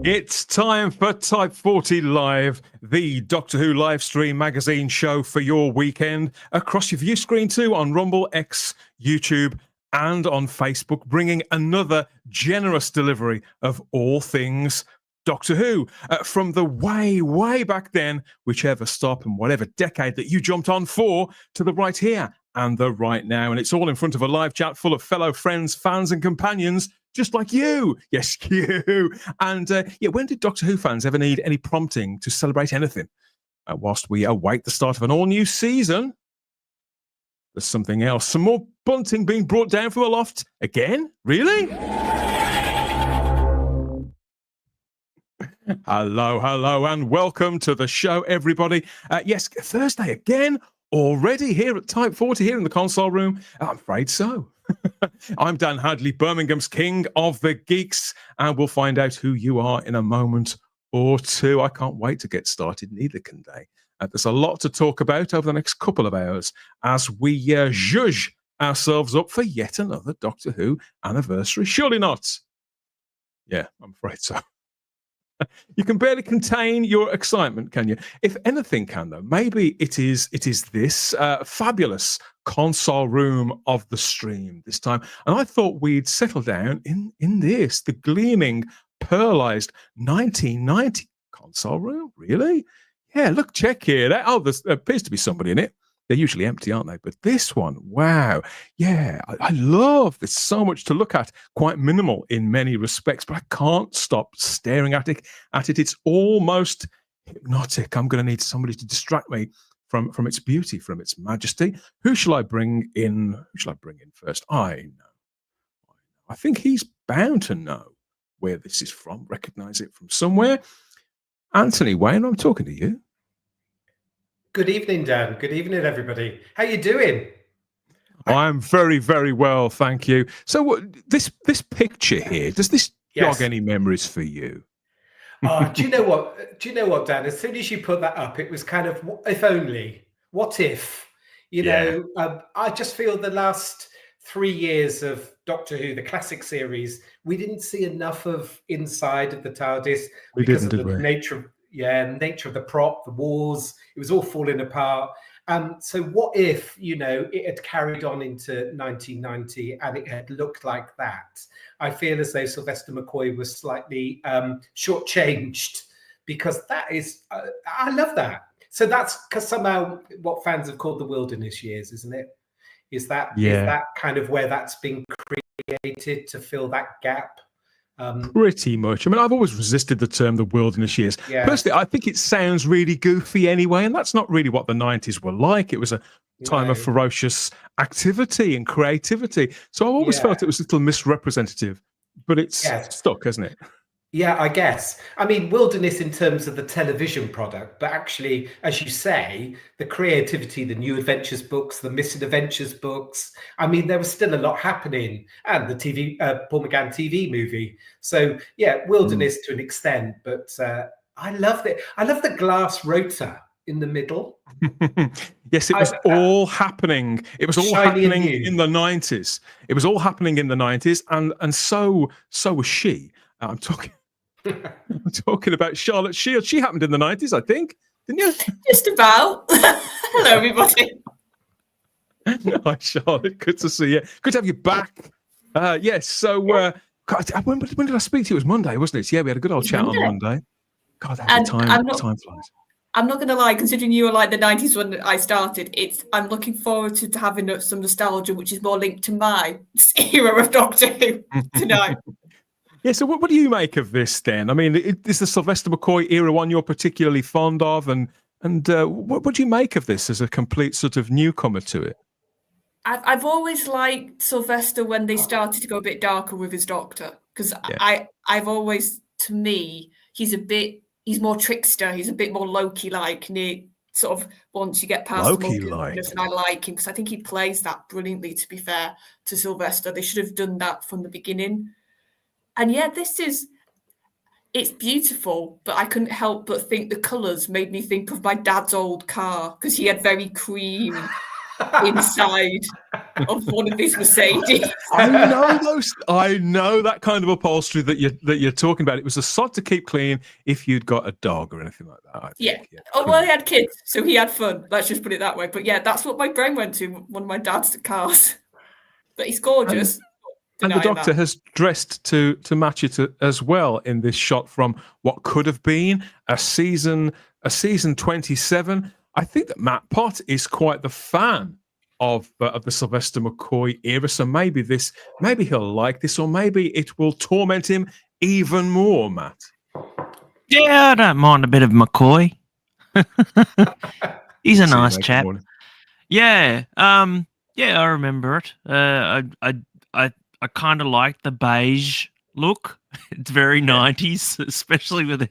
It's time for Type 40 Live, the Doctor Who live stream magazine show for your weekend across your view screen too on Rumble, X, YouTube, and on Facebook, bringing another generous delivery of all things Doctor Who from the way back then, whichever stop and whatever decade that you jumped on for, to the right here and the right now. And it's all in front of a live chat full of fellow friends, fans, and companions just like you. Yes, you. And when did Doctor Who fans ever need any prompting to celebrate anything? Whilst we await the start of an all-new season, there's something else. Some more bunting being brought down from aloft. Again? Really? Hello, and welcome to the show, everybody. Yes, Thursday again, already here at Type 40, here in the console room. I'm afraid so. I'm Dan Hadley, Birmingham's king of the geeks, and we'll find out who you are in a moment or two. I can't wait to get started, neither can they. There's a lot to talk about over the next couple of hours as we zhuzh ourselves up for yet another Doctor Who anniversary. Surely not. Yeah, I'm afraid so. You can barely contain your excitement, can you? If anything can, though, maybe it is this fabulous console room of the stream this time. And I thought we'd settle down in this, the gleaming, pearlized 1990 console room. Really? Yeah, look, check here. There appears to be somebody in it. They're usually empty, aren't they? But this one, wow. Yeah, I love this. So much to look at. Quite minimal in many respects, but I can't stop staring at it. It's almost hypnotic. I'm going to need somebody to distract me from its beauty, from its majesty. Who shall I bring in? Who shall I bring in first? I know. I think he's bound to know where this is from, recognize it from somewhere. Anthony Wayne, I'm talking to you. Good evening, Dan. Good evening, everybody. How you doing? I'm very, very well, thank you. So this picture here, does this jog any memories for you? Oh, do you know what, Dan? As soon as you put that up, it was kind of, if only, what if? You know, I just feel the last 3 years of Doctor Who, the classic series, we didn't see enough of inside of the TARDIS because of the nature of the prop, the walls. It was all falling apart. So what if, it had carried on into 1990 and it had looked like that? I feel as though Sylvester McCoy was slightly shortchanged, because that is, I love that. So that's because somehow what fans have called the wilderness years, isn't it? Is that kind of where that's been created to fill that gap? Pretty much. I mean, I've always resisted the term the wilderness years. Yeah. Personally, I think it sounds really goofy anyway, and that's not really what the 90s were like. It was a time of ferocious activity and creativity. So I always felt it was a little misrepresentative, but it's stuck, hasn't it? Yeah, I guess. I mean, wilderness in terms of the television product, but actually, as you say, the creativity, the New Adventures books, the Missing Adventures books. I mean, there was still a lot happening, and the TV, Paul McGann TV movie. So yeah, wilderness to an extent, but I loved it. I love the glass rotor in the middle. Yes, it was all happening. It was all happening in the 90s. It was all happening in the 90s, and so was she. I'm talking about Charlotte Shield. She happened in the 90s, I think, didn't you? Just about. Hello, everybody. Hi, Charlotte. Good to see you. Good to have you back. Yes. So, God, when did I speak to you? It was Monday, wasn't it? Yeah, we had a good old chat on Monday. God, time flies. I'm not going to lie. Considering you were like the 90s when I started, I'm looking forward to having some nostalgia, which is more linked to my era of Doctor Who tonight. Yeah, so what do you make of this then? I mean, is the Sylvester McCoy era one you're particularly fond of? And what do you make of this as a complete sort of newcomer to it? I've always liked Sylvester when they started to go a bit darker with his Doctor, because I've always, to me, he's more trickster. He's a bit more Loki-like. Sort of once you get past Loki-like, and I like him because I think he plays that brilliantly. To be fair to Sylvester, they should have done that from the beginning. And yeah, it's beautiful, but I couldn't help but think the colours made me think of my dad's old car, because he had very cream inside. of one of his Mercedes. I know that kind of upholstery that you're talking about. It was a sod to keep clean if you'd got a dog or anything like that. I think. Yeah. Oh, well, he had kids, so he had fun. Let's just put it that way. But yeah, that's what my brain went to. One of my dad's cars. But he's gorgeous. And the Doctor has dressed to match it as well in this shot from what could have been a season 27. I think that Matt Pott is quite the fan of the Sylvester McCoy era, so maybe he'll like this, or maybe it will torment him even more. Matt, yeah, I don't mind a bit of McCoy. He's a nice chap. Yeah, yeah, I remember it. I kind of like the beige look. It's very 90s, especially with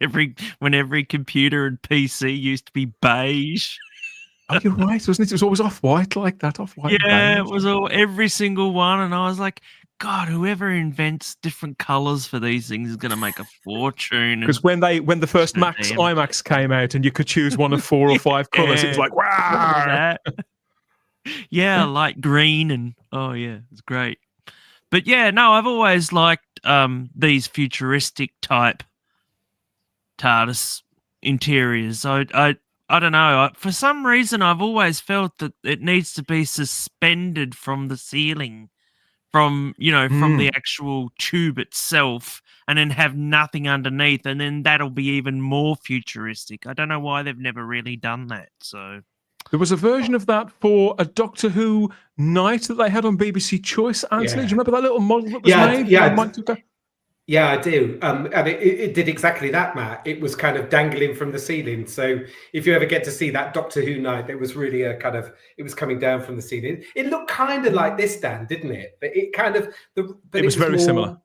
when every computer and PC used to be beige. Oh, you're right, wasn't it? It was always off-white like that, off-white. Yeah, it was every single one, and I was like, God, whoever invents different colors for these things is going to make a fortune. Because when the first iMacs came out, and you could choose one of 4 or 5 colors, it was like, wow. Yeah, light green, and oh yeah, it's great. But yeah, no, I've always liked these futuristic type TARDIS interiors. I don't know. For some reason, I've always felt that it needs to be suspended from the ceiling, from the actual tube itself, and then have nothing underneath, and then that'll be even more futuristic. I don't know why they've never really done that. So there was a version of that for a Doctor Who night that they had on BBC Choice. Anthony, do you remember that little model that was made? Yeah, I do. And it did exactly that, Matt. It was kind of dangling from the ceiling. So if you ever get to see that Doctor Who night, it was really it was coming down from the ceiling. It looked kind of like this, Dan, didn't it? But it was very similar.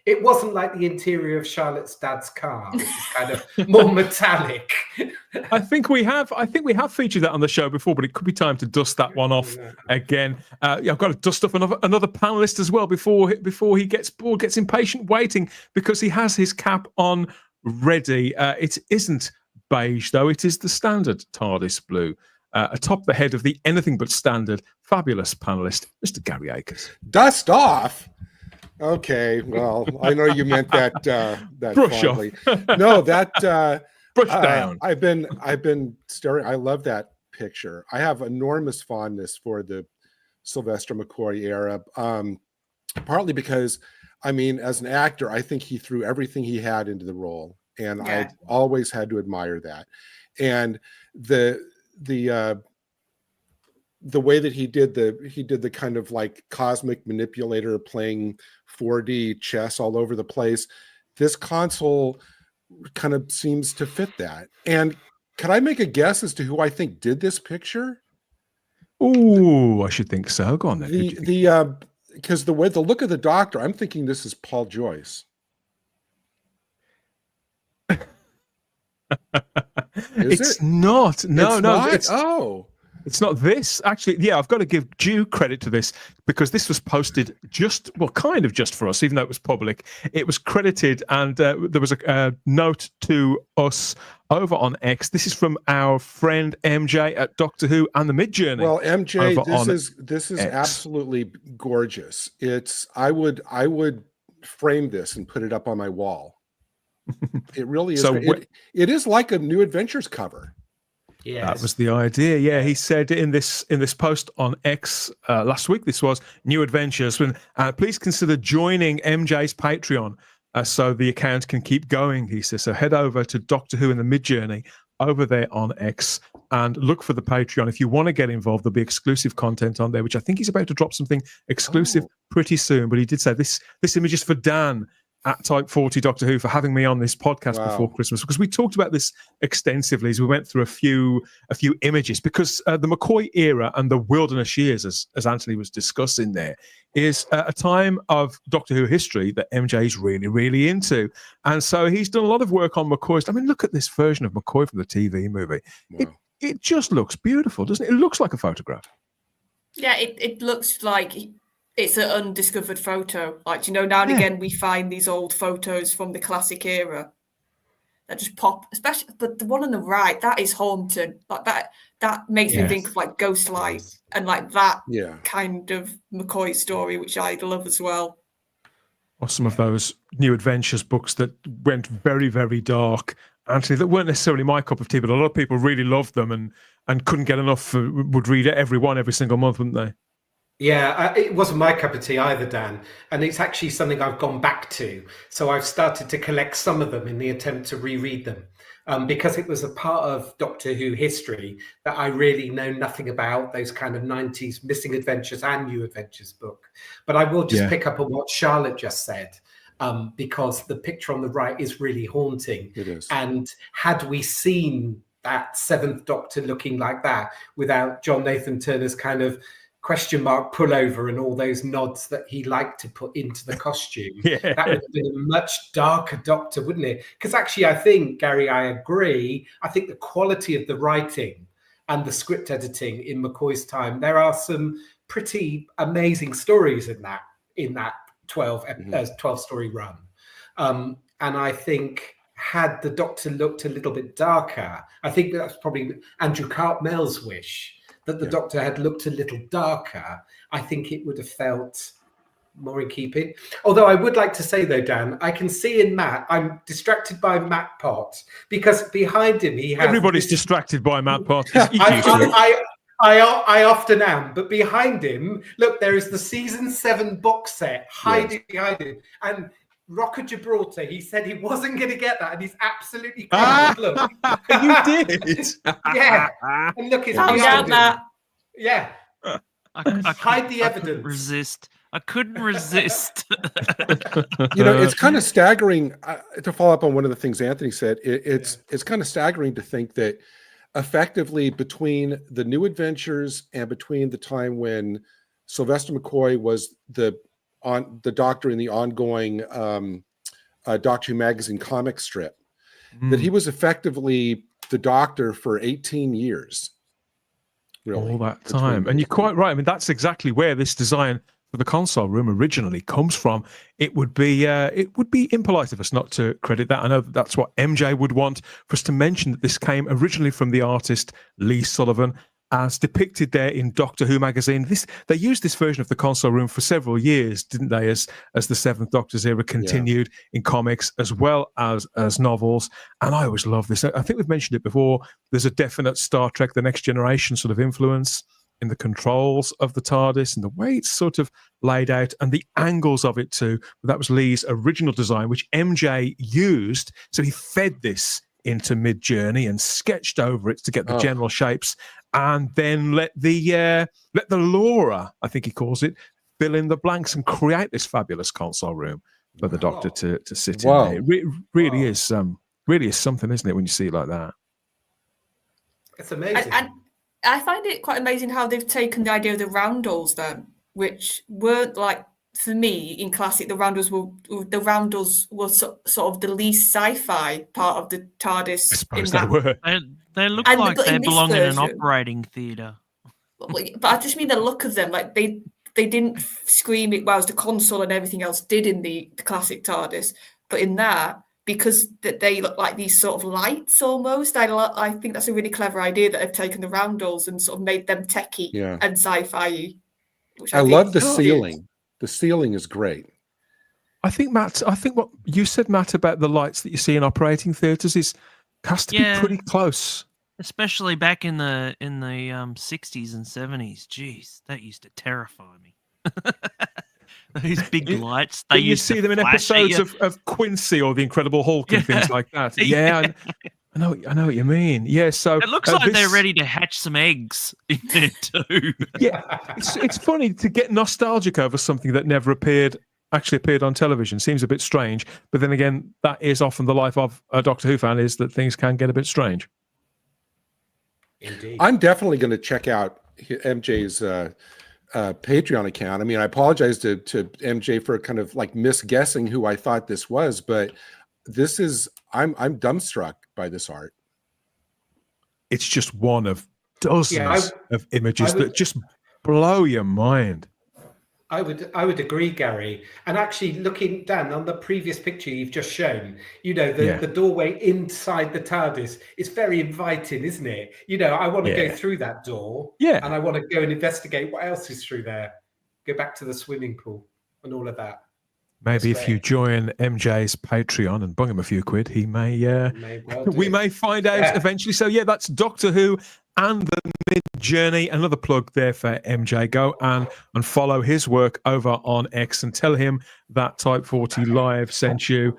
It wasn't like the interior of Charlotte's dad's car. It was kind of more metallic. I think we have featured that on the show before, but it could be time to dust that one off again. I've got to dust off another panelist as well before he gets bored, gets impatient waiting, because he has his cap on ready. It isn't beige though; it is the standard TARDIS blue. Atop the head of the anything but standard fabulous panelist, Mr. Gary Akers. Dust off. Okay, well, I know you meant that brush fondly. off. No, that brush down. I've been staring. I love that picture. I have enormous fondness for the Sylvester McCoy era, partly because, I mean, as an actor, I think he threw everything he had into the role, and I always had to admire that. And the way that he did the kind of like cosmic manipulator playing 4D chess all over the place, this console kind of seems to fit that. And can I make a guess as to who I think did this picture? Oh, I should think so. Go on then. Because the look of the Doctor, I'm thinking this is Paul Joyce. It's not. No, it's not? It's not this. Actually, yeah, I've got to give due credit to this, because this was posted kind of just for us, even though it was public. It was credited, and there was a note to us over on X. This is from our friend MJ at Doctor Who and the Midjourney. Well, MJ, this is absolutely gorgeous. I would frame this and put it up on my wall. It really is. So it is like a New Adventures cover. Yes. That was the idea. Yeah, he said in this post on X last week, this was New Adventures. Please consider joining MJ's Patreon so the account can keep going, he says. So head over to Doctor Who in the Midjourney over there on X and look for the Patreon. If you want to get involved, there'll be exclusive content on there, which I think he's about to drop something exclusive pretty soon. But he did say this image is for Dan at Type 40 Doctor Who for having me on this podcast before Christmas, because we talked about this extensively as we went through a few images, because the McCoy era and the wilderness years, as Anthony was discussing there, is a time of Doctor Who history that MJ is really, really into. And so he's done a lot of work on McCoy's. I mean, look at this version of McCoy from the TV movie. Wow. It just looks beautiful, doesn't it? It looks like a photograph. Yeah, it looks like it's an undiscovered photo. Like, now and again, we find these old photos from the classic era. that just pop, especially, but the one on the right, that is haunting. Like that makes me think of like Ghostlight and like that kind of McCoy story, which I love as well. Or some of those New Adventures books that went very, very dark. Actually, that weren't necessarily my cup of tea, but a lot of people really loved them and couldn't get enough. Would read it every single month, wouldn't they? Yeah, it wasn't my cup of tea either, Dan. And it's actually something I've gone back to. So I've started to collect some of them in the attempt to reread them. Because it was a part of Doctor Who history that I really know nothing about, those kind of 90s Missing Adventures and New Adventures book. But I will just pick up on what Charlotte just said, because the picture on the right is really haunting. It is. And had we seen that Seventh Doctor looking like that without John Nathan Turner's kind of question mark pullover and all those nods that he liked to put into the costume, that would have been a much darker Doctor, wouldn't it? Because actually, I think, Gary, I agree. I think the quality of the writing and the script editing in McCoy's time, there are some pretty amazing stories in that 12 story run. And I think had the Doctor looked a little bit darker, I think that's probably Andrew Cartmell's wish, that the Doctor had looked a little darker, I think it would have felt more in keeping. Although I would like to say, though, Dan, I can see in Matt, I'm distracted by Matt Potts, because behind him he has... Everybody's distracted by Matt Potts. I often am, but behind him, look, there is the season 7 box set hiding behind him. And Rock of Gibraltar, he said he wasn't going to get that, and he's absolutely correct. Look. You did? Yeah. And look, it's behind him. Yeah. I hide the evidence. I couldn't resist. It's kind of staggering to follow up on one of the things Anthony said. It's kind of staggering to think that effectively between the New Adventures and between the time when Sylvester McCoy was the Doctor in the ongoing Doctor Who magazine comic strip, that he was effectively the Doctor for 18 years. Really, all that time. And you're quite right. I mean, that's exactly where this design for the console room originally comes from. It would be impolite of us not to credit that. I know that's what MJ would want for us to mention, that this came originally from the artist Lee Sullivan, as depicted there in Doctor Who magazine. They used this version of the console room for several years, didn't they, as the Seventh Doctor's era continued in comics as well as novels. And I always love this. I think we've mentioned it before. There's a definite Star Trek The Next Generation sort of influence in the controls of the TARDIS and the way it's sort of laid out and the angles of it too. That was Lee's original design, which MJ used. So he fed this into Mid-Journey and sketched over it to get the general shapes, and then let the Laura, I think he calls it, fill in the blanks and create this fabulous console room for the Doctor to sit in there. It really is something, isn't it, when you see it like that? It's amazing. And I find it quite amazing how they've taken the idea of the roundels then, which weren't like, for me in classic, the roundels were sort of the least sci-fi part of the TARDIS. I suppose they were. They look like they belong in an operating theatre. But I just mean the look of them. Like they didn't scream it well as the console and everything else did in the classic TARDIS. But in that, because they look like these sort of lights almost, I think that's a really clever idea that they've taken the roundels and sort of made them techie and sci-fi. I love the ceiling. The ceiling is great. I think what you said, Matt, about the lights that you see in operating theatres has to be pretty close. Especially back in the 60s and 70s. Jeez, that used to terrify me. Those big lights. You see them in episodes of Quincy or The Incredible Hulk and things like that. Yeah. I know what you mean. Yeah, so it looks like they're ready to hatch some eggs in there too. Yeah, it's funny to get nostalgic over something that never actually appeared on television. Seems a bit strange, but then again, that is often the life of a Doctor Who fan, is that things can get a bit strange. Indeed. I'm definitely going to check out MJ's Patreon account. I mean, I apologize to MJ for kind of like misguessing who I thought this was, but this is I'm dumbstruck by this art. It's just one of dozens of images that just blow your mind. I would agree, Gary. And actually, looking down on the previous picture you've just shown, the doorway inside the TARDIS is very inviting, isn't it? I want to go through that door, and I want to go and investigate what else is through there. Go back to the swimming pool and all of that. Maybe if you join MJ's Patreon and bung him a few quid, he may. We may find out eventually. So that's Doctor Who and the Mid Journey. Another plug there for MJ. Go and follow his work over on X and tell him that Type 40 Live sent you.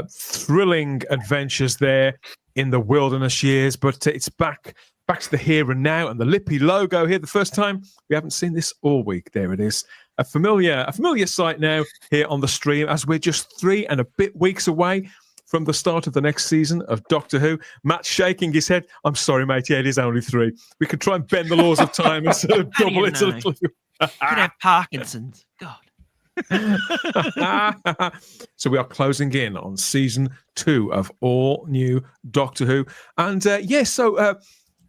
Thrilling adventures there in the wilderness years, but it's back to the here and now, and the lippy logo here. The first time we haven't seen this all week. There it is. A familiar sight now here on the stream, as we're just 3 and a bit weeks away from the start of the next season of Doctor Who. Matt's shaking his head. I'm sorry, mate. Yeah, it is only 3. We could try and bend the laws of time and sort of double it a little. Could have Parkinson's. God. So we are closing in on season 2 of all new Doctor Who, and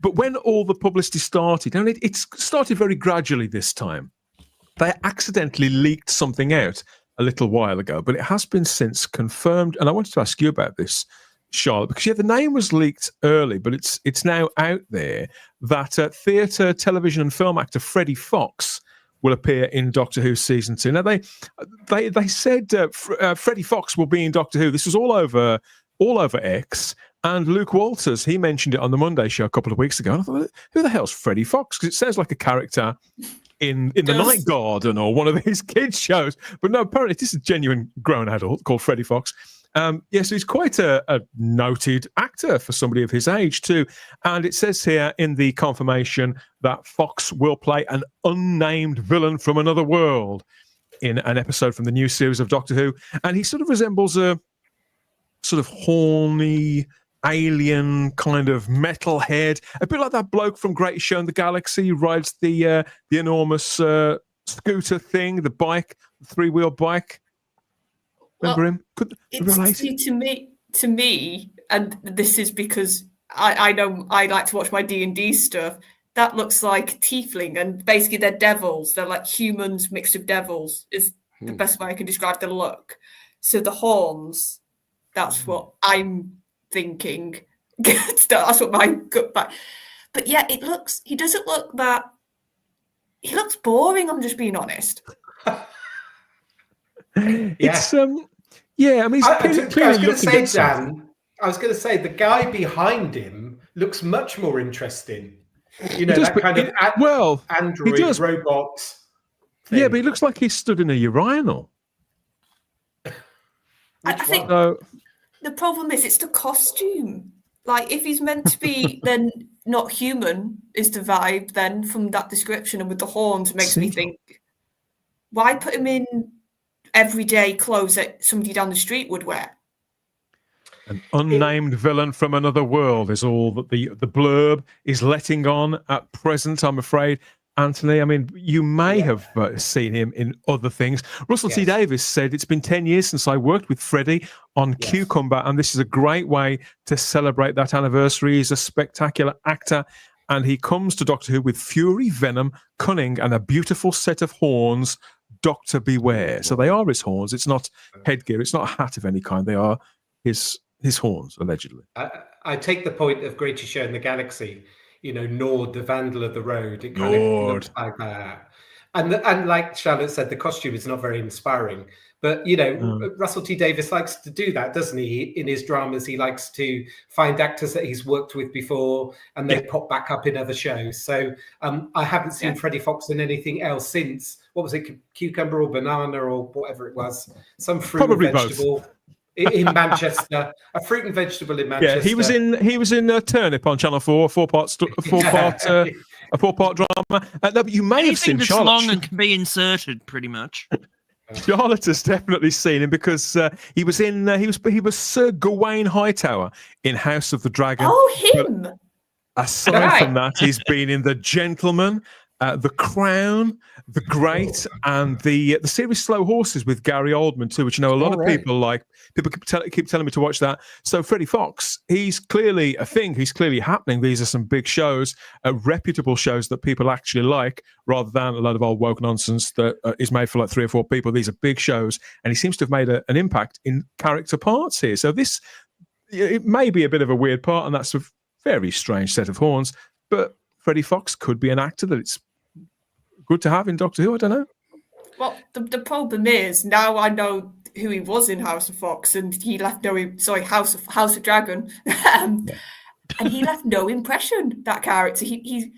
but when all the publicity started, and it started very gradually this time. They accidentally leaked something out a little while ago, but it has been since confirmed. And I wanted to ask you about this, Charlotte, because the name was leaked early, but it's now out there that theatre, television, and film actor Freddie Fox will appear in Doctor Who season 2. Now they said Freddie Fox will be in Doctor Who. This was all over X. And Luke Walters, he mentioned it on the Monday show a couple of weeks ago. And I thought, who the hell's Freddie Fox? Because it sounds like a character in the Night Garden or one of these kids' shows. But no, apparently this is a genuine grown adult called Freddie Fox. So he's quite a noted actor for somebody of his age too. And it says here in the confirmation that Fox will play an unnamed villain from another world in an episode from the new series of Doctor Who. And he sort of resembles a sort of horny alien kind of metal head, a bit like that bloke from Greatest Show in the Galaxy who rides the enormous scooter thing, the bike, the 3-wheel bike. Remember him? To me, and this is because I know I like to watch my D&D stuff. That looks like tiefling, and basically they're devils. They're like humans mixed with devils. Is the best way I can describe the look. So the horns. That's what I'm thinking. That's what my gut back. But yeah, he doesn't look that. He looks boring. I'm just being honest. It's I mean, I was going to say, Dan. I was going to say the guy behind him looks much more interesting. That kind of android robot thing. Yeah, but he looks like he's stood in a urinal. I think the problem is it's the costume. Like, if he's meant to be then not human is the vibe then from that description, and with the horns, it makes me think, why put him in everyday clothes that somebody down the street would wear? An unnamed villain from another world is all that the blurb is letting on at present, I'm afraid. Anthony, I mean, you may have seen him in other things. Russell T. Davies said, it's been 10 years since I worked with Freddie on Cucumber, and this is a great way to celebrate that anniversary. He's a spectacular actor, and he comes to Doctor Who with fury, venom, cunning, and a beautiful set of horns. Doctor beware. So they are his horns. It's not headgear. It's not a hat of any kind. They are his horns, allegedly. I take the point of Greatest Show in the Galaxy. Nord, the Vandal of the Road. It kind of looks like that. And like Charlotte said, the costume is not very inspiring. But, Russell T. Davies likes to do that, doesn't he? In his dramas, he likes to find actors that he's worked with before, and they pop back up in other shows. So I haven't seen Freddie Fox in anything else since, what was it, cucumber or banana or whatever it was? Some fruit or vegetable. Both. In Manchester, a fruit and vegetable in Manchester. Yeah, he was in Turnip on Channel 4, a four-part drama. No, but you may have seen that's Charlotte. Long and can be inserted, pretty much. Charlotte has definitely seen him because he was Sir Gawain Hightower in House of the Dragon. Oh, him! But aside from that, he's been in The Gentleman The Crown, The Great, and the series Slow Horses with Gary Oldman too, which a lot of people like. People keep telling me to watch that. So Freddie Fox, he's clearly a thing. He's clearly happening. These are some big shows, reputable shows that people actually like, rather than a lot of old woke nonsense that is made for like 3 or 4 people. These are big shows, and he seems to have made an impact in character parts here. So this, it may be a bit of a weird part, and that's a very strange set of horns, but Freddie Fox could be an actor that it's good to have in Doctor Who. I don't know. Well, the problem is now I know who he was in House of Fox, and he left House of Dragon, and he left no impression. That character, he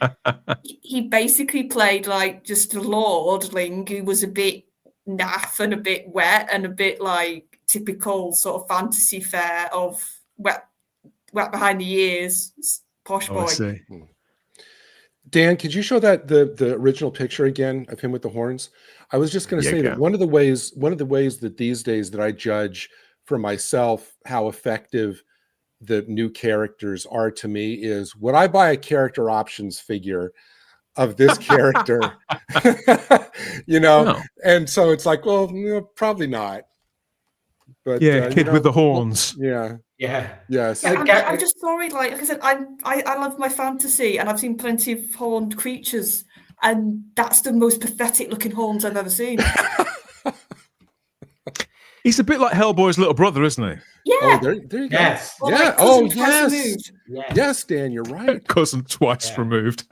basically played like just a lordling who was a bit naff and a bit wet and a bit like typical sort of fantasy fare of wet behind the ears, posh boy. I see. Dan, could you show that the original picture again of him with the horns? I was just going to say that one of the ways that these days that I judge for myself how effective the new characters are to me is, would I buy a character options figure of this character? No. And so it's like, well, probably not. But kid with the horns. Yes. I'm just sorry. Like I said, I love my fantasy, and I've seen plenty of horned creatures, and that's the most pathetic looking horns I've ever seen. He's a bit like Hellboy's little brother, isn't he? Yeah. Oh, there you go. Yes. Well, yeah. Like yes. Yes, Dan, you're right. Cousin twice removed.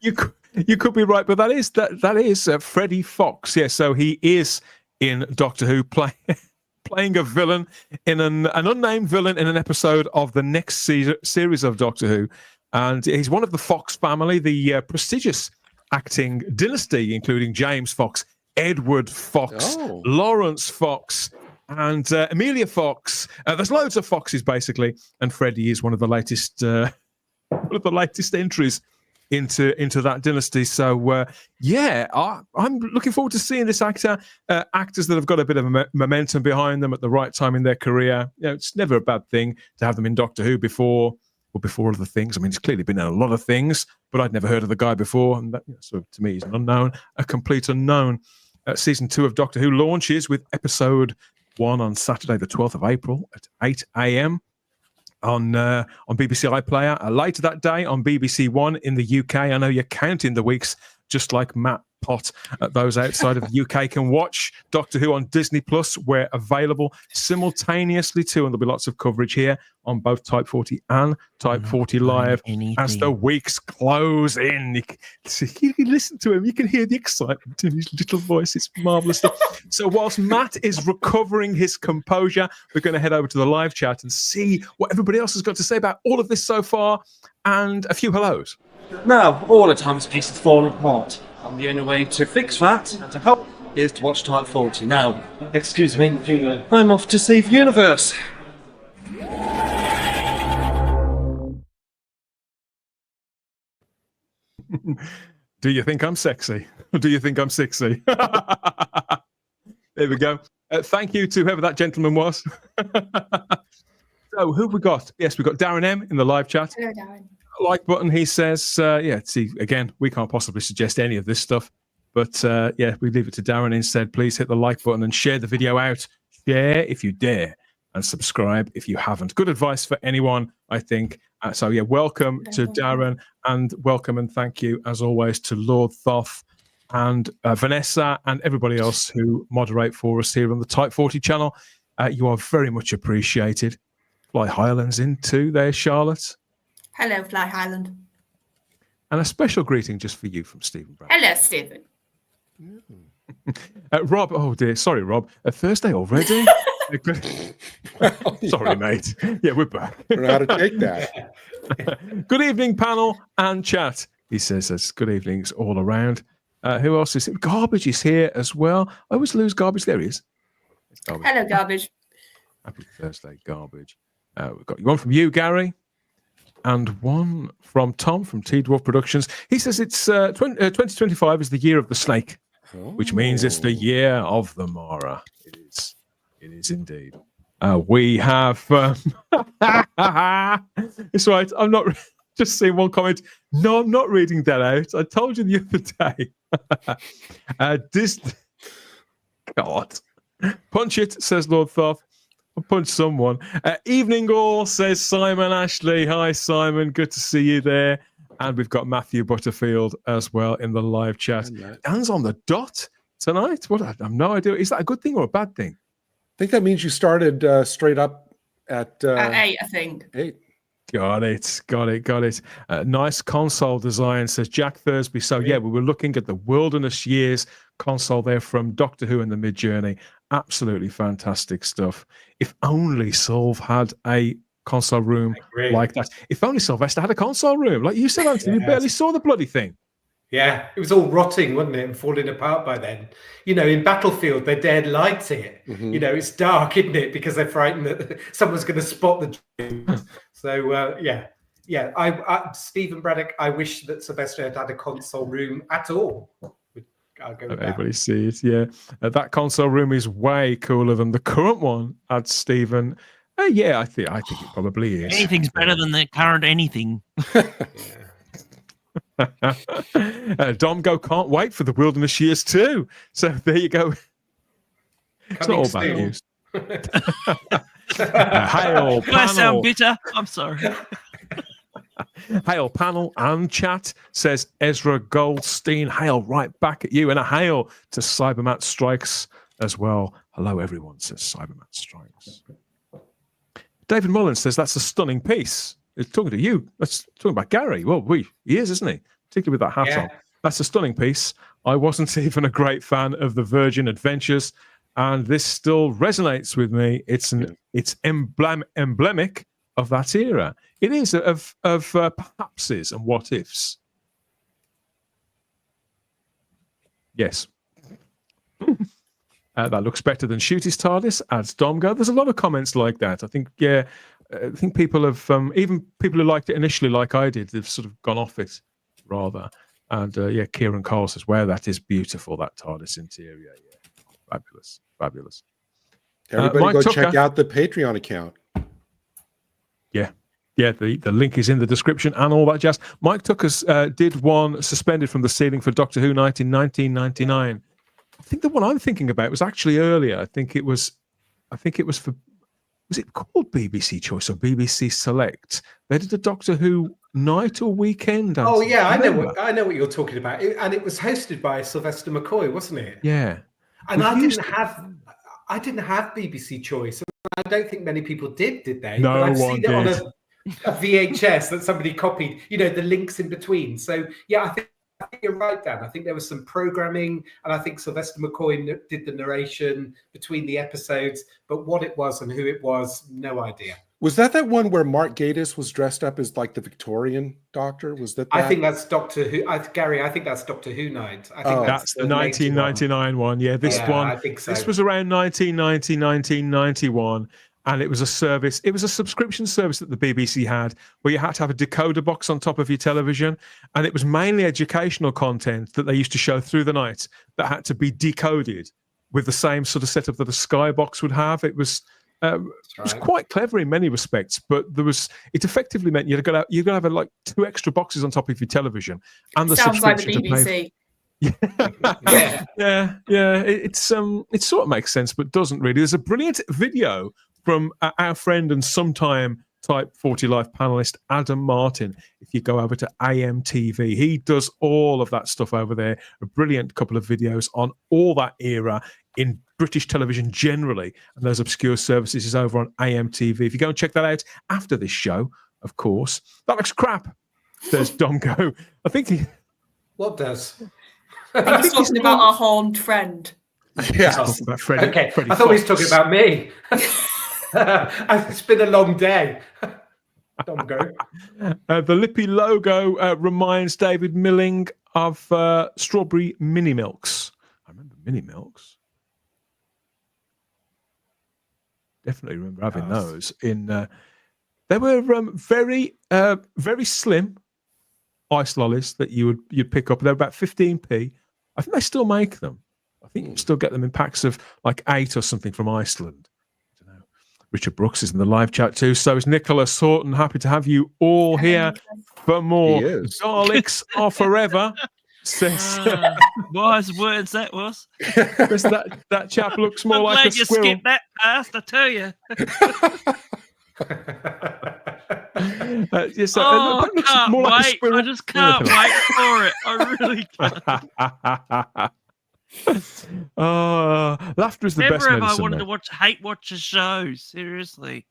You could be right, but that is Freddie Fox. Yeah, so he is in Doctor Who playing a villain in an unnamed villain in an episode of the next series of Doctor Who, and he's one of the Fox family, the prestigious acting dynasty, including James Fox, Edward Fox, Lawrence Fox, and Amelia Fox. There's loads of Foxes basically, and Freddie is one of the latest entries into that dynasty. So I'm looking forward to seeing this actors that have got a bit of momentum behind them at the right time in their career. It's never a bad thing to have them in Doctor Who before other things. I mean, he's clearly been in a lot of things, but I'd never heard of the guy before, and that, so to me, he's an unknown, a complete unknown. Season 2 of Doctor Who launches with episode 1 on Saturday, the 12th of April at 8 a.m. on BBC iPlayer. Later that day on BBC One in the UK. I know you're counting the weeks, just like Matt Pott. Those outside of the UK can watch Doctor Who on Disney Plus. We're available simultaneously too, and there'll be lots of coverage here on both Type 40 and Type 40 Live as the weeks close in. You can listen to him. You can hear the excitement in his little voice. It's marvelous. So whilst Matt is recovering his composure, we're going to head over to the live chat and see what everybody else has got to say about all of this so far, and a few hellos. Now, all the time space is falling apart. And the only way to fix that and to help is to watch Type 40. Now, excuse me, I'm off to save Whoniverse. Do you think I'm sexy? Or do you think I'm sexy? There we go. Thank you to whoever that gentleman was. So, who have we got? Yes, we've got Darren M in the live chat. Hello, Darren. Like button, he says, see, again, we can't possibly suggest any of this stuff, but we leave it to Darren instead. Please hit the like button and share the video out. Share if you dare, and subscribe if you haven't. Good advice for anyone, I think. Welcome to Darren, and welcome and thank you, as always, to Lord Thoth and Vanessa and everybody else who moderate for us here on the Type 40 channel. You are very much appreciated. Fly Highlands in too there, Charlotte. Hello, Fly Highland. And a special greeting just for you from Stephen Brown. Hello, Stephen. Rob, oh dear, sorry, Rob. Thursday already? Sorry, mate. Yeah, we're back. I don't know how to take that. Good evening, panel and chat. He says there's good evenings all around. Who else is here? Garbage is here as well. I always lose Garbage. There he is. Garbage. Hello, Garbage. Happy Thursday, Garbage. We've got one from you, Gary, and one from Tom from T-Dwarf Productions. He says it's 2025 is the year of the snake, which means it's the year of the Mara. It is. It is indeed. We have... it's right. I'm not... just seen one comment. No, I'm not reading that out. I told you the other day. God. Punch it, says Lord Thoth. I'll punch someone. Evening all, says Simon Ashley. Hi, Simon. Good to see you there. And we've got Matthew Butterfield as well in the live chat. Dan's on the dot tonight. What? I have no idea. Is that a good thing or a bad thing? I think that means you started straight up at 8, I think. 8. Got it. Nice console design, says Jack Thursby. So, yeah, we were looking at the Wilderness Years console there from Doctor Who and the Mid-Journey. Absolutely fantastic stuff. If only Solve had a console room like that. If only Sylvester had a console room. Like you said, Anthony, we barely saw the bloody thing. Yeah, it was all rotting, wasn't it, and falling apart by then. You know, in Battlefield, they dared light it. Mm-hmm. You know, it's dark, isn't it, because they're frightened that someone's going to spot the dream. So, I Stephen Braddock, I wish that Sylvester had a console room at all. I'll go with Everybody sees, yeah. That console room is way cooler than the current one, adds Stephen. I think it probably is. Anything's better than the current anything. Domgo can't wait for the Wilderness Years too. So there you go. It's not all bad news. Hail, Do I sound bitter? I'm sorry. Hail panel and chat, says Ezra Goldstein. Hail right back at you, and a hail to Cybermat Strikes as well. Hello everyone, says Cybermat Strikes. David Mullins says that's a stunning piece. It's talking to you. That's talking about Gary. Well, he is, isn't he? Particularly with that hat on. That's a stunning piece. I wasn't even a great fan of the Virgin Adventures, and this still resonates with me. It's emblematic of that era. It is of perhapses and what ifs. Yes. That looks better than Shooty's TARDIS, adds Domgo. There's a lot of comments like that. I think people have, even people who liked it initially like I did, they've sort of gone off it, rather. And, Kieran Cole says, wow, that is beautiful, that TARDIS interior. Yeah, fabulous. Everybody go check out the Patreon account. Yeah, the link is in the description and all that jazz. Mike Tucker's did one suspended from the ceiling for Doctor Who Night in 1999. I think the one I'm thinking about was actually earlier. I think it was for, was it called BBC Choice or BBC Select? They did a Doctor Who night or weekend. Oh yeah, I know what you're talking about. And it was hosted by Sylvester McCoy, wasn't it? Yeah. And I didn't have BBC Choice. I don't think many people did they? No but I've one seen did. It on a VHS that somebody copied, the links in between. So yeah, I think you're right, Dan. I think there was some programming, and I think Sylvester McCoy did the narration between the episodes, but what it was and who it was, no idea. Was that one where Mark Gatiss was dressed up as like the Victorian Doctor? Was that? I think that's Doctor Who. Gary, I think that's Doctor Who Night. I think that's the 1999 one. Yeah, this one. I think so. This was around 1990, 1991. And it was a service. It was a subscription service that the BBC had, where you had to have a decoder box on top of your television, and it was mainly educational content that they used to show through the night that had to be decoded with the same sort of setup that a Skybox would have. It was it was quite clever in many respects, but it effectively meant you're gonna have like 2 extra boxes on top of your television, and the sounds like the subscription BBC. Yeah. It sort of makes sense, but doesn't really. There's a brilliant video from our friend and sometime Type 40 Life panelist Adam Martin. If you go over to AMTV, he does all of that stuff over there. A brilliant couple of videos on all that era in British television generally, and those obscure services is over on AMTV. If you go and check that out after this show, of course. That looks crap, says Domgo. I think what does? I think he's talking about our horned friend. Yeah. Freddie, okay. Freddie I thought he was Fox. talking about me. It's been a long day. Domgo. The Lippy logo reminds David Milling of strawberry mini milks. I remember mini milks. Definitely remember having those. They were very very slim ice lollies that you'd pick up. They're about 15p. I think they still make them. I think you can still get them in packs of like 8 or something from Iceland. I don't know. Richard Brooks is in the live chat too. So is Nicholas Horton. Happy to have you all here for more. He is. Daleks are forever. Says wise words that was. Chris, that chap looks more I'm like a glad you squirrel. skipped that past, I tell you. Yes, Oh, it looks I can't more like a wait. squirrel. I just can't wait for it. I really can't. Laughter is the Never best have I medicine. wanted mate. to watch a show. Seriously.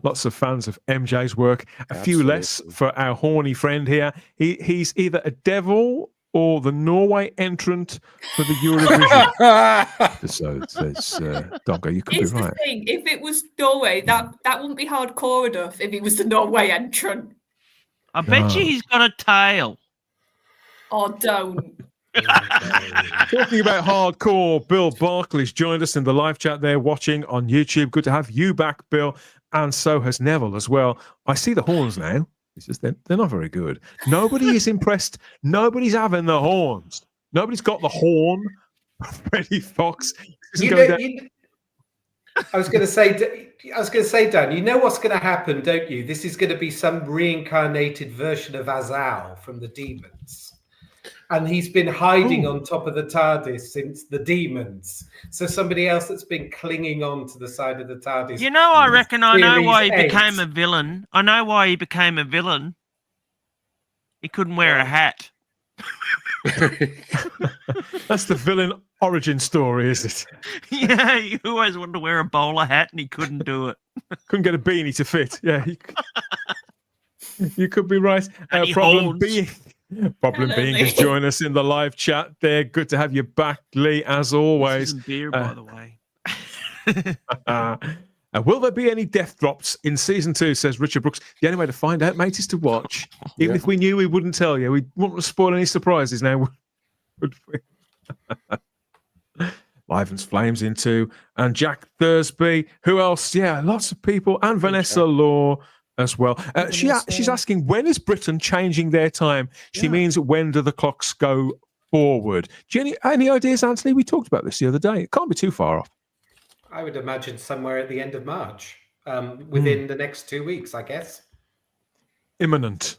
Lots of fans of MJ's work. A few less for our horny friend here. He's either a devil or the Norway entrant for the Eurovision. So it's Dongo, you could Here's be the right. thing: if it was Norway, that wouldn't be hardcore enough. If it was the Norway entrant, I bet you he's got a tail. oh, don't. Talking about hardcore, Bill Barclay's joined us in the live chat there watching on YouTube. Good to have you back, Bill. And so has Neville as well. I see the horns now. It's just they're not very good. Nobody is impressed. Nobody's having the horns. Nobody's got the horn. Freddie Fox. I was going to say, Dan, you know what's going to happen, don't you? This is going to be some reincarnated version of Azal from the Demons. And he's been hiding on top of the TARDIS since the Demons. So somebody else that's been clinging on to the side of the TARDIS. You know, I reckon I know why he Series became 8. a villain. I know why he became a villain. He couldn't wear a hat. That's the villain origin story, is it? Yeah, he always wanted to wear a bowler hat and he couldn't do it. Couldn't get a beanie to fit. Yeah, you could be right. Any Problem horns? being Hello, is Lee. join us in the live chat there. Good to have you back, Lee, as always. This isn't beer, by the way. Will there be any death drops in season 2, says Richard Brooks. The only way to find out, mate, is to watch. Even if we knew, we wouldn't tell you. We wouldn't spoil any surprises now, would we? Livens Flames into and Jack Thursby. Who else? Yeah, lots of people. And Vanessa Law as well. She's asking, when is Britain changing their time? She means, when do the clocks go forward? Do you any ideas, Anthony? We talked about this the other day. It can't be too far off. I would imagine somewhere at the end of March, within the next 2 weeks, I guess. Imminently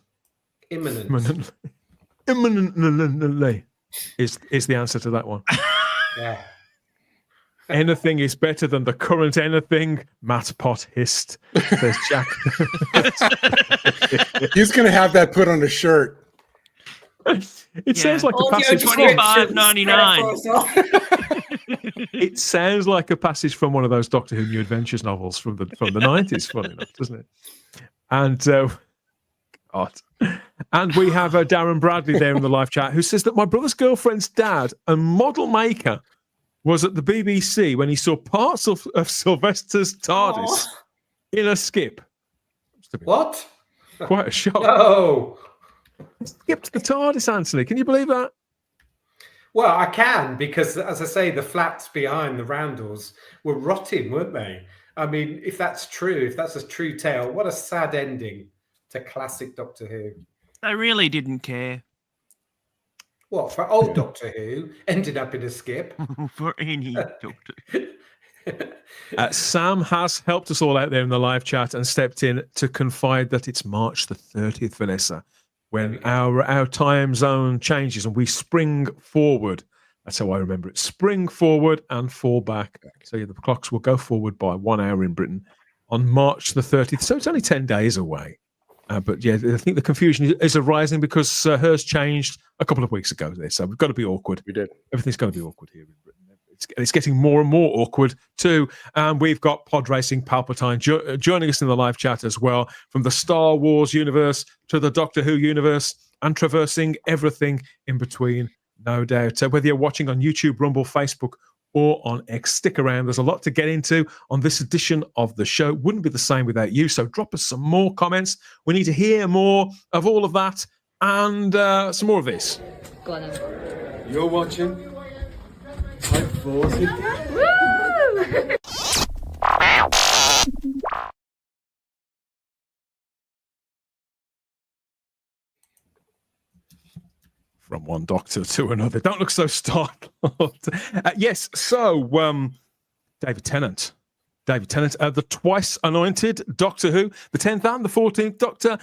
is the answer to that one. Yeah. Anything is better than the current anything. Matt Pot hissed. Says Jack. He's going to have that put on a shirt. It sounds like a Audio passage. $25.99. It sounds like a passage from one of those Doctor Who New Adventures novels from the 90s. Funny enough, doesn't it? And God. And we have Darren Bradley there in the live chat who says that my brother's girlfriend's dad, a model maker, was at the BBC when he saw parts of Sylvester's TARDIS in a skip. What? Quite a shock. No. Skipped the TARDIS, Anthony. Can you believe that? Well, I can, because, as I say, the flats behind the roundels were rotting, weren't they? I mean, if that's true, if that's a true tale, what a sad ending to classic Doctor Who. They really didn't care. What, for old Doctor Who, ended up in a skip? For any Doctor. Sam has helped us all out there in the live chat and stepped in to confide that it's March the 30th, Vanessa, when our time zone changes and we spring forward. That's how I remember it. Spring forward and fall back. So the clocks will go forward by 1 hour in Britain on March the 30th. So it's only 10 days away. But yeah, I think the confusion is arising because hers changed a couple of weeks ago. So we've got to be awkward. We did. Everything's going to be awkward here in Britain. It's getting more and more awkward too. And we've got Pod Racing Palpatine joining us in the live chat as well, from the Star Wars universe to the Doctor Who universe and traversing everything in between, no doubt. Whether you're watching on YouTube, Rumble, Facebook, or on X, stick around. There's a lot to get into on this edition of the show. Wouldn't be the same without you. So drop us some more comments. We need to hear more of all of that and some more of this. Go on then. You're watching Type 40. From one doctor to another. Don't look so startled. Yes, so David Tennant David Tennant, the twice anointed Doctor Who, the 10th and the 14th Doctor.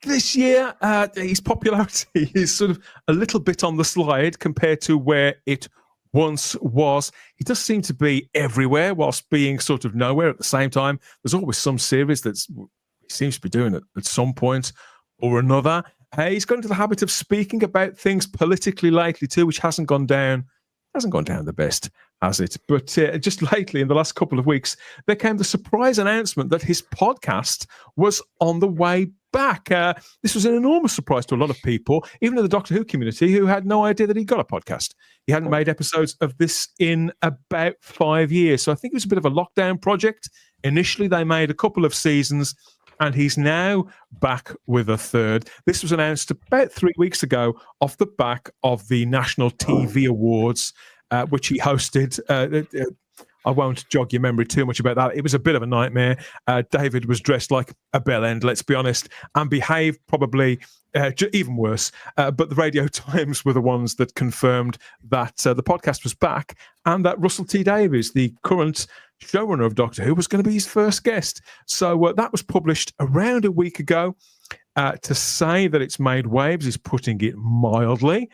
This year, his popularity is sort of a little bit on the slide compared to where it once was. He does seem to be everywhere whilst being sort of nowhere at the same time. There's always some series that he seems to be doing it at some point or another. He's got into the habit of speaking about things politically lately too, which hasn't gone down the best, has it? But just lately, in the last couple of weeks, there came the surprise announcement that his podcast was on the way back. This was an enormous surprise to a lot of people, even in the Doctor Who community, who had no idea that he got a podcast. He hadn't made episodes of this in about 5 years. So I think it was a bit of a lockdown project. Initially, they made a couple of seasons, and he's now back with a third. This was announced about 3 weeks ago off the back of the National TV Awards, which he hosted. I won't jog your memory too much about that. It was a bit of a nightmare. David was dressed like a bellend, let's be honest, and behaved probably even worse. But the Radio Times were the ones that confirmed that the podcast was back and that Russell T Davies, the current showrunner of Doctor Who, was going to be his first guest. So that was published around a week ago. To say that it's made waves is putting it mildly.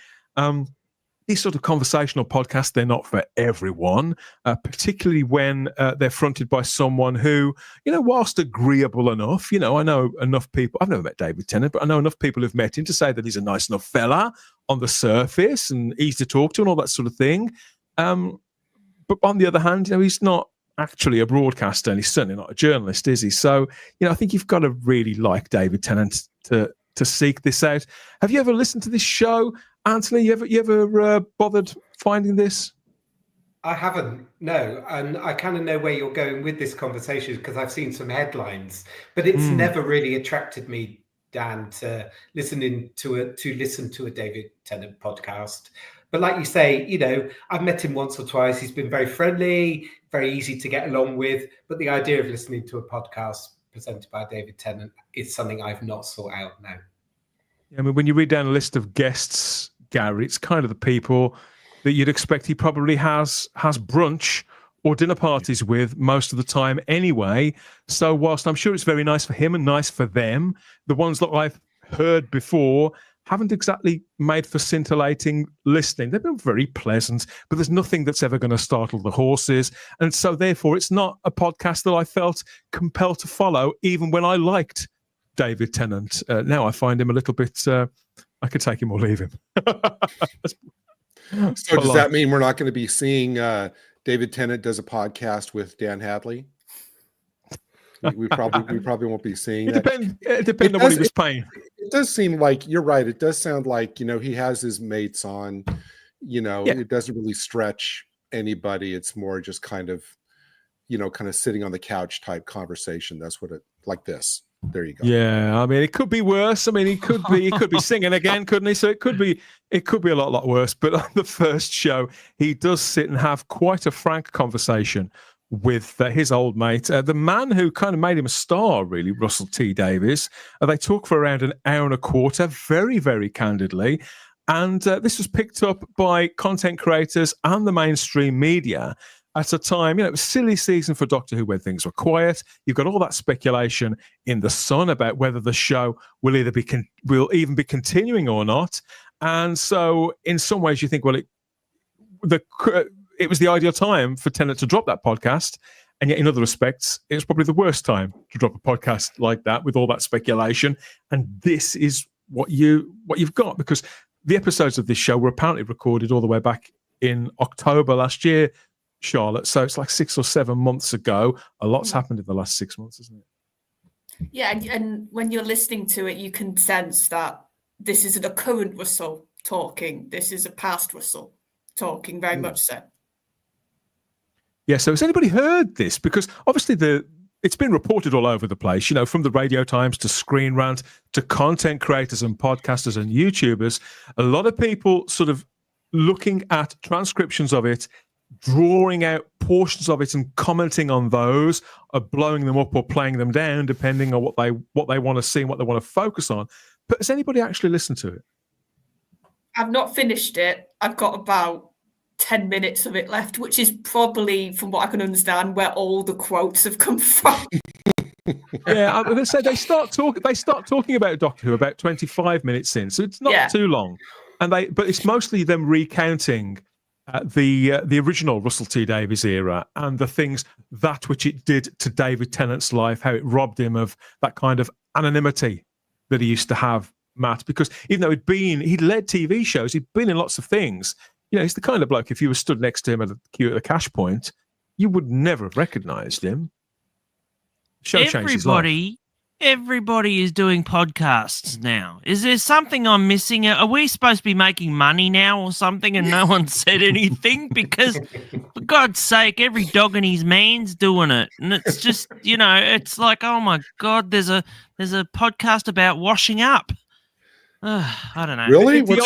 These sort of conversational podcasts, they're not for everyone, particularly when they're fronted by someone who, whilst agreeable enough, I know enough people, I've never met David Tennant, but I know enough people who've met him to say that he's a nice enough fella on the surface and easy to talk to and all that sort of thing. But on the other hand, he's not actually a broadcaster and he's certainly not a journalist, is he? So, I think you've got to really like David Tennant to seek this out. Have you ever listened to this show, Anthony? You ever bothered finding this? I haven't, no. And I kind of know where you're going with this conversation because I've seen some headlines, but it's never really attracted me, Dan, to listen to a David Tennant podcast. But like you say, I've met him once or twice. He's been very friendly, very easy to get along with. But the idea of listening to a podcast presented by David Tennant is something I've not sought out now. I mean, when you read down a list of guests, Gary, it's kind of the people that you'd expect he probably has brunch or dinner parties with most of the time anyway. So whilst I'm sure it's very nice for him and nice for them, the ones that I've heard before haven't exactly made for scintillating listening. They've been very pleasant, but there's nothing that's ever going to startle the horses. And so therefore, it's not a podcast that I felt compelled to follow, even when I liked David Tennant. Now I find him a little bit, I could take him or leave him. So does that mean we're not going to be seeing David Tennant does a podcast with Dan Hadley? We probably won't be seeing that. It depends on what he was paying. It does seem like you're right. It does sound like, he has his mates on, It doesn't really stretch anybody. It's more just kind of sitting on the couch type conversation. That's what it like this. There you go. Yeah, I mean, it could be worse. I mean, he could be singing again, couldn't he? So it could be a lot worse. But on the first show, he does sit and have quite a frank conversation with his old mate, the man who kind of made him a star, really, Russell T Davies. They talk for around an hour and a quarter, very, very candidly. And this was picked up by content creators and the mainstream media at a time, it was a silly season for Doctor Who where things were quiet. You've got all that speculation in the Sun about whether the show will even be continuing or not. And so in some ways you think, well, it was the ideal time for Tennant to drop that podcast. And yet in other respects, it was probably the worst time to drop a podcast like that with all that speculation. And this is what you've got, because the episodes of this show were apparently recorded all the way back in October last year, Charlotte. So it's like 6 or 7 months ago. A lot's happened in the last 6 months, isn't it? Yeah, and when you're listening to it, you can sense that this isn't a current Russell talking. This is a past Russell talking, very much so. Yeah, so has anybody heard this? Because obviously it's been reported all over the place, from the Radio Times to Screen Rant to content creators and podcasters and YouTubers. A lot of people sort of looking at transcriptions of it, drawing out portions of it and commenting on those, or blowing them up or playing them down, depending on what they want to see and what they want to focus on. But has anybody actually listened to it? I've not finished it. I've got about 10 minutes of it left, which is probably, from what I can understand, where all the quotes have come from. Yeah, I was gonna say they start talking about Doctor Who about 25 minutes in, so it's not too long. But it's mostly them recounting the original Russell T Davies era and the things that which it did to David Tennant's life, how it robbed him of that kind of anonymity that he used to have, Matt. Because even though he'd led TV shows, he'd been in lots of things. You know, he's the kind of bloke, if you were stood next to him at the queue at the cash point, you would never have recognised him. Show changed his life. Everybody is doing podcasts now. Is there something I'm missing? Are we supposed to be making money now or something and no one said anything? Because, for God's sake, every dog and his man's doing it. And it's just, you know, it's like, oh, my God, there's a podcast about washing up. I don't know. Really? The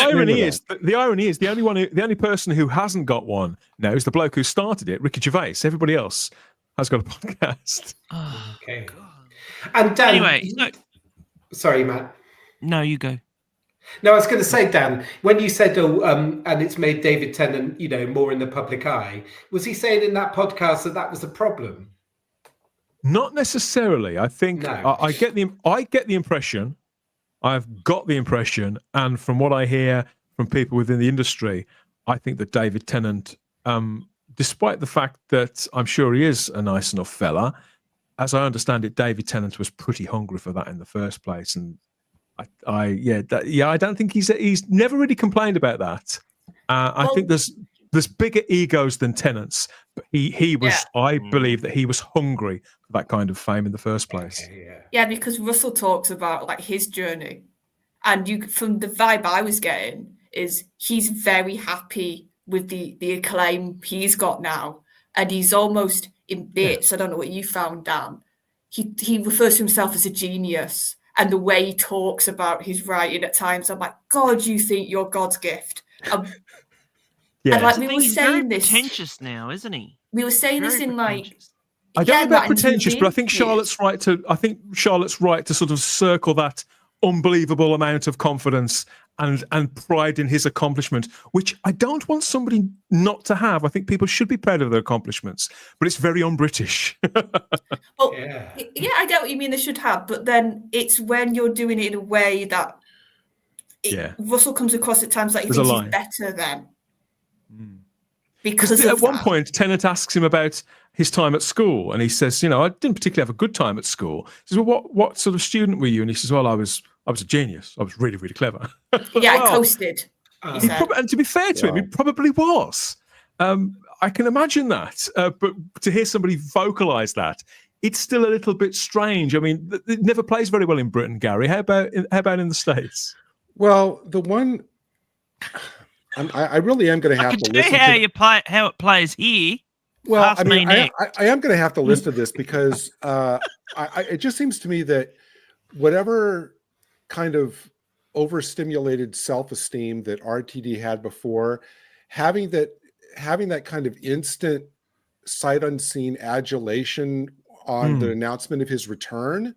irony is the only person who hasn't got one now is the bloke who started it, Ricky Gervais. Everybody else has got a podcast. Okay. And Dan, anyway, sorry, Matt. No, you go. No, I was going to say, Dan, when you said, and it's made David Tennant, you know, more in the public eye, was he saying in that podcast that was a problem? Not necessarily. I think I get the impression. I've got the impression, and from what I hear from people within the industry, I think that David Tennant, despite the fact that I'm sure he is a nice enough fella, as I understand it, David Tennant was pretty hungry for that in the first place, and I don't think he's never really complained about that. I think there's bigger egos than Tennant's, but he was. I believe that he was hungry for that kind of fame in the first place. Okay, Yeah, because Russell talks about like his journey, and from the vibe I was getting is he's very happy with the acclaim he's got now, and he's almost in bits. I don't know what you found, Dan. He refers to himself as a genius, and the way he talks about his writing at times, I'm like, God, you think you're God's gift? And like we were saying this, pretentious now, isn't he? We were saying this in like. I don't know about pretentious, but I think Charlotte's right to sort of circle that unbelievable amount of confidence and pride in his accomplishment, which I don't want somebody not to have. I think people should be proud of their accomplishments, but it's very un-British. Well, yeah, I get what you mean. They should have, but then it's when you're doing it in a way that Russell comes across at times like he thinks he's better than. Because at one point, Tennant asks him about his time at school, and he says, "You know, I didn't particularly have a good time at school." He says, "Well, what sort of student were you?" And he says, "Well, I was a genius. I was really, really clever." Yeah, I coasted. And to be fair to him, he probably was. I can imagine that, but to hear somebody vocalise that, it's still a little bit strange. I mean, it never plays very well in Britain, Gary. How about in the States? Well, the one. I really am going to have to listen to how it plays here. Well, I mean, I am going to have to listen to this because it just seems to me that whatever kind of overstimulated self-esteem that RTD had before, having that kind of instant sight unseen adulation on the announcement of his return,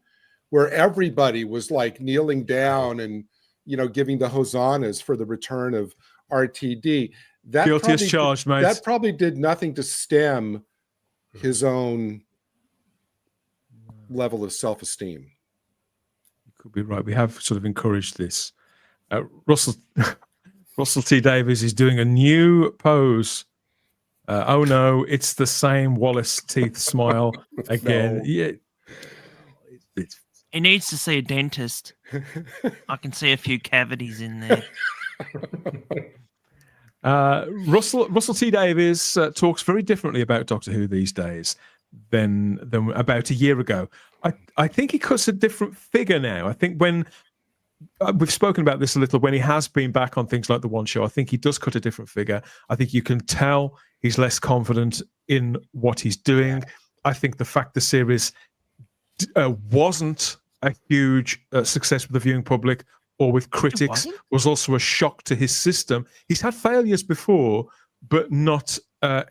where everybody was like kneeling down and, you know, giving the hosannas for the return of RTD. Guilty as charged, mate. That probably did nothing to stem his own level of self-esteem. You could be right. We have sort of encouraged this. Russell T Davies is doing a new pose. Oh no, it's the same Wallace teeth smile again. No. Yeah, he needs to see a dentist. I can see a few cavities in there. Russell T Davies talks very differently about Doctor Who these days than about a year ago. I think he cuts a different figure now. I think when we've spoken about this a little, when he has been back on things like The One Show, I think he does cut a different figure. I think you can tell he's less confident in what he's doing. I think the fact the series wasn't a huge success with the viewing public or with critics was also a shock to his system. He's had failures before, but not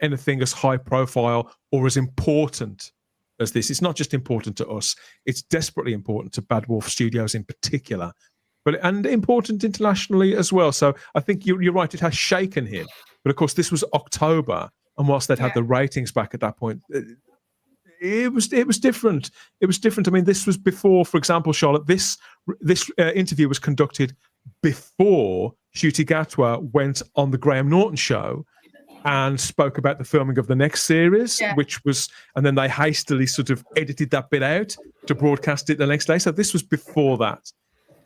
anything as high profile or as important as this. It's not just important to us. It's desperately important to Bad Wolf Studios in particular, and important internationally as well. So I think you're right. It has shaken him, But of course, this was October, and whilst they'd had the ratings back at that point, it was different. It was different. I mean, this was before, for example, Charlotte. This interview was conducted before Ncuti Gatwa went on the Graham Norton show and spoke about the filming of the next series, which was, and then they hastily sort of edited that bit out to broadcast it the next day. So this was before that,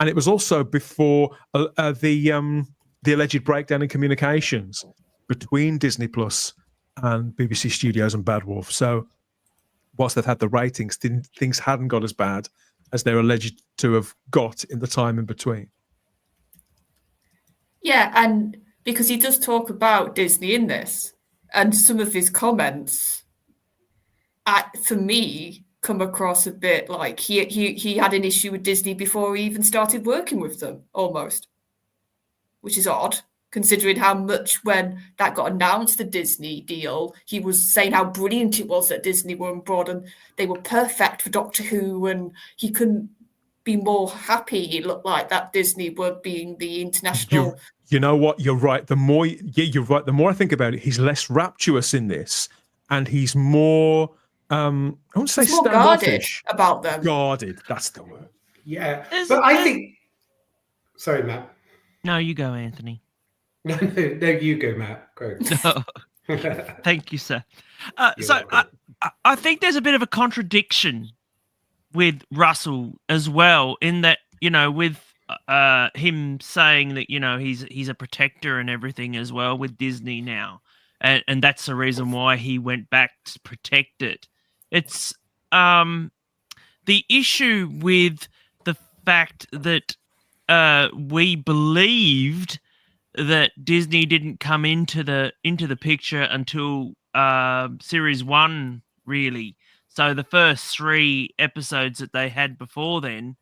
and it was also before the alleged breakdown in communications between Disney Plus and BBC Studios and Bad Wolf. So whilst they've had the ratings, things hadn't got as bad as they're alleged to have got in the time in between. Yeah, and because he does talk about Disney in this, and some of his comments, for me, come across a bit like he had an issue with Disney before he even started working with them, almost, which is odd, considering how much when that got announced, the Disney deal, he was saying how brilliant it was that Disney were on board and they were perfect for Doctor Who, and he couldn't be more happy. It looked like that Disney were being the international... You know what? You're right. The more you're right. The more I think about it, he's less rapturous in this, and he's more. I won't say more guarded standoffish about them. Guarded. That's the word. Yeah, but I think. Sorry, Matt. No, you go, Anthony. No, you go, Matt. Go. No. Thank you, sir. I think there's a bit of a contradiction with Russell as well, in that, you know, with him saying that, you know, he's a protector and everything as well with Disney now, and that's the reason why he went back to protect it. It's the issue with the fact that we believed that Disney didn't come into the picture until series 1, really. So the first 3 episodes that they had before then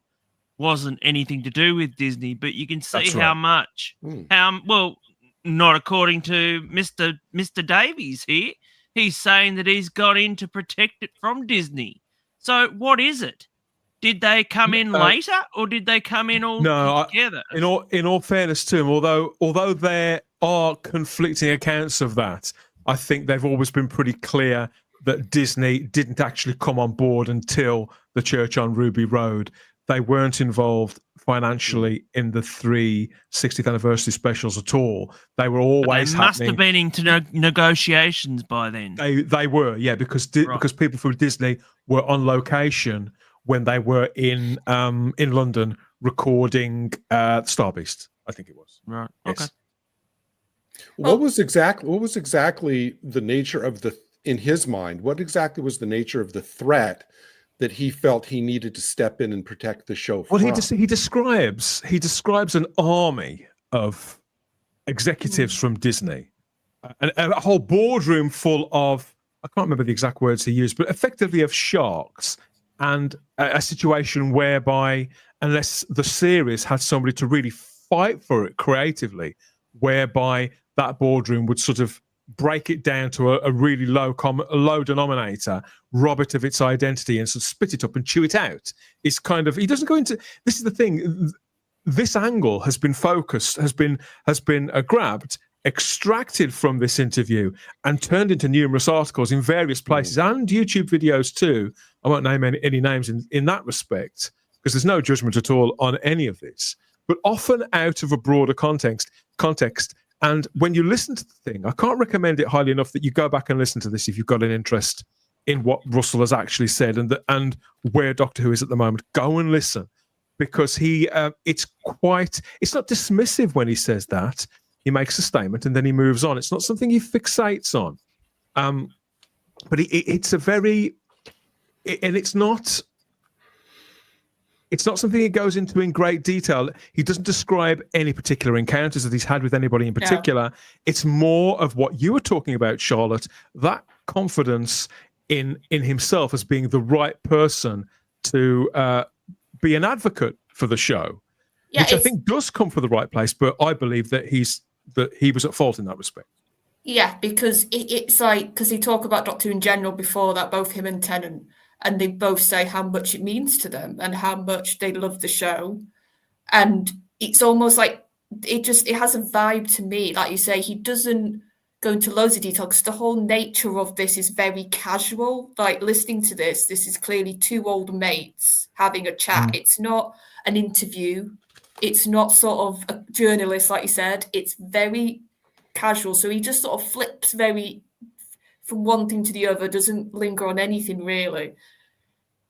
wasn't anything to do with Disney, but you can see how much, well, not according to Mr. Davies here. He's saying that he's got in to protect it from Disney. So what is it? Did they come in later, or did they come in all together? In all fairness to him, although there are conflicting accounts of that, I think they've always been pretty clear that Disney didn't actually come on board until The Church on Ruby Road. They weren't involved financially in the 3 60th anniversary specials at all. They were always must have been into negotiations by then. They were, yeah, because people from Disney were on location when they were in London recording Star Beast, I think it was. Right. Yes. Okay. What was exactly the nature of in his mind? What exactly was the nature of the threat that he felt he needed to step in and protect the show from? Well, he describes an army of executives from Disney, a whole boardroom full of, I can't remember the exact words he used, but effectively of sharks, and a situation whereby, unless the series had somebody to really fight for it creatively, whereby that boardroom would sort of break it down to a really low denominator, rob it of its identity, and sort of spit it up and chew it out. It's kind of, he doesn't go into, this is the thing, this angle has been focused, has been grabbed, extracted from this interview and turned into numerous articles in various places and YouTube videos too. I won't name any names in that respect, because there's no judgment at all on any of this, but often out of a broader context. And when you listen to the thing, I can't recommend it highly enough that you go back and listen to this if you've got an interest in what Russell has actually said and where Doctor Who is at the moment. Go and listen, because it's not dismissive when he says that. He makes a statement and then he moves on. It's not something he fixates on. But it's a very, and it's not something he goes into in great detail. He doesn't describe any particular encounters that he's had with anybody in particular. No. It's more of what you were talking about, Charlotte, that confidence in himself as being the right person to be an advocate for the show, which I think does come from the right place. But I believe that he was at fault in that respect. Yeah, because it's like, because he talked about Doctor Who in general before that, both him and Tennant, and they both say how much it means to them and how much they love the show. And it's almost like it has a vibe to me. Like you say, he doesn't go into loads of detail because the whole nature of this is very casual. Like listening to this is clearly two old mates having a chat. It's not an interview. It's not sort of a journalist, like you said. It's very casual. So he just sort of flips very from one thing to the other, doesn't linger on anything really.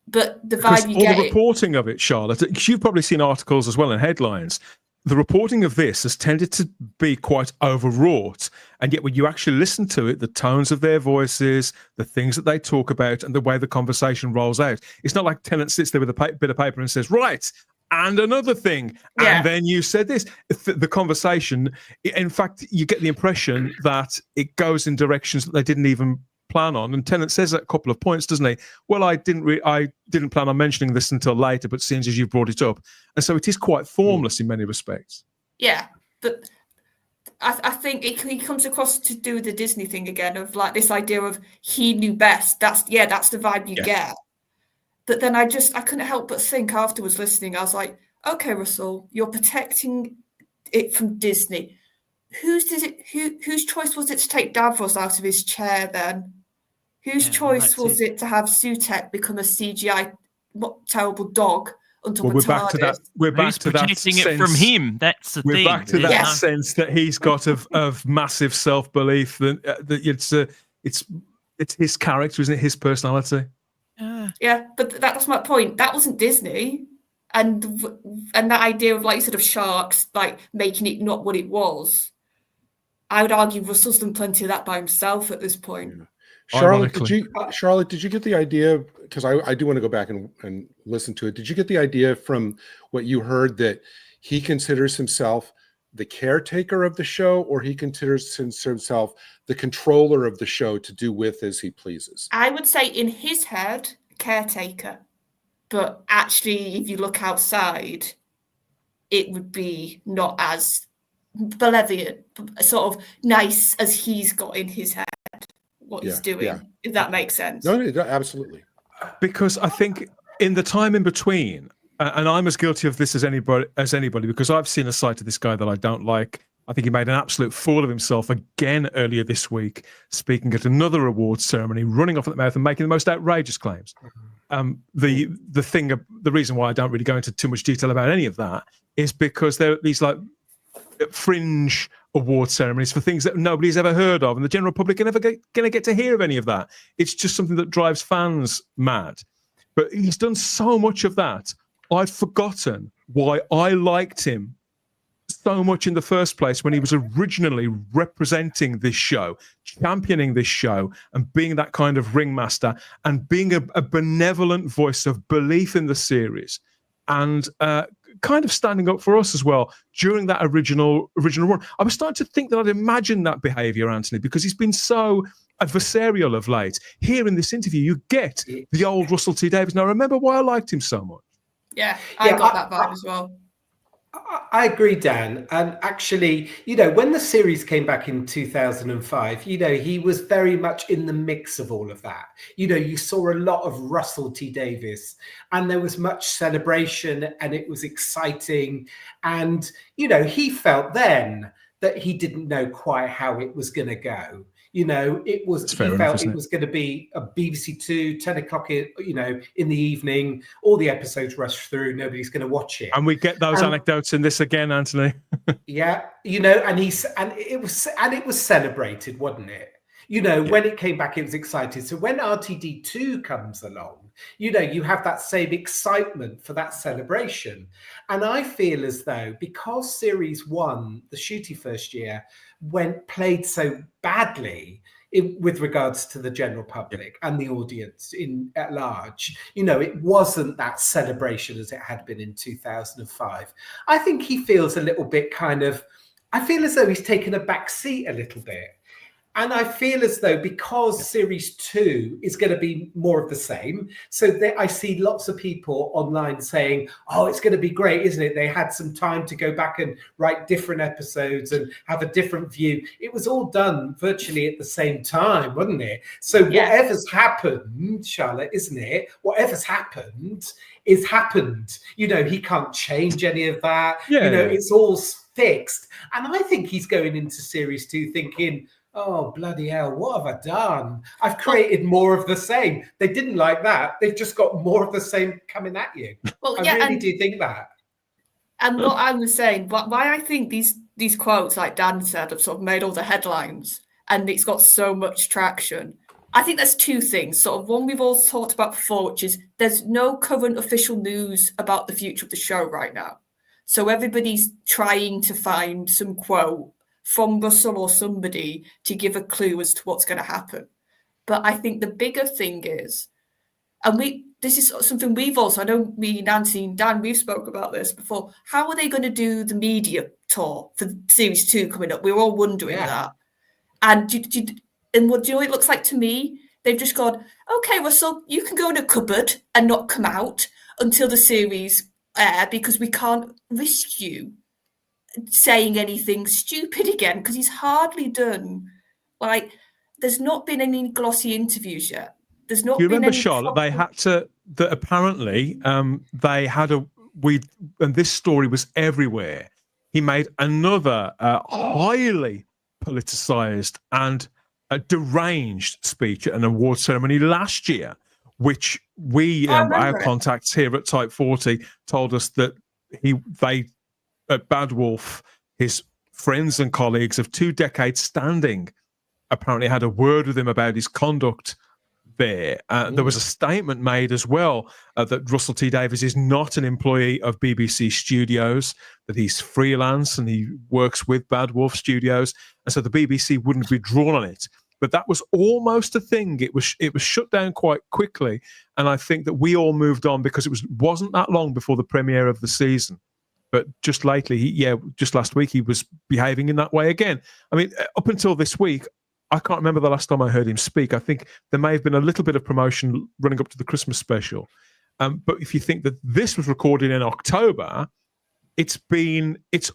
But the vibe you get... the reporting of it, Charlotte, because you've probably seen articles as well and headlines, the reporting of this has tended to be quite overwrought. And yet when you actually listen to it, the tones of their voices, the things that they talk about, and the way the conversation rolls out, it's not like Tennant sits there with a bit of paper and says, right, and another thing, and then you said this. The conversation, in fact, you get the impression that it goes in directions that they didn't even plan on. And Tennant says at a couple of points, doesn't he? Well, I didn't plan on mentioning this until later, but seeing as you've brought it up, and so it is quite formless in many respects. Yeah, but I think he comes across to do the Disney thing again of like this idea of he knew best. That's the vibe you get. But then I couldn't help but think afterwards listening, I was like, okay, Russell, you're protecting it from Disney. Whose choice was it to take Davros out of his chair then? Whose choice was it to have Sutek become a CGI terrible dog until we're back to that. We're back to that. Protecting it from him. That's the thing. We're back to that sense that he's got of massive self-belief that it's his character, isn't it? His personality. Yeah, but that's my point. That wasn't Disney, and that idea of, like you said, of sharks like making it not what it was. I would argue Russell's done plenty of that by himself at this point. Yeah. Charlotte, did you get the idea? Because I do want to go back and listen to it. Did you get the idea from what you heard that he considers himself the caretaker of the show, or he considers himself the controller of the show to do with as he pleases? I would say in his head, caretaker. But actually, if you look outside, it would be not as benevolent, sort of nice as he's got in his head what he's doing, if that makes sense. No, absolutely. Because I think in the time in between, and I'm as guilty of this as anybody, because I've seen a side of this guy that I don't like. I think he made an absolute fool of himself again earlier this week, speaking at another awards ceremony, running off at the mouth and making the most outrageous claims. The reason why I don't really go into too much detail about any of that is because there are these like fringe award ceremonies for things that nobody's ever heard of, and the general public are never going to get to hear of any of that. It's just something that drives fans mad. But he's done so much of that. I've forgotten why I liked him so much in the first place when he was originally representing this show, championing this show, and being that kind of ringmaster and being a benevolent voice of belief in the series, and kind of standing up for us as well during that original run. I was starting to think that I'd imagined that behavior, Anthony, because he's been so adversarial of late. Here in this interview, you get the old Russell T Davies. Now, remember why I liked him so much. Yeah, I got that vibe as well. I agree, Dan. And actually, when the series came back in 2005, he was very much in the mix of all of that. You saw a lot of Russell T Davies, and there was much celebration, and it was exciting. And, he felt then that he didn't know quite how it was going to go. He felt it was going to be a BBC 2, 10 o'clock, in the evening, all the episodes rush through, nobody's going to watch it. And we get those anecdotes in this again, Anthony. And it was celebrated, wasn't it? When it came back, it was excited. So when RTD2 comes along, you have that same excitement for that celebration. And I feel as though because Series 1, the shooty first year, played so badly with regards to the general public and the audience at large, it wasn't that celebration as it had been in 2005. I think he feels a little bit I feel as though he's taken a back seat a little bit. And I feel as though because Series 2 is going to be more of the same, so I see lots of people online saying, oh, it's going to be great, isn't it? They had some time to go back and write different episodes and have a different view. It was all done virtually at the same time, wasn't it? So whatever's happened, Charlotte, isn't it? Whatever's happened is happened. He can't change any of that. It's all fixed. And I think he's going into Series 2 thinking, oh, bloody hell, what have I done? I've created more of the same. They didn't like that. They've just got more of the same coming at you. Well, I really do think that. And what I was saying, why I think these quotes, like Dan said, have sort of made all the headlines and it's got so much traction. I think there's two things. Sort of one we've all talked about before, which is there's no current official news about the future of the show right now. So everybody's trying to find some quote from Russell or somebody to give a clue as to what's going to happen. But I think the bigger thing is, and this is something we've also, I know me, Nancy and Dan, we've spoke about this before. How are they going to do the media tour for series 2 coming up? We were all wondering that. And what do you know what it looks like to me? They've just gone, okay, Russell, you can go in a cupboard and not come out until the series air because we can't risk you saying anything stupid again because he's hardly done. Like, there's not been any glossy interviews yet. There's not. You been remember, any Charlotte? They had to. That apparently, they had a. And this story was everywhere. He made another highly politicized and deranged speech at an award ceremony last year, which our contacts here at Type 40 told us that they at Bad Wolf, his friends and colleagues of 2 decades standing, apparently had a word with him about his conduct there. There was a statement made as well that Russell T Davies is not an employee of BBC Studios, that he's freelance and he works with Bad Wolf Studios, and so the BBC wouldn't be drawn on it. But that was almost a thing. It was shut down quite quickly, and I think that we all moved on because it wasn't that long before the premiere of the season. But just lately, just last week, he was behaving in that way again. I mean, up until this week, I can't remember the last time I heard him speak. I think there may have been a little bit of promotion running up to the Christmas special. But if you think that this was recorded in October, it's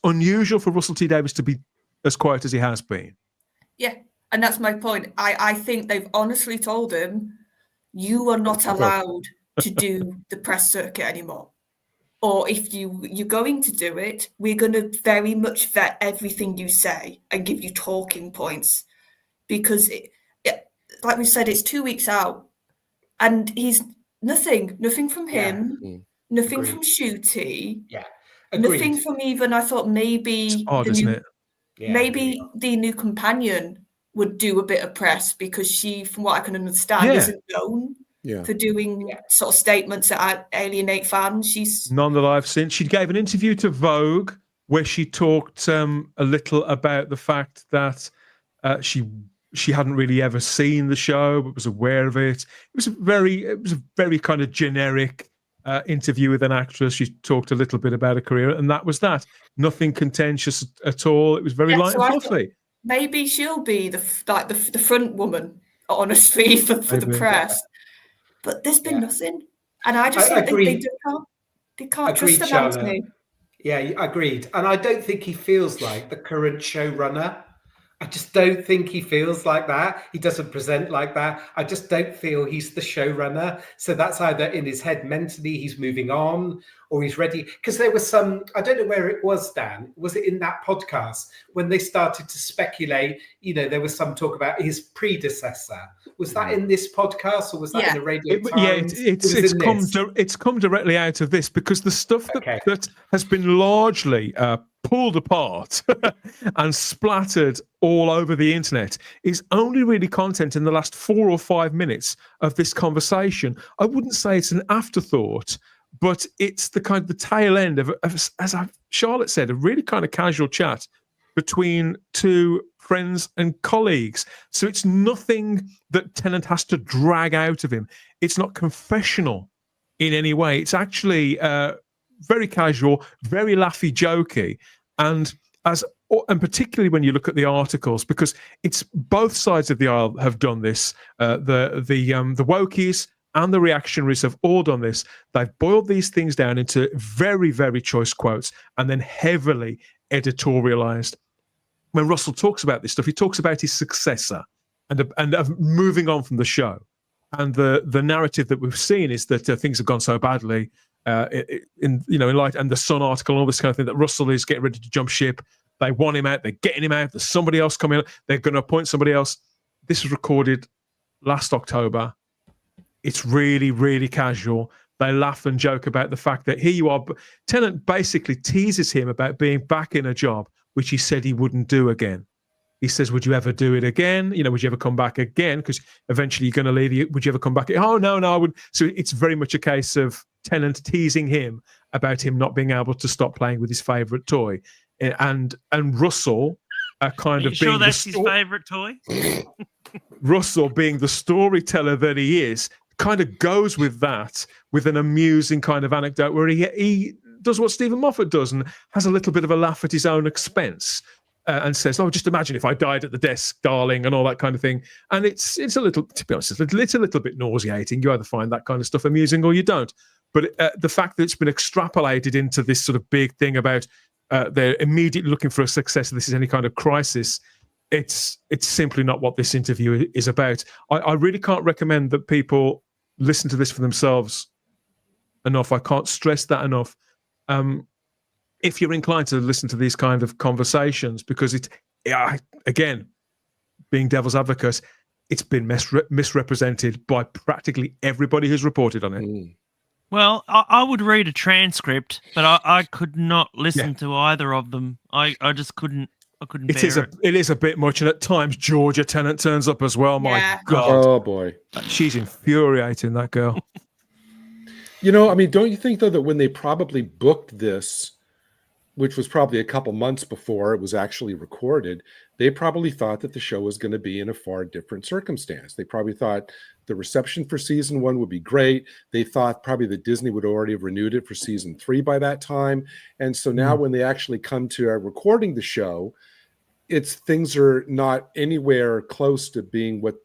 unusual for Russell T Davies to be as quiet as he has been. Yeah, and that's my point. I think they've honestly told him, you are not allowed to do the press circuit anymore. Or if you're going to do it, we're going to very much vet everything you say and give you talking points. Because, like we said, it's 2 weeks out. And he's nothing from him, nothing from Shooty. Yeah. Nothing from even, I thought maybe maybe the new companion would do a bit of press because she, from what I can understand, isn't known for doing sort of statements that alienate fans. She's none that I've seen. She gave an interview to Vogue where she talked a little about the fact that she hadn't really ever seen the show but was aware of it. It was a very kind of generic interview with an actress. She talked a little bit about her career, and that was that. Nothing contentious at all. It was very light and fluffy. Maybe she'll be the front woman, honestly, for the press. But there's been nothing, and I just think they can't trust him, Anthony. Yeah, agreed. And I don't think he feels like the current showrunner. I just don't think he feels like that. He doesn't present like that. I just don't feel he's the showrunner. So that's either in his head mentally he's moving on or he's ready. Because there was some, I don't know where it was, Dan. Was it in that podcast when they started to speculate? there was some talk about his predecessor. Was that in this podcast or was that in the Radio Times? It's come directly out of this because the stuff that has been largely pulled apart and splattered all over the internet is only really content in the last 4 or 5 minutes of this conversation. I wouldn't say it's an afterthought, but it's the kind of the tail end of as Charlotte said, a really kind of casual chat between 2 friends and colleagues. So it's nothing that Tennant has to drag out of him. It's not confessional in any way. It's actually very casual, very laughy, jokey, and particularly when you look at the articles, because it's both sides of the aisle have done this. The wokies and the reactionaries have all done this. They've boiled these things down into very, very choice quotes and then heavily editorialized. When Russell talks about this stuff, he talks about his successor and of moving on from the show. And the narrative that we've seen is that things have gone so badly in light, and the Sun article and all this kind of thing, that Russell is getting ready to jump ship They want him out. They're getting him out. There's somebody else coming. They're going to appoint somebody else. This was recorded last October. It's really, really casual. They laugh and joke about the fact that here you are. Tennant basically teases him about being back in a job, which he said he wouldn't do again. He says, would you ever do it again? Would you ever come back again? Because eventually you're going to leave. Would you ever come back? Oh, no, I would. So it's very much a case of Tennant teasing him about him not being able to stop playing with his favourite toy. And Russell kind of being sure that's his favourite toy? Russell, being the storyteller that he is, kind of goes with that, with an amusing kind of anecdote where he does what Stephen Moffat does and has a little bit of a laugh at his own expense. And says, "Oh, just imagine if I died at the desk, darling," and all that kind of thing. And it's a little, to be honest, it's a little bit nauseating. You either find that kind of stuff amusing or you don't. But the fact that it's been extrapolated into this sort of big thing about they're immediately looking for a successor, this is any kind of crisis, it's simply not what this interview is about. I really can't recommend that people listen to this for themselves enough. I can't stress that enough. If you're inclined to listen to these kind of conversations, because again, being devil's advocate, it's been misrepresented by practically everybody who's reported on it. Well, I would read a transcript, but I could not listen to either of them. I just couldn't. I couldn't bear it. It is a bit much, and at times Georgia Tennant turns up as well. My God, oh boy, she's infuriating, that girl. Don't you think though that when they probably booked this, which was probably a couple months before it was actually recorded, they probably thought that the show was going to be in a far different circumstance. They probably thought the reception for season 1 would be great. They thought probably that Disney would already have renewed it for season 3 by that time. And so now when they actually come to recording the show, things are not anywhere close to being what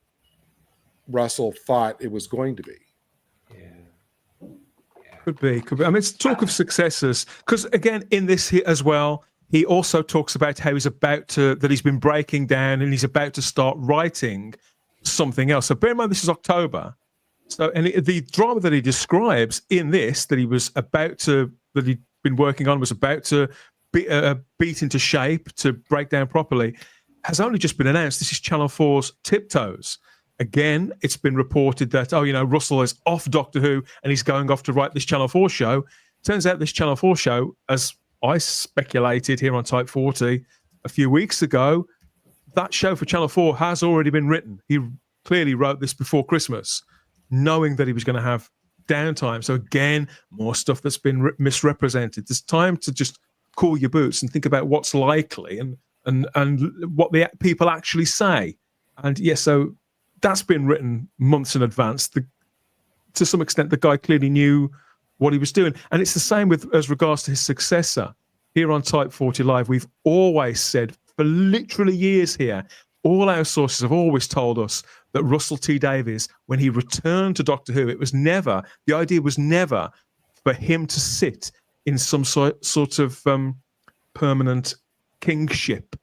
Russell thought it was going to be. Could be. I mean, it's talk of successors, because again, in this here as well, he also talks about how that he's been breaking down and he's about to start writing something else. So bear in mind, this is October. So, and the drama that he describes in this that he'd been working on was about to be beat into shape, to break down properly, has only just been announced. This is Channel 4's Tiptoes. Again, it's been reported that, Russell is off Doctor Who and he's going off to write this Channel 4 show. Turns out this Channel 4 show, as I speculated here on Type 40 a few weeks ago, that show for Channel 4 has already been written. He clearly wrote this before Christmas, knowing that he was going to have downtime. So again, more stuff that's been misrepresented. There's time to just cool your boots and think about what's likely and what the people actually say. And yes, so that's been written months in advance. To some extent, the guy clearly knew what he was doing. And it's the same as regards to his successor. Here on Type 40 Live, we've always said, for literally years here, all our sources have always told us that Russell T Davies, when he returned to Doctor Who, the idea was never for him to sit in some sort of permanent kingship.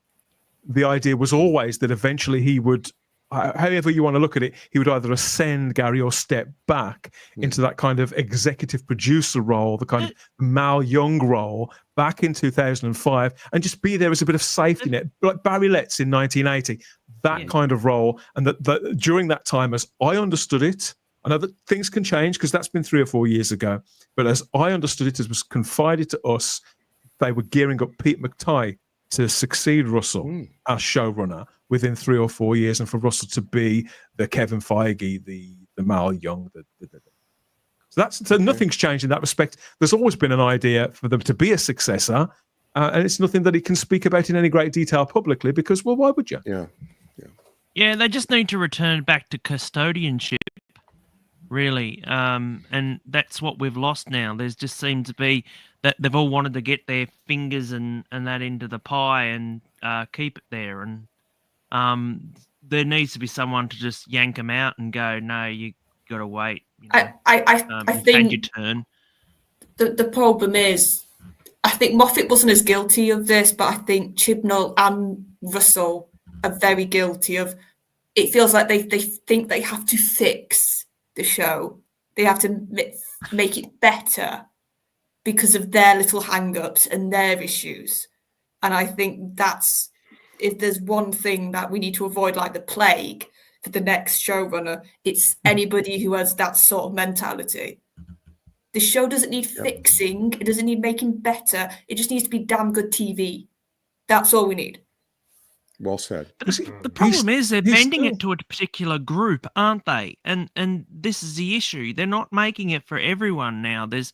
The idea was always that eventually he would, however you want to look at it, he would either ascend, Gary, or step back into that kind of executive producer role, the kind of Mal Young role back in 2005, and just be there as a bit of safety net, like Barry Letts in 1980, that kind of role. And that during that time, as I understood it, I know that things can change because that's been 3 or 4 years ago, but as I understood it, as was confided to us, they were gearing up Pete McTighe to succeed Russell as showrunner within 3 or 4 years, and for Russell to be the Kevin Feige, the Mal Young. So nothing's changed in that respect. There's always been an idea for them to be a successor, and it's nothing that he can speak about in any great detail publicly because, well, why would you? Yeah, they just need to return back to custodianship, really, and that's what we've lost now. There's just seemed to be that they've all wanted to get their fingers and that into the pie and keep it there, and there needs to be someone to just yank them out and go, no, you got to wait. I think your turn. The problem is, I think Moffat wasn't as guilty of this, but I think Chibnall and Russell are very guilty of. It feels like they think they have to fix the show. They have to make it better because of their little hang-ups and their issues. And I think that's, if there's one thing that we need to avoid, like the plague, for the next showrunner, it's anybody who has that sort of mentality. The show doesn't need fixing. It doesn't need making better. It just needs to be damn good TV. That's all we need. Well said. But the problem is they're bending it to a particular group, aren't they? And this is the issue. They're not making it for everyone now. There's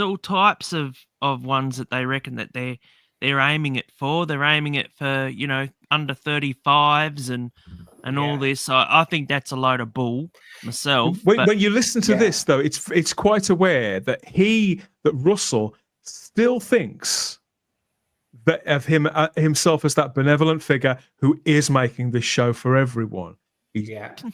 all types of ones that they reckon that they're aiming it for. They're aiming it for, you know, under 35s and all this. I think that's a load of bull myself. When you listen to this, though, it's quite aware that Russell still thinks that of himself as that benevolent figure who is making this show for everyone.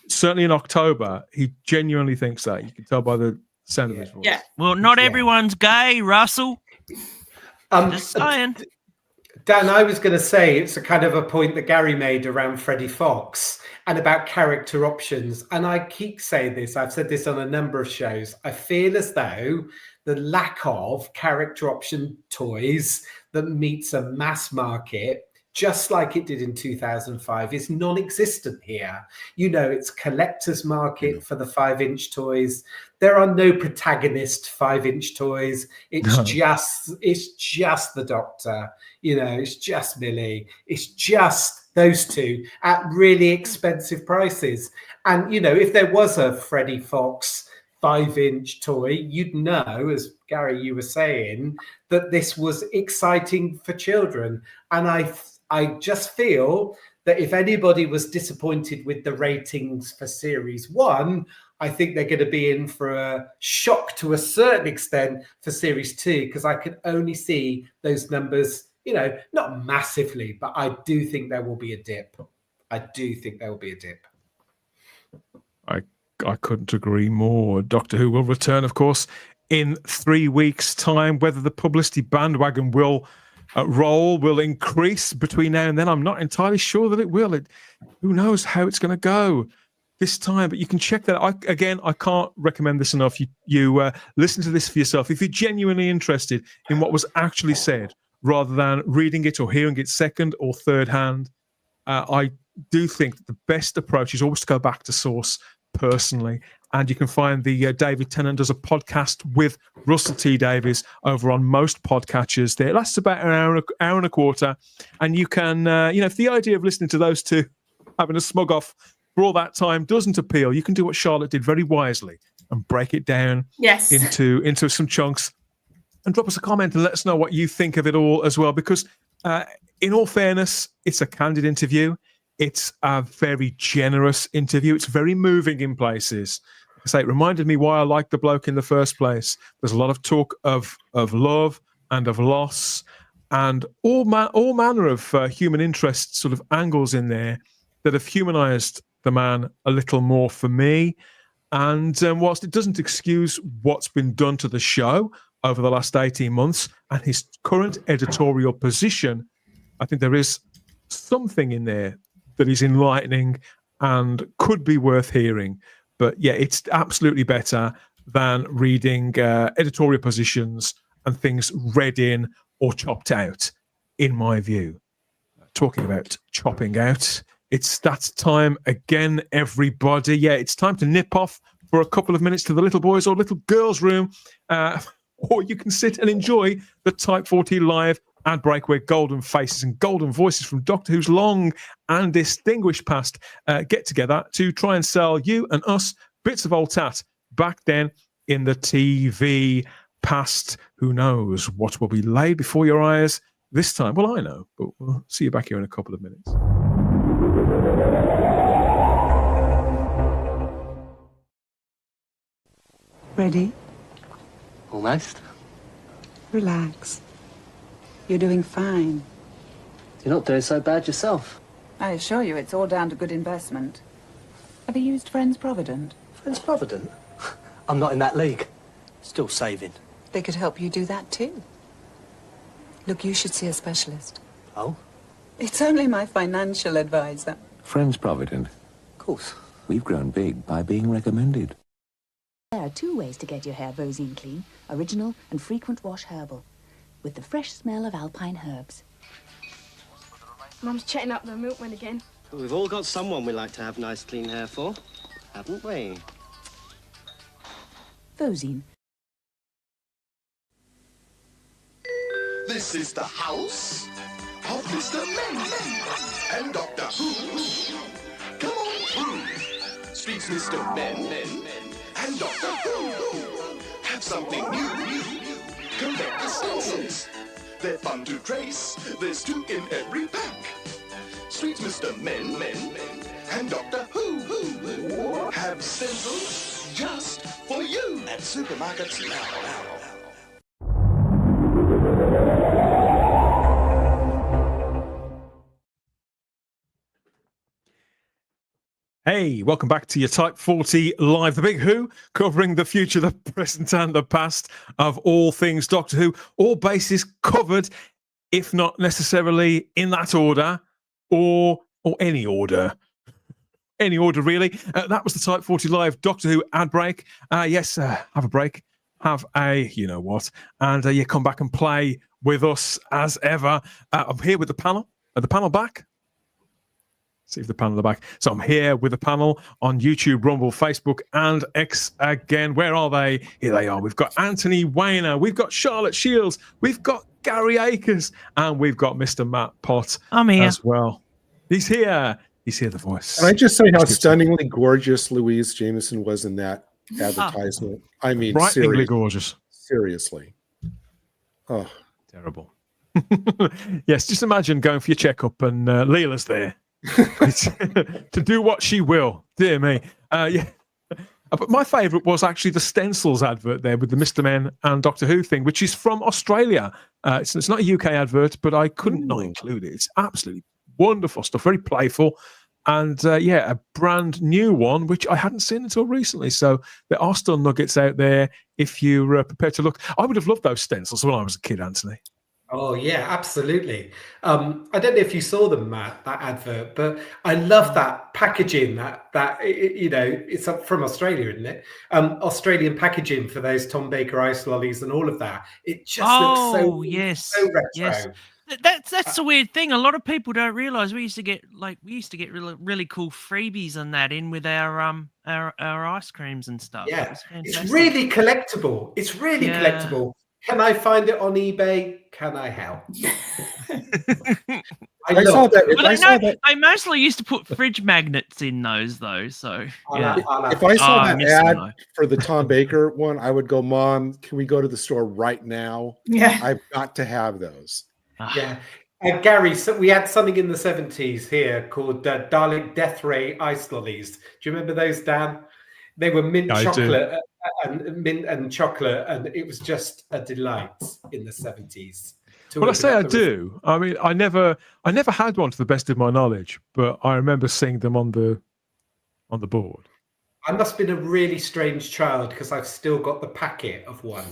Certainly in October, he genuinely thinks that. You can tell by the sound of his voice. Yeah. Well, not everyone's gay, Russell. Just saying. Dan, I was going to say it's a kind of a point that Gary made around Freddie Fox and about character options. And I keep saying this, I've said this on a number of shows. I feel as though the lack of character option toys that meets a mass market, just like it did in 2005, is non-existent here. You know, it's collector's market for the 5-inch toys. There are no protagonist 5-inch toys. It's just the Doctor. You know, it's just Millie. It's just those two at really expensive prices. And, you know, if there was a Freddie Fox 5-inch toy, you'd know, as Gary, you were saying, that this was exciting for children. And I just feel that if anybody was disappointed with the ratings for Series 1, I think they're going to be in for a shock to a certain extent for Series 2, because I can only see those numbers, you know, not massively, but I do think there will be a dip. I couldn't agree more. Doctor Who will return, of course, in 3 weeks' time. Whether the publicity bandwagon will will increase between now and then, I'm not entirely sure that it will. Who knows how it's going to go this time? But you can check that. I can't recommend this enough. You listen to this for yourself. If you're genuinely interested in what was actually said, rather than reading it or hearing it second or third hand, I do think that the best approach is always to go back to source personally. And you can find the David Tennant does a podcast with Russell T Davies over on most podcatchers. There, it lasts about an hour and a quarter, and you can, if the idea of listening to those two having a smug off for all that time doesn't appeal, you can do what Charlotte did very wisely and break it down into some chunks, and drop us a comment and let us know what you think of it all as well. Because, in all fairness, it's a candid interview. It's a very generous interview. It's very moving in places. I say, it reminded me why I liked the bloke in the first place. There's a lot of talk of love and of loss and all manner of human interest sort of angles in there that have humanized the man a little more for me. And whilst it doesn't excuse what's been done to the show over the last 18 months and his current editorial position, I think there is something in there that is enlightening and could be worth hearing. But yeah, it's absolutely better than reading editorial positions and things read in or chopped out, in my view. Talking about chopping out, it's that time again, everybody. Yeah, it's time to nip off for a couple of minutes to the little boys' or little girls' room, or you can sit and enjoy the Type 40 live ad break, where golden faces and golden voices from Doctor Who's long and distinguished past get together to try and sell you and us bits of old tat back then in the TV past. Who knows what will be laid before your eyes this time? Well, I know, but we'll see you back here in a couple of minutes. Ready? Almost. Relax. You're doing fine. You're not doing so bad yourself. I assure you it's all down to good investment. Have you used Friends Provident? Friends Provident? I'm not in that league. Still saving. They could help you do that too. Look, you should see a specialist. Oh? It's only my financial advisor. Friends Provident. Of course. We've grown big by being recommended. There are 2 ways to get your hair Vosine clean: original and frequent wash herbal, with the fresh smell of alpine herbs. Mum's chatting up the milkman again. We've all got someone we like to have nice clean hair for, haven't we? Vosine. This is the house of Mr. Men and Doctor Who. Come on through. Speaks Mr. Men and Doctor Who. Have something new. Collect the stencils. They're fun to trace. There's 2 in every pack. Streets Mr. Men and Doctor Who. Have stencils just for you at supermarkets now. Hey, welcome back to your Type 40 Live, The Big Who, covering the future, the present and the past of all things Doctor Who, all bases covered, if not necessarily in that order, or any order. Any order, really. That was the Type 40 Live Doctor Who ad break. Yes, have a break. Have a you-know-what. And you come back and play with us as ever. I'm here with the panel. Are the panel back? See if the panel are back. So I'm here with the panel on YouTube, Rumble, Facebook, and X again. Where are they? Here they are. We've got Anthony Weiner. We've got Charlotte Shields. We've got Gary Akers. And we've got Mr. Matt Pott as well. He's here. He's here, the voice. Can I just say how stunningly gorgeous Louise Jameson was in that advertisement? I mean, frighteningly gorgeous. Seriously. Oh. Terrible. Yes, just imagine going for your checkup and Leela's there. To do what she will. Dear me. Yeah. But my favourite was actually the stencils advert there with the Mr. Men and Doctor Who thing, which is from Australia. It's not a UK advert, but I couldn't not include it. It's absolutely wonderful stuff, very playful. And a brand new one, which I hadn't seen until recently. So there are still nuggets out there if you're prepared to look. I would have loved those stencils when I was a kid, Anthony. Oh, yeah, absolutely. I don't know if you saw them, Matt, that advert, but I love that packaging, it's from Australia, isn't it? Australian packaging for those Tom Baker ice lollies and all of that. It just looks so retro. Yes. That's the weird thing. A lot of people don't realize we used to get really cool freebies and that in with our ice creams and stuff. Yeah, it's really collectible. It's really collectible. Can I find it on eBay? Can I help? I saw that. I mostly used to put fridge magnets in those, though. So if I saw that ad for the Tom Baker one, I would go, Mom, can we go to the store right now? Yeah, I've got to have those. Yeah. Gary, so we had something in the 70s here called Dalek Death Ray ice lollies. Do you remember those, Dan? They were mint chocolate and chocolate, and it was just a delight in the 70s. Well, I say I do. I mean, I never had one to the best of my knowledge, but I remember seeing them on the board. I must have been a really strange child because I've still got the packet of one,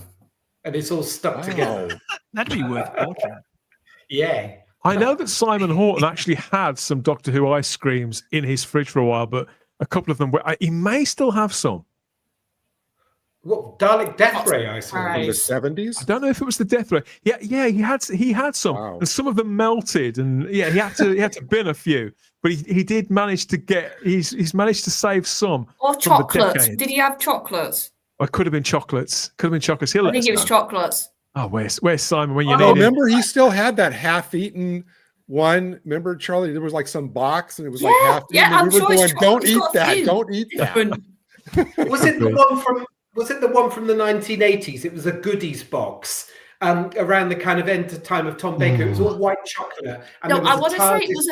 and it's all stuck together. That'd be worth watching. Yeah. I know that Simon Horton actually had some Doctor Who ice creams in his fridge for a while, but a couple of them were. He may still have some. What, Dalek Death Ray ice cream in the 70s? I don't know if it was the Death Ray. Yeah, he had some, and some of them melted, and he had to bin a few, but he did manage to get. He's managed to save some. Or chocolates? Did he have chocolates? Or it could have been chocolates. I think it was chocolates. Oh, where's Simon when you need him? Remember, he still had that half-eaten one. Remember, Charlie? There was like some box, and it was like half-eaten. Yeah, and we were going, "Don't eat that! Don't eat that!" Was it the one from? Was it the one from the 1980s? It was a goodies box around the kind of end time of Tom Baker. It was all white chocolate. And no, I want to say it was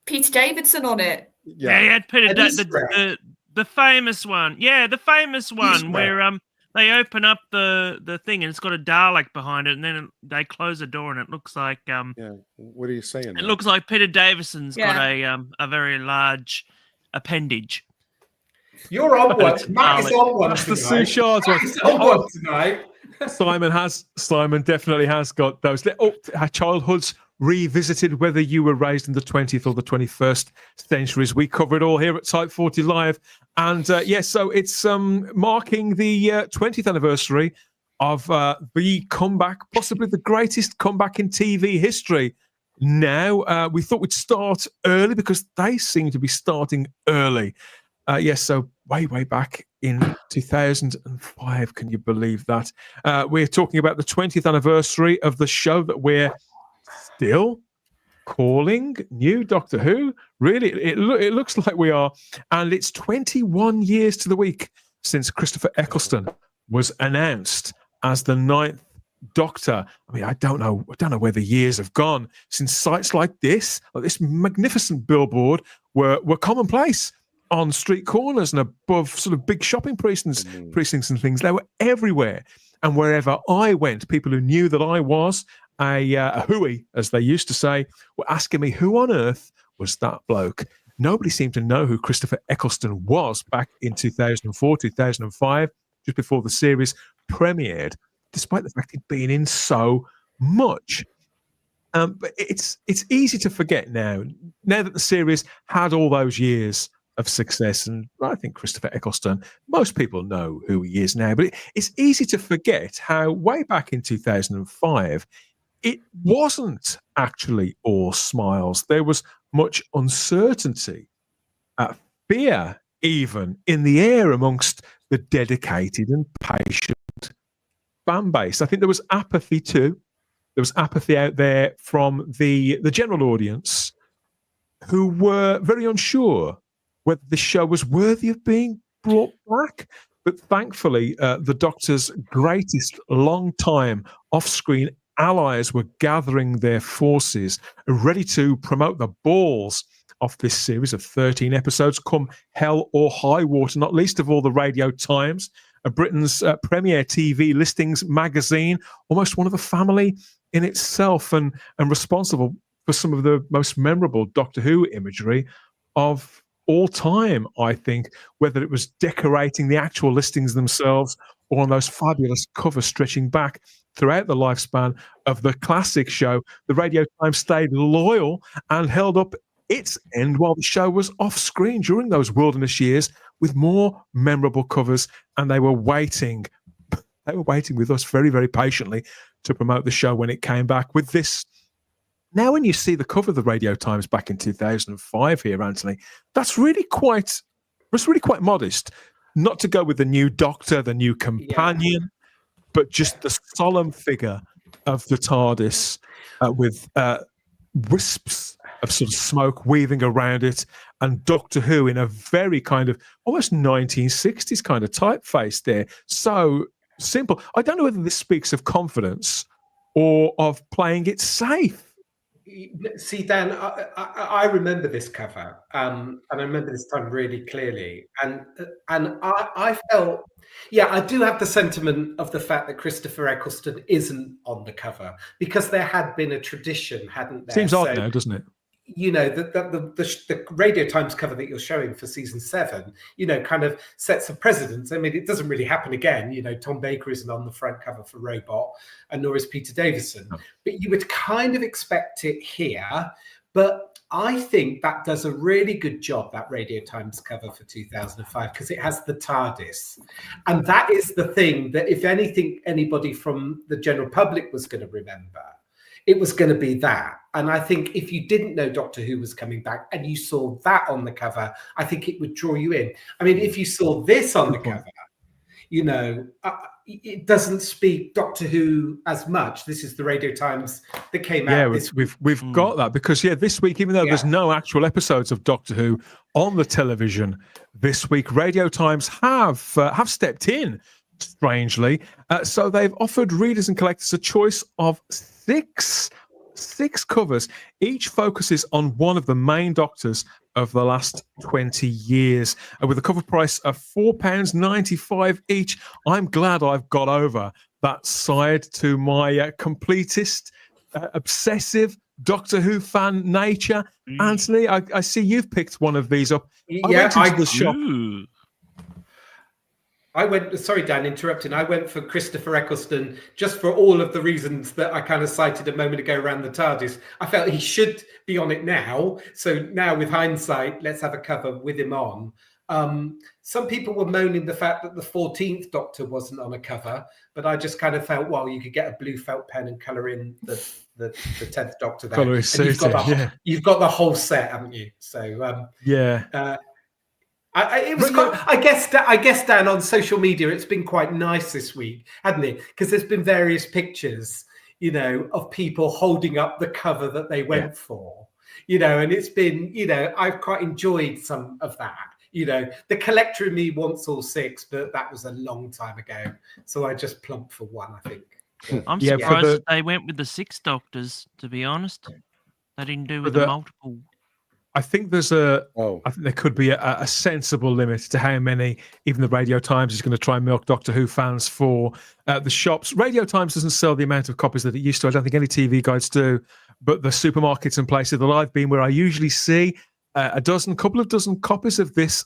Peter Davidson on it. Yeah, he had Peter the famous one. Yeah, the famous one where they open up the thing and it's got a Dalek behind it, and then they close the door and it looks like what are you saying? It looks like Peter Davidson's got a very large appendage. You're on one. Matt is on one. That's the Sue Shards one. On one tonight. Simon definitely has got those. Our childhoods revisited, whether you were raised in the 20th or the 21st centuries. We cover it all here at Type 40 Live. And so it's marking the 20th anniversary of the comeback, possibly the greatest comeback in TV history now. We thought we'd start early because they seem to be starting early. Yes, so way back in 2005. Can you believe that? We're talking about the 20th anniversary of the show that we're still calling New Doctor Who. Really, it looks like we are. And it's 21 years to the week since Christopher Eccleston was announced as the 9th Doctor. I mean, I don't know where the years have gone since sites like this magnificent billboard were commonplace on street corners and above sort of big shopping precincts and things. They were everywhere. And wherever I went, people who knew that I was a hooey, as they used to say, were asking me who on earth was that bloke. Nobody seemed to know who Christopher Eccleston was back in 2004, 2005, just before the series premiered, despite the fact he'd been in so much. But it's easy to forget now that the series had all those years of success, and I think Christopher Eccleston, most people know who he is now, but it's easy to forget how way back in 2005, it wasn't actually all smiles. There was much uncertainty, fear even in the air amongst the dedicated and patient fan base. I think there was apathy too. There was apathy out there from the general audience who were very unsure whether the show was worthy of being brought back. But thankfully, the Doctor's greatest long-time off-screen allies were gathering their forces, ready to promote the balls off this series of 13 episodes, come hell or high water, not least of all the Radio Times, Britain's premier TV listings magazine, almost one of the family in itself, and responsible for some of the most memorable Doctor Who imagery of all time, I think, whether it was decorating the actual listings themselves or on those fabulous covers stretching back throughout the lifespan of the classic show. The Radio Times stayed loyal and held up its end while the show was off screen during those wilderness years with more memorable covers, and they were waiting with us very, very patiently to promote the show when it came back with this. Now, when you see the cover of the Radio Times back in 2005 here, Anthony, that's really quite modest. Not to go with the new Doctor, the new companion, but just the solemn figure of the TARDIS with wisps of sort of smoke weaving around it, and Doctor Who in a very kind of almost 1960s kind of typeface there. So simple. I don't know whether this speaks of confidence or of playing it safe. See, Dan, I remember this cover, and I remember this time really clearly, and I felt, I do have the sentiment of the fact that Christopher Eccleston isn't on the cover, because there had been a tradition, hadn't there? Seems odd now, doesn't it? You know, the Radio Times cover that you're showing for season 7, you know, kind of sets a precedent. I mean, it doesn't really happen again. You know, Tom Baker isn't on the front cover for Robot, and nor is Peter Davison. Oh. But you would kind of expect it here. But I think that does a really good job, that Radio Times cover for 2005, because it has the TARDIS. And that is the thing that, if anything, anybody from the general public was going to remember, it was going to be that. And I think if you didn't know Doctor Who was coming back and you saw that on the cover, I think it would draw you in. I mean, if you saw this on the cover, you know, it doesn't speak Doctor Who as much. This is the Radio Times that came out. Yeah, we've got that because this week, even though there's no actual episodes of Doctor Who on the television this week, Radio Times have stepped in. Strangely, so they've offered readers and collectors a choice of six covers. Each focuses on one of the main Doctors of the last 20 years, with a cover price of £4.95 each. I'm glad I've got over that side to my completist, obsessive Doctor Who fan nature. Anthony, I see you've picked one of these up. I went into the shop. Sorry, Dan, interrupting. I went for Christopher Eccleston just for all of the reasons that I kind of cited a moment ago around the TARDIS. I felt he should be on it now. So now, with hindsight, let's have a cover with him on. Some people were moaning the fact that the 14th Doctor wasn't on a cover, but I just kind of felt, well, you could get a blue felt pen and colour in the the 10th Doctor there. Colour is suited, you've got the whole set, haven't you? So it was quite, I guess, Dan, on social media, it's been quite nice this week, hasn't it? Because there's been various pictures, you know, of people holding up the cover that they went for, you know, and it's been, you know, I've quite enjoyed some of that. You know, the collector in me wants all 6, but that was a long time ago. So I just plumped for 1, I think. I'm surprised they went with the 6 Doctors, to be honest. They didn't do with the multiple. I think there's I think there could be a sensible limit to how many even the Radio Times is going to try and milk Doctor Who fans for. The shops, Radio Times doesn't sell the amount of copies that it used to. I don't think any TV guides do, but the supermarkets and places that I've been where I usually see couple of dozen copies of this,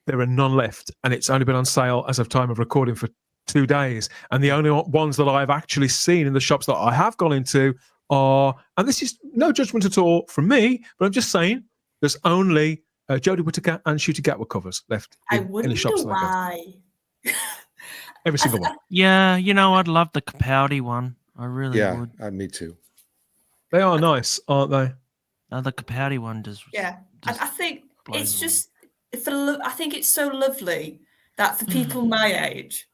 there are none left, and it's only been on sale as of time of recording for 2 days. And the only ones that I've actually seen in the shops that I have gone into are, and this is no judgment at all from me, but I'm just saying there's only Jodie Whittaker and Ncuti Gatwa covers left in the shops. Why? Every single one. Yeah, you know, I'd love the Capaldi one. I really would. Me too. They are nice, aren't they? The Capaldi one does. Yeah, I think it's just, I think it's so lovely that for people my age,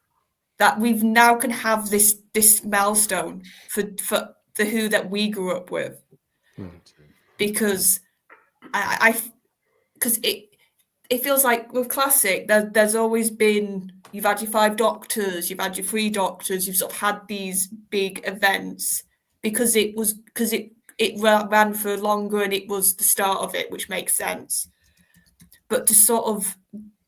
that we've now can have this milestone for the Who that we grew up with, because because it feels like with classic there's always been, you've had your 5 Doctors, you've had your 3 Doctors, you've sort of had these big events because it ran for longer and it was the start of it, which makes sense. But to sort of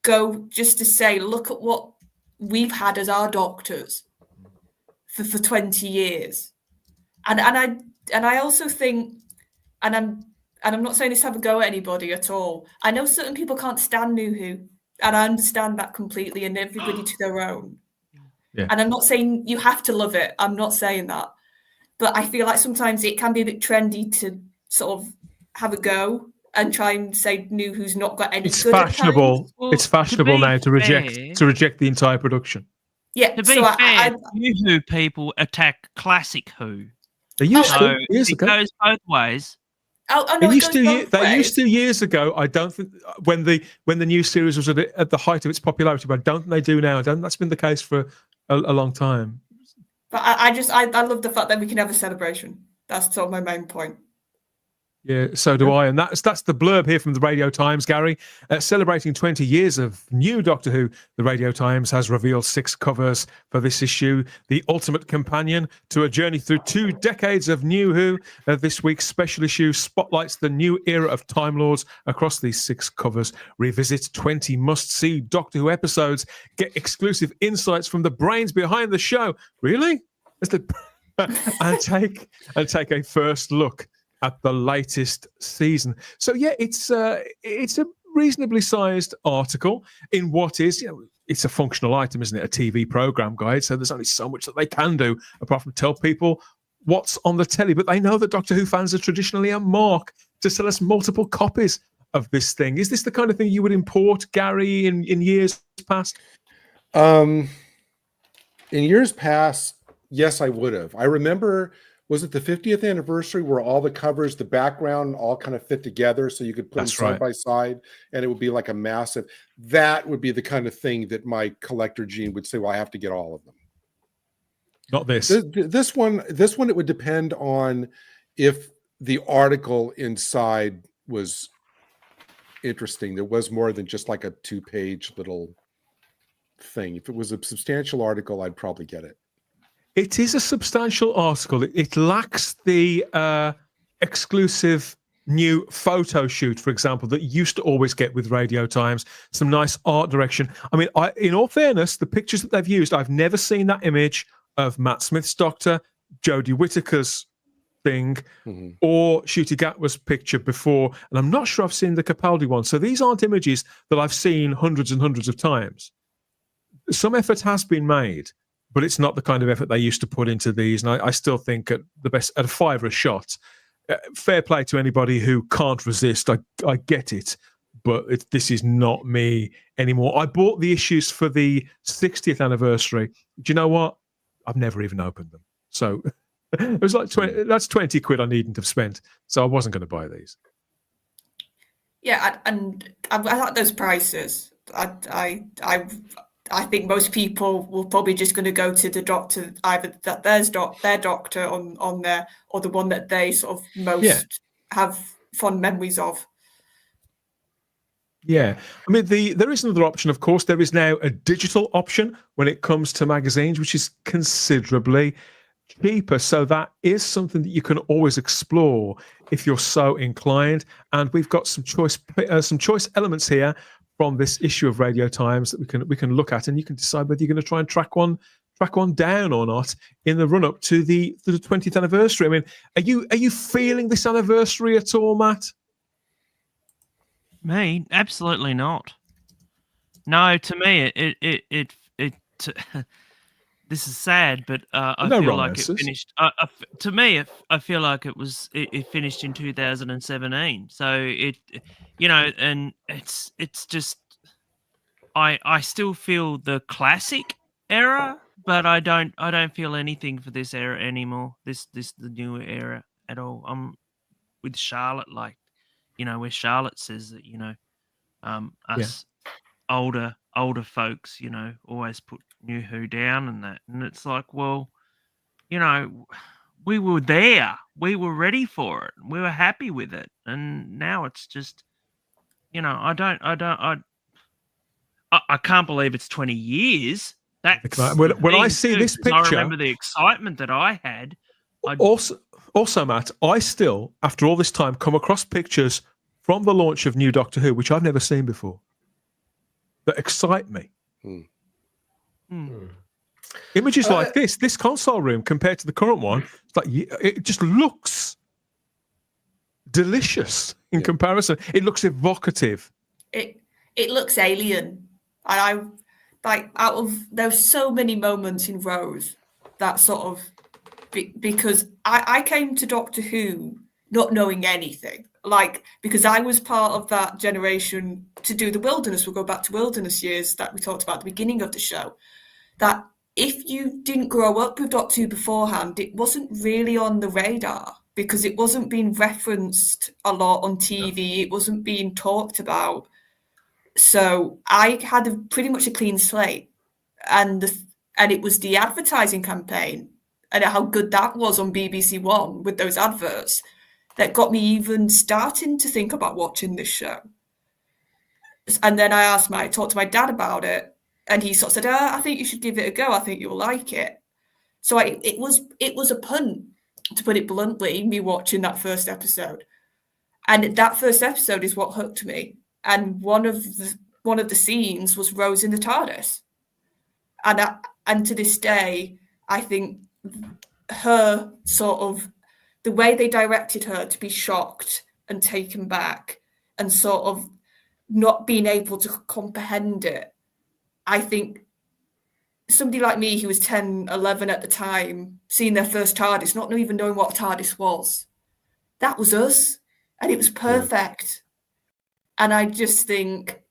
go just to say, look at what we've had as our Doctors for 20 years. And I also think, and I'm not saying this to have a go at anybody at all. I know certain people can't stand New Who, and I understand that completely, and everybody to their own. Yeah. And I'm not saying you have to love it. I'm not saying that. But I feel like sometimes it can be a bit trendy to sort of have a go and try and say New Who's not got any. It's fashionable. It's fashionable now to reject the entire production. Yeah. To be fair, New Who people attack classic Who. They used to years ago. It goes both ways. Oh no, they used to years ago. I don't think when the new series was at the height of its popularity, but I don't think they do now. I don't think that's been the case for a long time. But I love the fact that we can have a celebration. That's sort of my main point. Yeah, so do I. And that's the blurb here from the Radio Times, Gary. Celebrating 20 years of new Doctor Who, the Radio Times has revealed 6 covers for this issue, the ultimate companion to a journey through 2 decades of New Who. This week's special issue spotlights the new era of Time Lords across these 6 covers. Revisit 20 must-see Doctor Who episodes. Get exclusive insights from the brains behind the show. Really? and take a first look at the latest season. So yeah, it's a reasonably sized article in what is, it's a functional item, isn't it? A TV program guide. So there's only so much that they can do apart from tell people what's on the telly. But they know that Doctor Who fans are traditionally a mark to sell us multiple copies of this thing. Is this the kind of thing you would import, Gary, in years past? In years past, yes, I would have. I remember, was it the 50th anniversary where all the covers, the background all kind of fit together so you could put them side by side and it would be like a massive, that would be the kind of thing that my collector gene would say, well, I have to get all of them. Not this. This one, it would depend on if the article inside was interesting. There was more than just like a 2-page little thing. If it was a substantial article, I'd probably get it. It is a substantial article. It lacks the exclusive new photo shoot, for example, that you used to always get with Radio Times. Some nice art direction. I mean, in all fairness, the pictures that they've used, I've never seen that image of Matt Smith's Doctor, Jodie Whittaker's thing, or Ncuti Gatwa's picture before. And I'm not sure I've seen the Capaldi one. So these aren't images that I've seen hundreds and hundreds of times. Some effort has been made, but it's not the kind of effort they used to put into these. And I still think at a $5 a shot, fair play to anybody who can't resist. I get it, but this is not me anymore. I bought the issues for the 60th anniversary. Do you know what? I've never even opened them. So It was like 20. That's 20 quid I needn't have spent, so I wasn't going to buy these. Yeah, and I like those prices. I think most people will probably just going to go to the doctor, either that their doctor on there, or the one that they sort of most have fond memories of. Yeah. I mean, there is another option, of course. There is now a digital option when it comes to magazines, which is considerably cheaper. So that is something that you can always explore if you're so inclined. And we've got some choice elements here from this issue of Radio Times that we can look at, and you can decide whether you're going to try and track one down or not in the run up to the 20th anniversary. I mean, are you feeling this anniversary at all, Matt? Me? Absolutely not. No, to me, it this is sad, but I feel like it finished. To me, I feel like it finished in 2017. So and it's just I still feel the classic era, but I don't feel anything for this era anymore. This the new era at all. I'm with Charlotte, like, where Charlotte says that, us older folks, always put New Who down and that. And it's like, well, we were there. We were ready for it. We were happy with it. And now it's just, I can't believe it's 20 years. When I see this picture, I remember the excitement that I had. Also, Matt, I still, after all this time, come across pictures from the launch of New Doctor Who, which I've never seen before, that excite me. Images like this console room compared to the current one, it's like it just looks delicious in comparison. It looks evocative. It looks alien. And there's so many moments in Rose that sort of, because I came to Doctor Who not knowing anything, because I was part of that generation to do the Wilderness. We'll go back to Wilderness years that we talked about at the beginning of the show, that if you didn't grow up with Doctor Who beforehand, it wasn't really on the radar because it wasn't being referenced a lot on TV. It wasn't being talked about. So I had pretty much a clean slate, and it was the advertising campaign and how good that was on BBC One with those adverts that got me even starting to think about watching this show. And then I talked to my dad about it, and he sort of said, I think you should give it a go. I think you'll like it. So it was a punt, to put it bluntly, me watching that first episode. And that first episode is what hooked me. And one of the scenes was Rose in the TARDIS. And to this day, I think her sort of, the way they directed her to be shocked and taken back and sort of not being able to comprehend it. I think somebody like me who was 10, 11 at the time, seeing their first TARDIS, not even knowing what a TARDIS was, that was us. And it was perfect. And I just think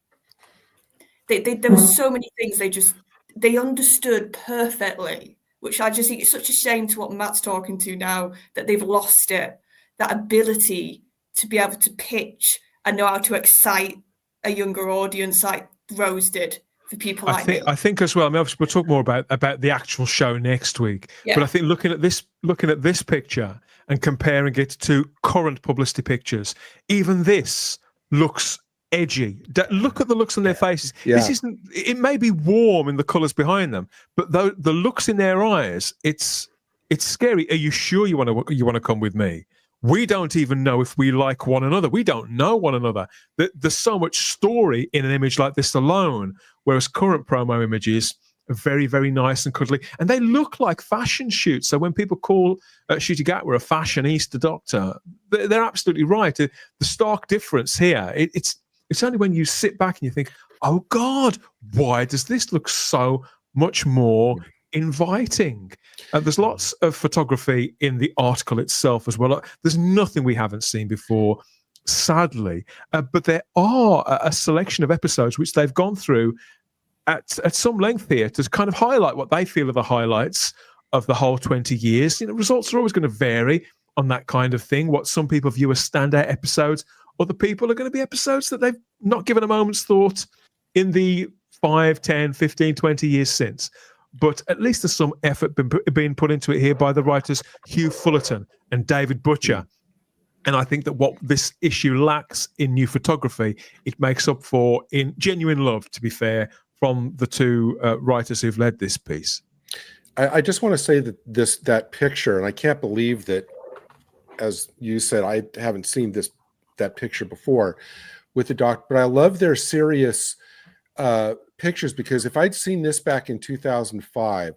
there were so many things they understood perfectly, which I just think it's such a shame to what Matt's talking to now, that they've lost it, that ability to be able to pitch and know how to excite a younger audience like Rose did for people like me. I think as well, I mean, obviously we'll talk more about the actual show next week, but I think looking at this picture and comparing it to current publicity pictures, even this looks edgy. Look at the looks on their faces. This isn't. It may be warm in the colours behind them, but the looks in their eyes, it's scary. Are you sure you want to come with me? We don't even know if we like one another. We don't know one another. There's so much story in an image like this alone, whereas current promo images are very, very nice and cuddly, and they look like fashion shoots. So when people call Ncuti Gatwa a fashionista doctor, they're absolutely right. The stark difference here, it's only when you sit back and you think, oh God, why does this look so much more inviting? There's lots of photography in the article itself as well. There's nothing we haven't seen before, sadly, but there are a selection of episodes which they've gone through at some length here to kind of highlight what they feel are the highlights of the whole 20 years. Results are always going to vary on that kind of thing. What some people view as standout episodes, other people are going to be episodes that they've not given a moment's thought in the 5, 10, 15, 20 years since. But at least there's some effort being put into it here by the writers Hugh Fullerton and David Butcher. And I think that what this issue lacks in new photography, it makes up for in genuine love, to be fair, from the two writers who've led this piece. I just want to say that that picture, and I can't believe that, as you said, I haven't seen that picture before with the doc, but I love their serious pictures, because if I'd seen this back in 2005,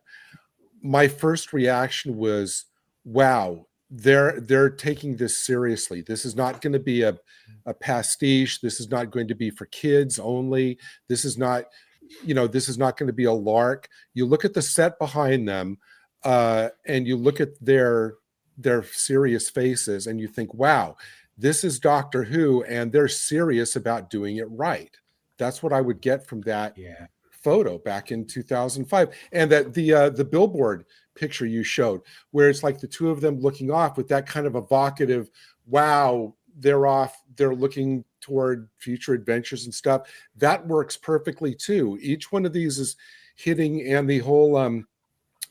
my first reaction was, wow, they're taking this seriously. This is not going to be a pastiche. This is not going to be for kids only. This is not, this is not going to be a lark. You look at the set behind them, and you look at their serious faces, and you think, wow, this is Doctor Who, and they're serious about doing it right. That's what I would get from that photo back in 2005. And that the billboard picture you showed, where it's like the two of them looking off with that kind of evocative, wow, they're off, they're looking toward future adventures and stuff. That works perfectly too. Each one of these is hitting, and the whole,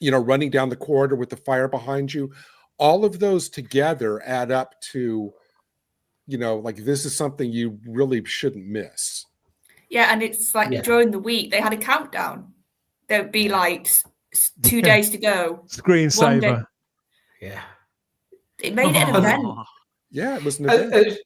running down the corridor with the fire behind you, all of those together add up to, like, this is something you really shouldn't miss. Yeah, and it's like during the week, they had a countdown. There'd be like 2 days to go. Screensaver. Yeah. It made it an event. Yeah, it was an event.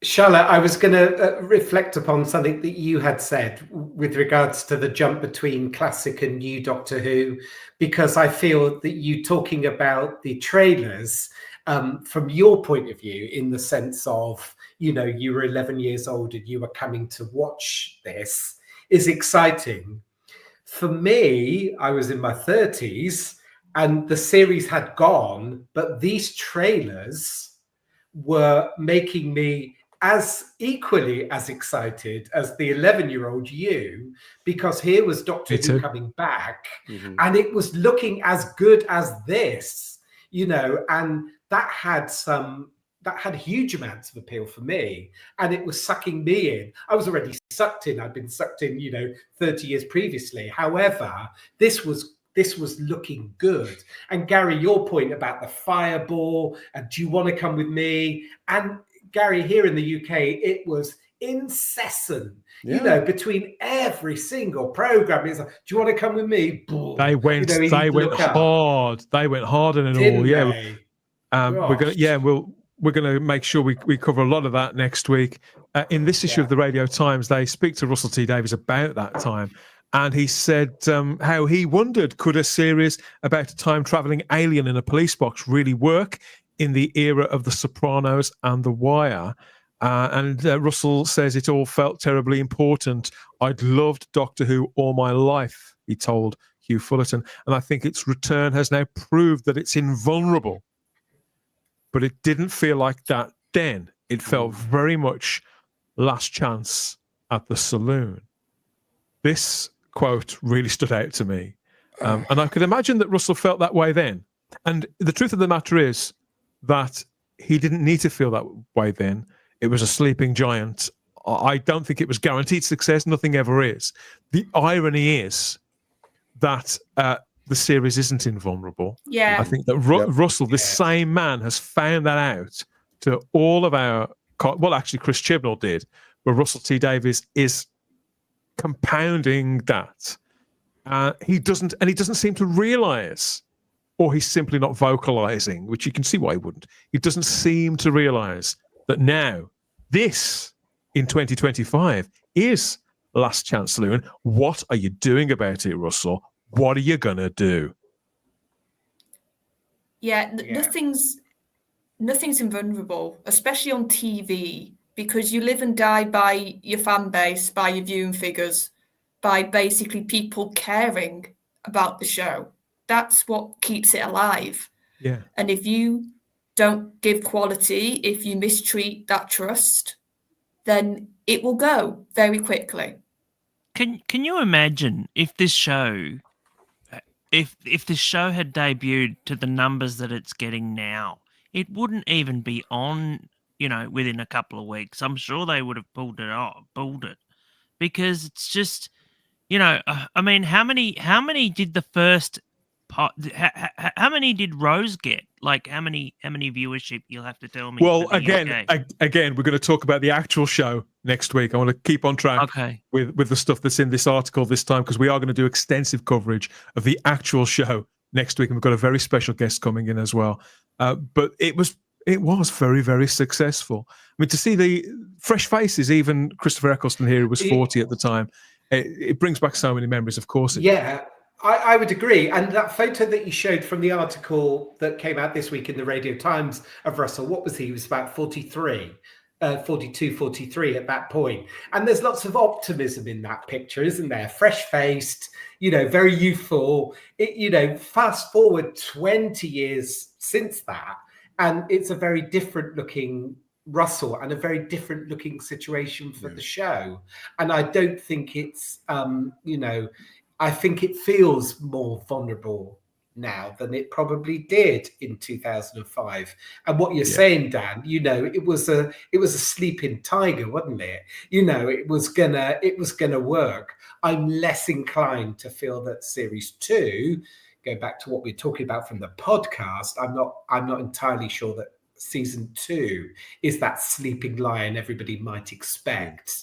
Charlotte, I was going to reflect upon something that you had said with regards to the jump between classic and new Doctor Who, because I feel that you talking about the trailers from your point of view, in the sense of, you were 11 years old and you were coming to watch this, is exciting. For me, I was in my 30s and the series had gone, but these trailers were making me as equally as excited as the 11-year-old you, because here was Doctor Who coming back, and it was looking as good as this, and that had huge amounts of appeal for me, and it was sucking me in. I was already sucked in. I'd been sucked in, 30 years previously. However, this was looking good. And Gary, your point about the fireball and do you want to come with me? And Gary, here in the UK, it was incessant. Between every single program, it's like, do you want to come with me? Boom. They went hard. They went harder than all. Yeah. We're gonna make sure we cover a lot of that next week. In this issue of the Radio Times, they speak to Russell T Davies about that time, and he said how he wondered, could a series about a time-traveling alien in a police box really work in the era of The Sopranos and The Wire? And Russell says it all felt terribly important. I'd loved Doctor Who all my life, he told Hugh Fullerton, and I think its return has now proved that it's invulnerable. But it didn't feel like that then. It felt very much last chance at the saloon. This quote really stood out to me. And I could imagine that Russell felt that way then. And the truth of the matter is that he didn't need to feel that way then. It was a sleeping giant. I don't think it was guaranteed success. Nothing ever is. The irony is that the series isn't invulnerable. Yeah. I think that Russell, this same man, has found that out to all of our... Well, actually, Chris Chibnall did, but Russell T Davies is compounding that. He doesn't seem to realise, or he's simply not vocalising, which you can see why he wouldn't. He doesn't seem to realise that now, this, in 2025, is Last Chance Saloon. What are you doing about it, Russell? What are you going to do? Nothing's invulnerable, especially on TV, because you live and die by your fan base, by your viewing figures, by basically people caring about the show. That's what keeps it alive. Yeah. And if you don't give quality, if you mistreat that trust, then it will go very quickly. Can you imagine if this show, if the show had debuted to the numbers that it's getting now, it wouldn't even be on, within a couple of weeks. I'm sure they would have pulled it, because it's just, I mean, how many did the first how many did Rose get? Like, how many viewership? You'll have to tell me. Well, again, we're going to talk about the actual show next week. I want to keep on track with the stuff that's in this article this time, because we are going to do extensive coverage of the actual show next week, and we've got a very special guest coming in as well. But it was very, very successful. I mean, to see the fresh faces, even Christopher Eccleston here, who was 40 at the time, it brings back so many memories, of course. I would agree. And that photo that you showed from the article that came out this week in the Radio Times of Russell, what was he? He was about 43, 42, 43 at that point. And there's lots of optimism in that picture, isn't there? Fresh-faced, very youthful. Fast forward 20 years since that, and it's a very different looking Russell and a very different looking situation for the show. And I don't think it's, I think it feels more vulnerable now than it probably did in 2005. And what you're saying, Dan, it was a sleeping tiger, wasn't it? It was gonna work. I'm less inclined to feel that series 2, going back to what we're talking about from the podcast, I'm not entirely sure that season 2 is that sleeping lion everybody might expect.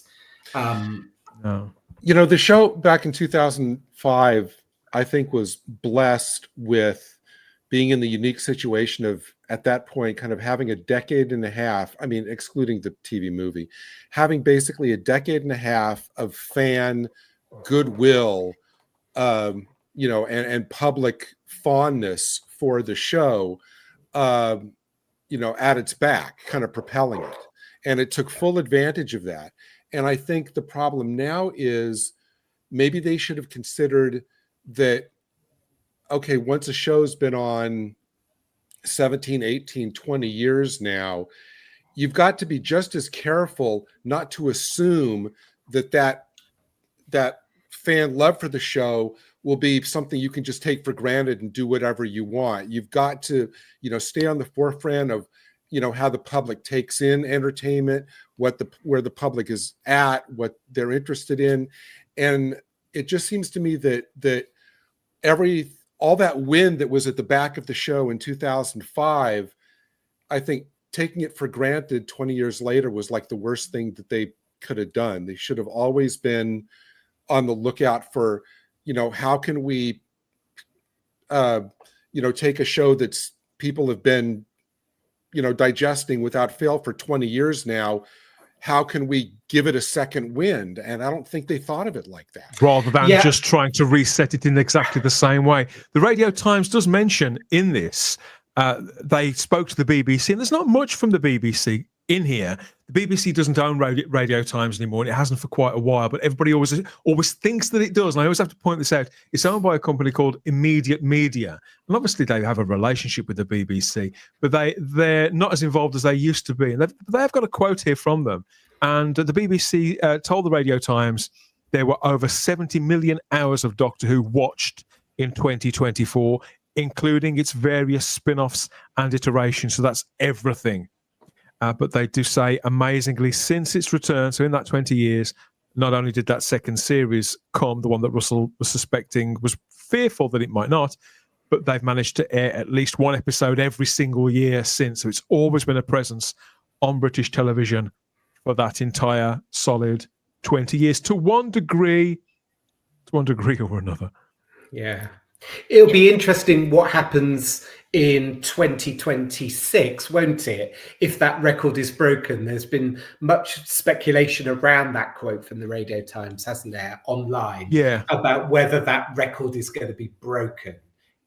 No. The show back in 2005, I think, was blessed with being in the unique situation of, at that point, kind of having a decade and a half, I mean, excluding the TV movie, having basically a decade and a half of fan goodwill, and public fondness for the show, at its back, kind of propelling it. And it took full advantage of that. And I think the problem now is maybe they should have considered that, okay, once a show's been on 17, 18, 20 years now, you've got to be just as careful not to assume that fan love for the show will be something you can just take for granted and do whatever you want. You've got to, stay on the forefront of, how the public takes in entertainment, where the public is at, what they're interested in. And it just seems to me that all that wind that was at the back of the show in 2005, I think taking it for granted 20 years later was like the worst thing that they could have done. They should have always been on the lookout for, how can we, take a show that's people have been, digesting without fail for 20 years now. How can we give it a second wind? And I don't think they thought of it like that. Rather than just trying to reset it in exactly the same way. The Radio Times does mention in this, they spoke to the BBC, and there's not much from the BBC in here. The BBC doesn't own Radio Times anymore, and it hasn't for quite a while, but everybody always thinks that it does. And I always have to point this out. It's owned by a company called Immediate Media. And obviously they have a relationship with the BBC, but they're not as involved as they used to be. And they have got a quote here from them. And the BBC told the Radio Times there were over 70 million hours of Doctor Who watched in 2024, including its various spin-offs and iterations. So that's everything. But they do say, amazingly, since its return, so in that 20 years, not only did that second series come, the one that Russell was suspecting, was fearful that it might not, but they've managed to air at least one episode every single year since. So it's always been a presence on British television for that entire solid 20 years, to one degree or another. Yeah. It'll be interesting what happens in 2026, won't it? If that record is broken. There's been much speculation around that quote from the Radio Times, hasn't there, online? About whether that record is going to be broken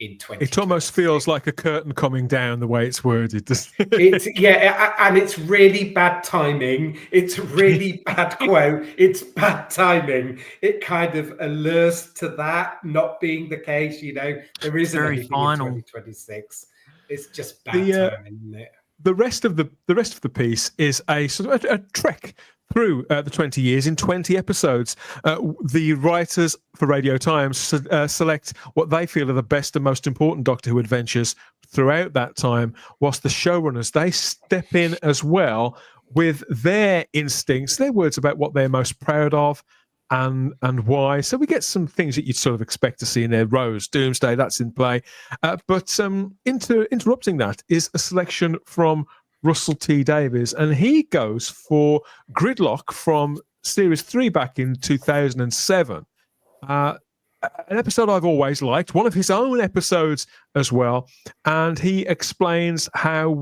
in 2026. It almost feels like a curtain coming down the way it's worded. And it's really bad timing. It's really bad quote. It's bad timing. It kind of allures to that not being the case. There isn't anything in 2026. It's just bad timing, isn't it? The rest of the piece is a sort of a trek through the 20 years in 20 episodes. The writers for Radio Times select what they feel are the best and most important Doctor Who adventures throughout that time, whilst the showrunners, they step in as well with their instincts, their words about what they're most proud of and why. So we get some things that you'd sort of expect to see in there. Rose, Doomsday, that's in play. But interrupting that is a selection from Russell T Davies, and he goes for Gridlock from Series 3 back in 2007. An episode I've always liked, one of his own episodes as well, and he explains how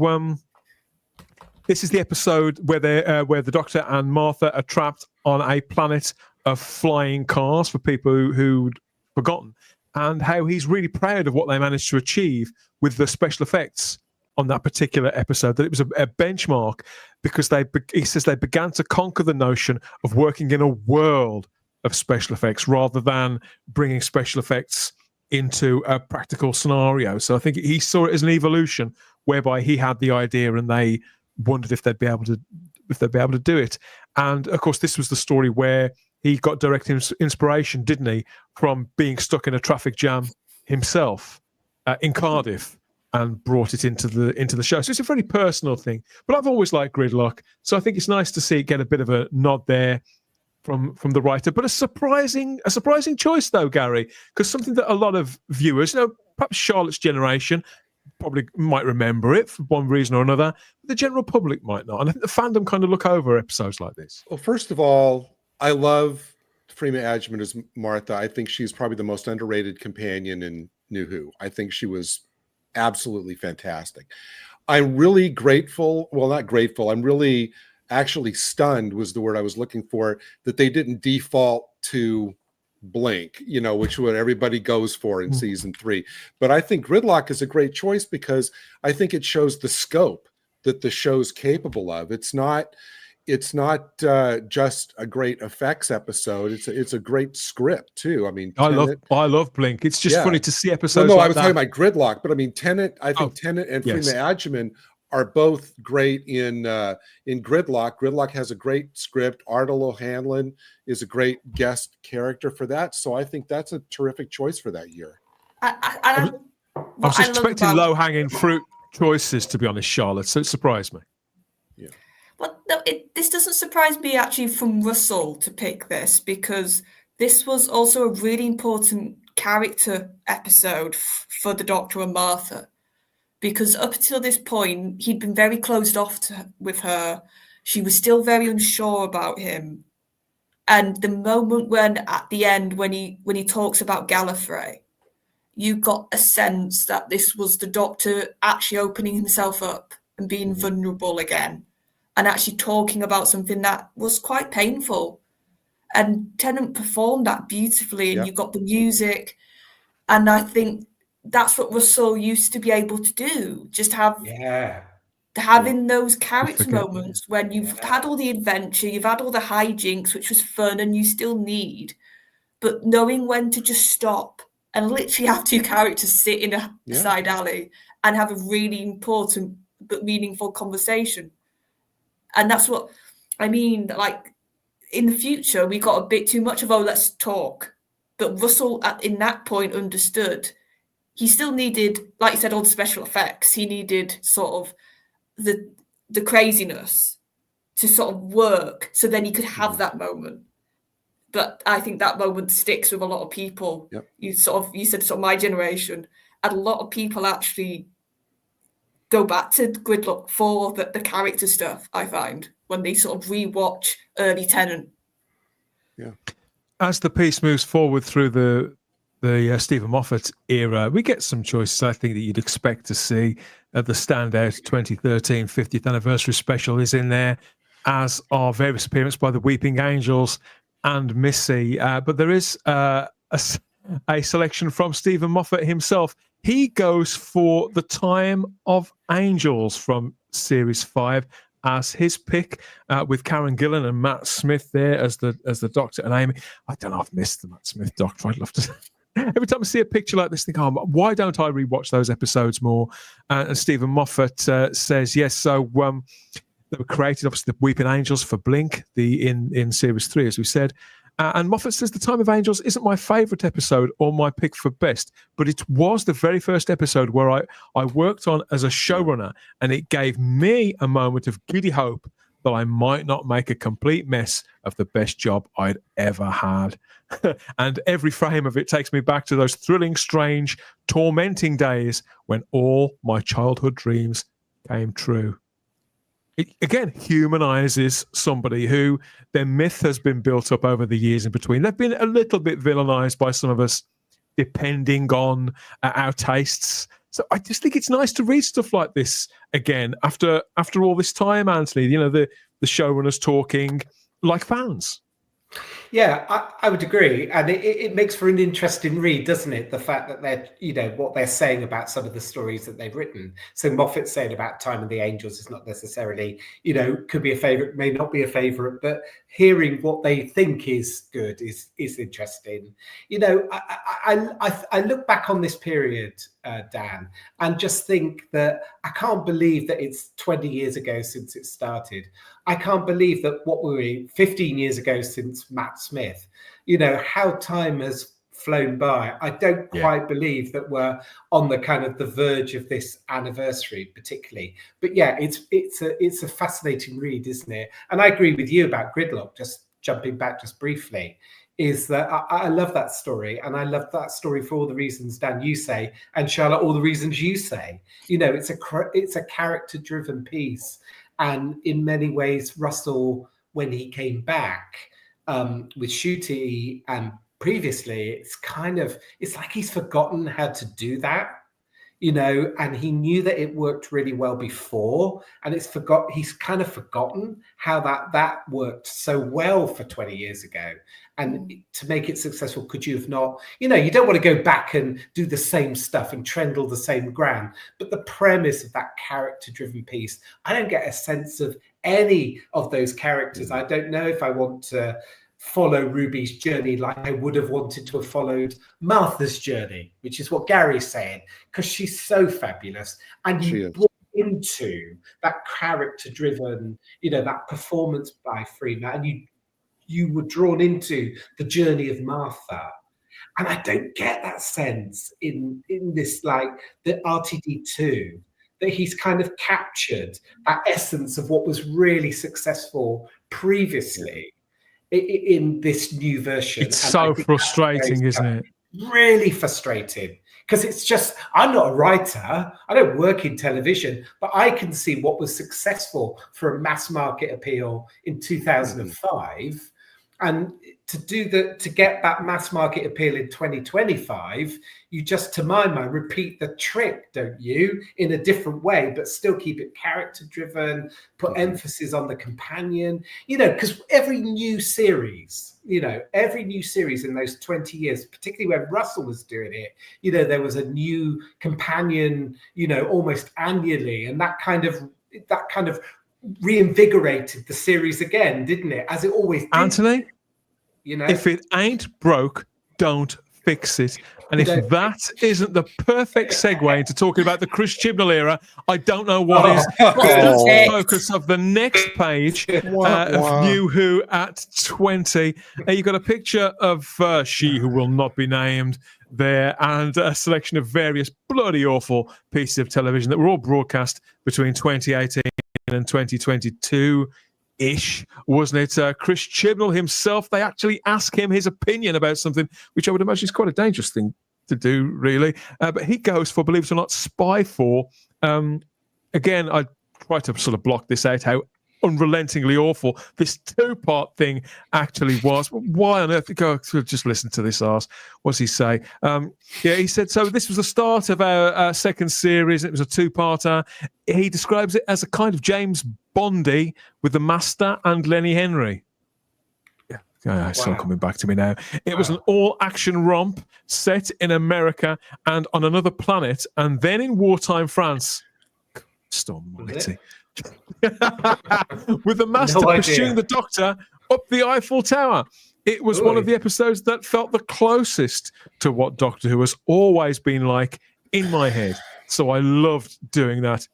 this is the episode where the Doctor and Martha are trapped on a planet of flying cars, for people who'd forgotten, and how he's really proud of what they managed to achieve with the special effects on that particular episode, that it was a benchmark, because he says they began to conquer the notion of working in a world of special effects rather than bringing special effects into a practical scenario. So I think he saw it as an evolution whereby he had the idea and they wondered if they'd be able to do it. And of course, this was the story where he got direct inspiration, didn't he, from being stuck in a traffic jam himself in Cardiff, and brought it into the show. So it's a very personal thing. But I've always liked Gridlock, so I think it's nice to see it get a bit of a nod there from the writer. But a surprising choice though, Gary, because something that a lot of viewers, perhaps Charlotte's generation, probably might remember it for one reason or another. But the general public might not. And I think the fandom kind of look over episodes like this. Well, first of all, I love Freema Agyeman as Martha. I think she's probably the most underrated companion in New Who. I think she was absolutely fantastic. I'm really grateful. Well, not grateful. I'm really actually stunned was the word I was looking for, that they didn't default to Blink, which what everybody goes for in season 3. But I think Gridlock is a great choice because I think it shows the scope that the show's capable of. It's not just a great effects episode. It's a great script too. I mean, Tenet, I love Blink. It's just funny to see episodes. No, like I was that. talking about Gridlock, but I mean Tenet. I think Tenet and yes. Freema Agyeman are both great in Gridlock. Gridlock has a great script. Ardal O'Hanlon is a great guest character for that. So I think that's a terrific choice for that year. I was expecting low-hanging fruit choices, to be honest, Charlotte. So it surprised me. Well, no, this doesn't surprise me actually from Russell to pick this, because this was also a really important character episode for the Doctor and Martha, because up until this point, he'd been very closed off with her. She was still very unsure about him. And the moment when, at the end, when he talks about Gallifrey, you got a sense that this was the Doctor actually opening himself up and being vulnerable again, and actually talking about something that was quite painful. And Tennant performed that beautifully, and you got the music. And I think that's what Russell used to be able to do. Just having those character moments when you've had all the adventure, you've had all the hijinks, which was fun and you still need, but knowing when to just stop and literally have two characters sit in a side alley and have a really important but meaningful conversation. And that's what I mean. Like, in the future, we got a bit too much of, let's talk. But Russell, in that point, understood. He still needed, like you said, all the special effects. He needed sort of the craziness to sort of work, so then he could have that moment. But I think that moment sticks with a lot of people. Yep. You said sort of my generation, and a lot of people actually go back to Gridlock for the character stuff, I find, when they sort of rewatch early Tennant. Yeah. As the piece moves forward through the Stephen Moffat era, we get some choices, I think, that you'd expect to see. The standout 2013 50th anniversary special is in there, as are various appearances by the Weeping Angels and Missy. But there is a selection from Stephen Moffat himself. He goes for The Time of Angels from Series 5 as his pick, with Karen Gillan and Matt Smith there as the Doctor and Amy. I don't know, I've missed the Matt Smith Doctor. I'd love to. Every time I see a picture like this, I think, why don't I rewatch those episodes more? And Stephen Moffat says yes. So They were created, obviously, the Weeping Angels for Blink, in series 3, as we said. And Moffat says The Time of Angels isn't my favourite episode or my pick for best, but it was the very first episode where I worked on as a showrunner, and it gave me a moment of giddy hope that I might not make a complete mess of the best job I'd ever had. And every frame of it takes me back to those thrilling, strange, tormenting days when all my childhood dreams came true. It, again, humanizes somebody who their myth has been built up over the years in between. They've been a little bit villainized by some of us, depending on our tastes. So I just think it's nice to read stuff like this again after all this time, Anthony. You know, the showrunners talking like fans. Yeah, I would agree, and it makes for an interesting read, doesn't it? The fact that they're, you know, what they're saying about some of the stories that they've written. So Moffat saying about Time of the Angels is not necessarily, you know, could be a favorite, may not be a favorite, but hearing what they think is good is interesting. You know, I look back on this period, Dan, and just think that I can't believe that it's 20 years ago since it started. I can't believe that what were we 15 years ago since Matt Smith, you know, how time has flown by. I don't quite believe that we're on the kind of the verge of this anniversary particularly, but yeah, it's a fascinating read, isn't it? And I agree with you about Gridlock, just jumping back just briefly, is that I love that story, and I love that story for all the reasons, Dan, you say, and Charlotte, all the reasons you say. You know, it's a character driven piece. And in many ways, Russell, when he came back with Shooty and previously, it's like he's forgotten how to do that, you know, and he knew that it worked really well before, and he's kind of forgotten how that worked so well for 20 years ago. And to make it successful, could you have not, you know, you don't want to go back and do the same stuff and trundle the same ground, but the premise of that character-driven piece, I don't get a sense of any of those characters. I don't know if I want to follow Ruby's journey like I would have wanted to have followed Martha's journey, which is what Gary's saying, because she's so fabulous. And you brought into that character-driven, you know, that performance by Freeman, and you were drawn into the journey of Martha. And I don't get that sense in this, like the RTD2, that he's kind of captured that essence of what was really successful previously in this new version. It's so frustrating, isn't it? Really frustrating. Because it's just, I'm not a writer, I don't work in television, but I can see what was successful for a mass market appeal in 2005. And to get that mass market appeal in 2025, you just, to my mind, repeat the trick, don't you? In a different way, but still keep it character driven, put emphasis on the companion, you know, because every new series in those 20 years, particularly when Russell was doing it, you know, there was a new companion, you know, almost annually. And that kind of reinvigorated the series again, didn't it? As it always did. Anthony, you know, if it ain't broke, don't fix it. And if that isn't the perfect segue into talking about the Chris Chibnall era, I don't know what is. That's the focus of the next page of New Who at 20. You've got a picture of She Who Will Not Be Named there, and a selection of various bloody awful pieces of television that were all broadcast between 2018 and 2022-ish, wasn't it? Chris Chibnall himself, they actually ask him his opinion about something, which I would imagine is quite a dangerous thing to do, really. But he goes for, believe it or not, Spy 4. Again, I try to sort of block this out, how unrelentingly awful this two-part thing actually was. Why on earth? Go just listen to this arse. What's he say? He said, so this was the start of our second series. It was a two-parter. He describes it as a kind of James Bondy with the Master and Lenny Henry. It's still coming back to me now. It was an all-action romp set in America and on another planet, and then in wartime France. Storm Mighty. With the Master pursuing the Doctor up the Eiffel Tower. It was one of the episodes that felt the closest to what Doctor Who has always been like in my head. So I loved doing that.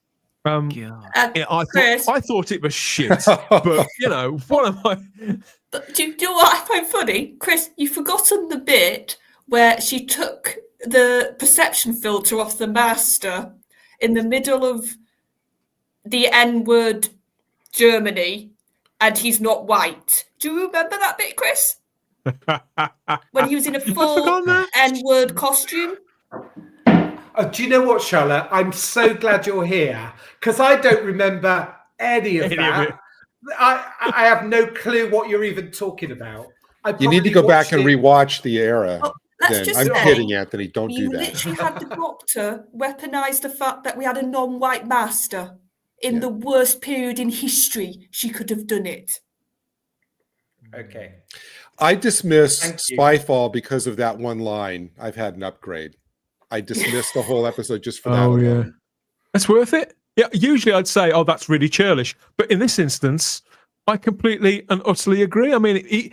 Yeah, Chris. I thought it was shit, but you know, what am I? But do you know what I find funny, Chris? You've forgotten the bit where she took the perception filter off the master in the middle of the N-word Germany, and he's not white. Do you remember that bit, Chris? When he was in a full N-word costume. Do you know what, Charlotte? I'm so glad you're here because I don't remember any of that. I have no clue what you're even talking about. You need to go back and rewatch the era. Let's just I'm say, kidding, Anthony. Don't do you that. literally had the Doctor weaponize the fact that we had a non-white master in the worst period in history. She could have done it. Okay. I dismissed Spyfall because of that one line. I've had an upgrade. I dismissed the whole episode just for that alone. Yeah. That's worth it. Yeah, usually I'd say, oh, that's really churlish. But in this instance, I completely and utterly agree. I mean,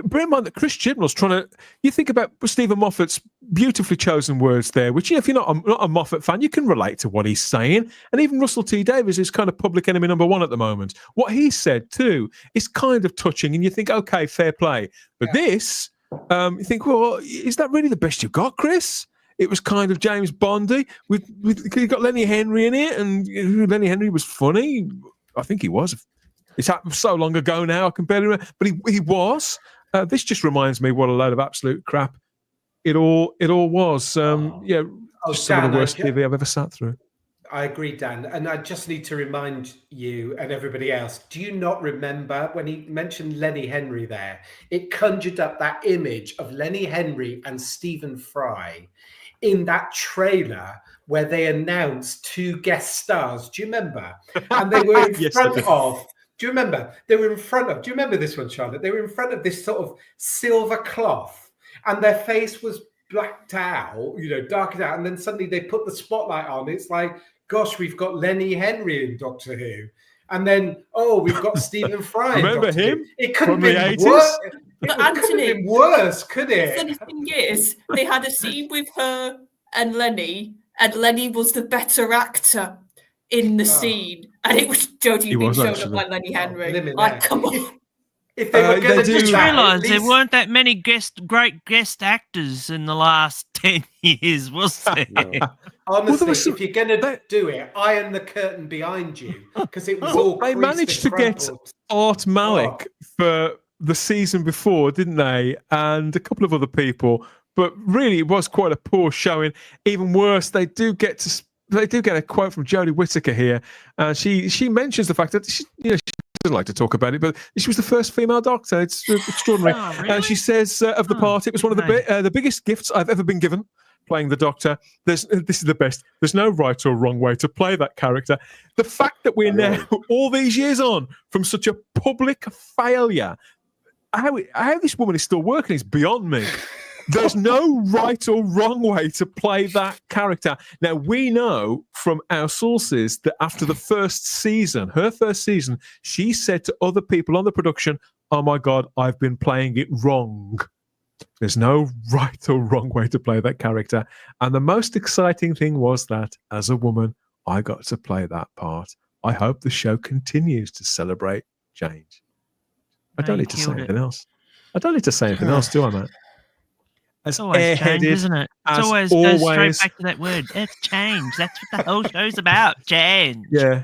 bear in mind that Chris Chibnall's trying to... You think about Stephen Moffat's beautifully chosen words there, which, if you're not a Moffat fan, you can relate to what he's saying. And even Russell T Davies is kind of public enemy number one at the moment. What he said, too, is kind of touching, and you think, okay, fair play. But this, you think, well, is that really the best you've got, Chris? It was kind of James Bondy. You got Lenny Henry in it, and Lenny Henry was funny. I think he was. It's happened so long ago now, I can barely remember. But he was. This just reminds me what a load of absolute crap it all was. Some of the worst TV I've ever sat through. I agree, Dan. And I just need to remind you and everybody else, do you not remember when he mentioned Lenny Henry there? It conjured up that image of Lenny Henry and Stephen Fry in that trailer where they announced 2 guest stars. Do you remember? And they were in front of... Do you remember? They were in front of... Do you remember this one, Charlotte? They were in front of this sort of silver cloth, and their face was blacked out, darkened out, and then suddenly they put the spotlight on. It's like, gosh, we've got Lenny Henry in Doctor Who. And then, we've got Stephen Fry. Remember him? Who. It couldn't be worse. But Anthony, worse, could it? The funny thing is, they had a scene with her and Lenny was the better actor in the scene, and it was Jodie being shown up by Lenny Henry. Like, come on. If they were going to just realise there weren't that many great guest actors in the last 10 years, was there? No. Honestly, if you're going to do it, iron the curtain behind you, because it was all. They managed to get Art Malik for the season before, didn't they? And a couple of other people, but really, it was quite a poor showing. Even worse, they do get a quote from Jodie Whittaker here. She mentions the fact that she doesn't like to talk about it, but she was the first female Doctor. It's extraordinary. Oh, really? And she says of the part, it was one of the biggest gifts I've ever been given, playing the Doctor. This is the best. There's no right or wrong way to play that character. The fact that we're now, all these years on, from such a public failure, how this woman is still working is beyond me. There's no right or wrong way to play that character. Now, we know from our sources that after the first season, her first season, she said to other people on the production, oh my God, I've been playing it wrong. There's no right or wrong way to play that character. And the most exciting thing was that, as a woman, I got to play that part. I hope the show continues to celebrate change. I don't need to say anything else. I don't need to say anything else, do I, Matt? It's always change, isn't it? It's always goes straight back to that word. It's change. That's what the whole show's about. Change. Yeah.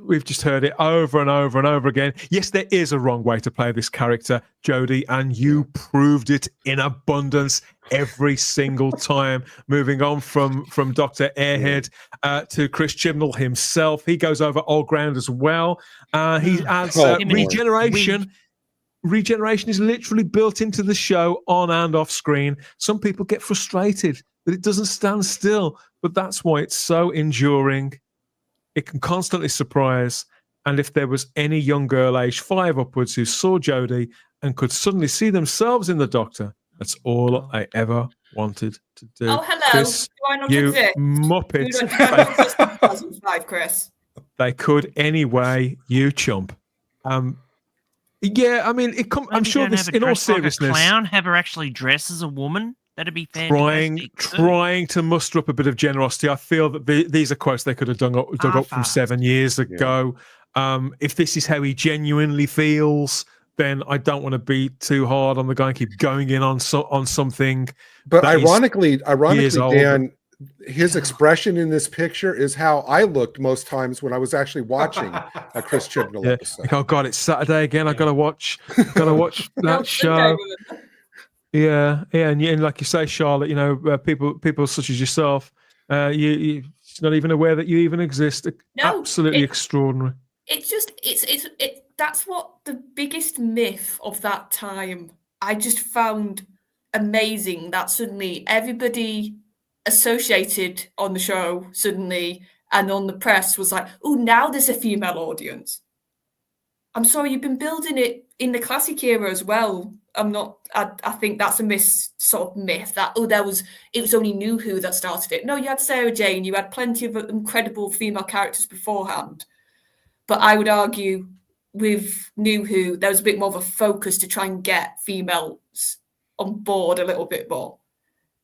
We've just heard it over and over and over again. Yes, there is a wrong way to play this character, Jodie, and you proved it in abundance every single time. Moving on from Dr. Airhead to Chris Chibnall himself. He goes over old ground as well. He adds regeneration. Regeneration is literally built into the show on and off screen. Some people get frustrated that it doesn't stand still, but that's why it's so enduring. It can constantly surprise. And if there was any young girl age 5 upwards who saw Jodie and could suddenly see themselves in the Doctor, that's all I ever wanted to do. Oh, hello. Chris, do I not you exist? Muppet. Do I not exist in 2005, Chris? They could anyway, you chump. Yeah, I mean, I'm sure this, in all seriousness, a clown have her actually dress as a woman. That'd be fantastic. Trying to muster up a bit of generosity. I feel that these are quotes they could have dug up from 7 years ago. If this is how he genuinely feels, then I don't want to be too hard on the guy and keep going in on something. But ironically, Dan, his expression in this picture is how I looked most times when I was actually watching a Chris Chibnall episode. Like, oh God, it's Saturday again. I gotta watch that show. Yeah, and like you say, Charlotte, you know, people such as yourself, you're not even aware that you even exist. No, absolutely extraordinary. It's just that's what the biggest myth of that time. I just found amazing that suddenly everybody associated on the show and on the press was like, oh, now there's a female audience. I'm sorry, you've been building it in the classic era as well. I think that's a myth that it was only New Who that started it. No, you had Sarah Jane, you had plenty of incredible female characters beforehand. But I would argue with New Who, there was a bit more of a focus to try and get females on board a little bit more.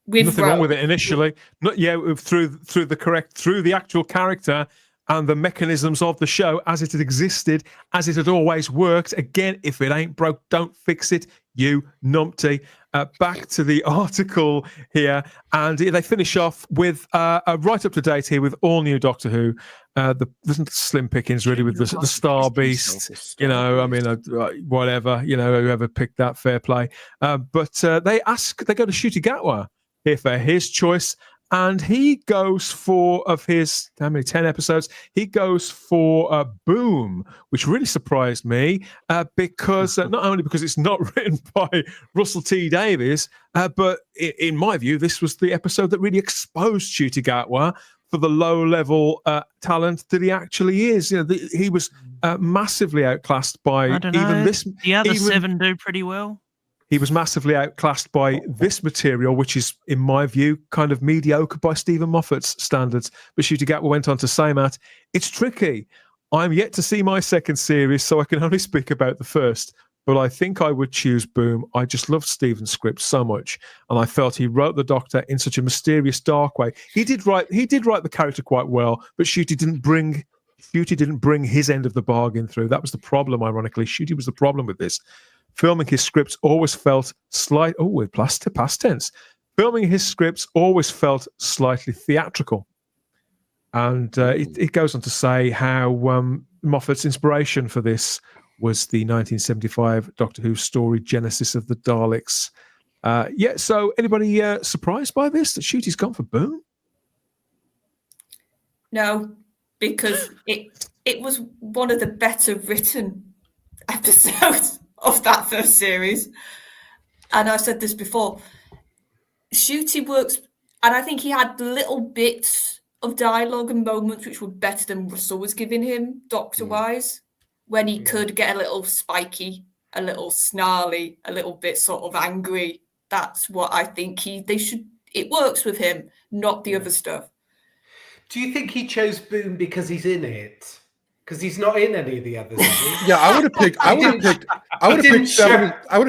Nothing wrong with it initially. Through the actual character and the mechanisms of the show as it had existed, as it had always worked. Again, if it ain't broke, don't fix it, you numpty. Back to the article here, and they finish off with a right up to date here with all new Doctor Who. The slim pickings really with the Star Beast. You know, I mean, whatever. You know, whoever picked that, fair play. But they go to Ncuti Gatwa here for his choice. And he goes for, of his, 10 episodes, he goes for Boom, which really surprised me because not only because it's not written by Russell T Davies, but in my view, this was the episode that really exposed Ncuti Gatwa for the low-level talent that he actually is. You know, he was massively outclassed by even this. The other 7 do pretty well. He was massively outclassed by this material, which is, in my view, kind of mediocre by Stephen Moffat's standards. But Ncuti Gatwa went on to say, Matt, it's tricky. I'm yet to see my second series, so I can only speak about the first. But I think I would choose Boom. I just loved Stephen's script so much, and I felt he wrote the Doctor in such a mysterious, dark way. He did write the character quite well, but Ncuti didn't bring his end of the bargain through. That was the problem, ironically. Ncuti was the problem with this. Filming his scripts always felt past tense. Filming his scripts always felt slightly theatrical. And it goes on to say how Moffat's inspiration for this was the 1975 Doctor Who story Genesis of the Daleks. So anybody surprised by this, that Ncuti's gone for Boom? No, because it was one of the better written episodes of that first series. And I've said this before, Ncuti works, and I think he had little bits of dialogue and moments which were better than Russell was giving him, Doctor-wise, when he could get a little spiky, a little snarly, a little bit sort of angry. That's what I think it works with him, not the other stuff. Do you think he chose Boom because he's in it? Because he's not in any of the others. Yeah, I would have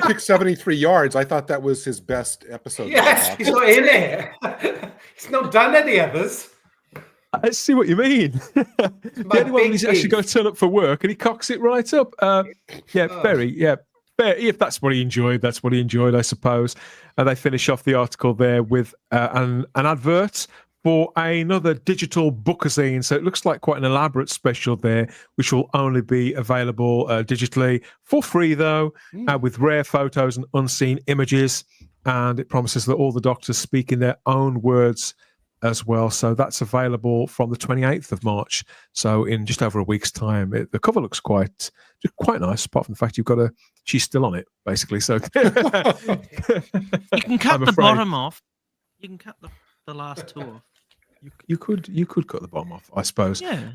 picked 73 Yards. I thought that was his best episode. Yes, he's not in it. He's not done any others. I see what you mean. The only one he's actually going to turn up for work, and he cocks it right up. If that's what he enjoyed, that's what he enjoyed, I suppose. And they finish off the article there with an advert for another digital bookazine. So it looks like quite an elaborate special there, which will only be available digitally for free, though, with rare photos and unseen images. And it promises that all the Doctors speak in their own words as well. So that's available from the 28th of March. So in just over a week's time. The cover looks quite nice, apart from the fact she's still on it, basically. So you can cut the bottom off. You can cut the last two off. You could cut the bottom off, I suppose. Yeah.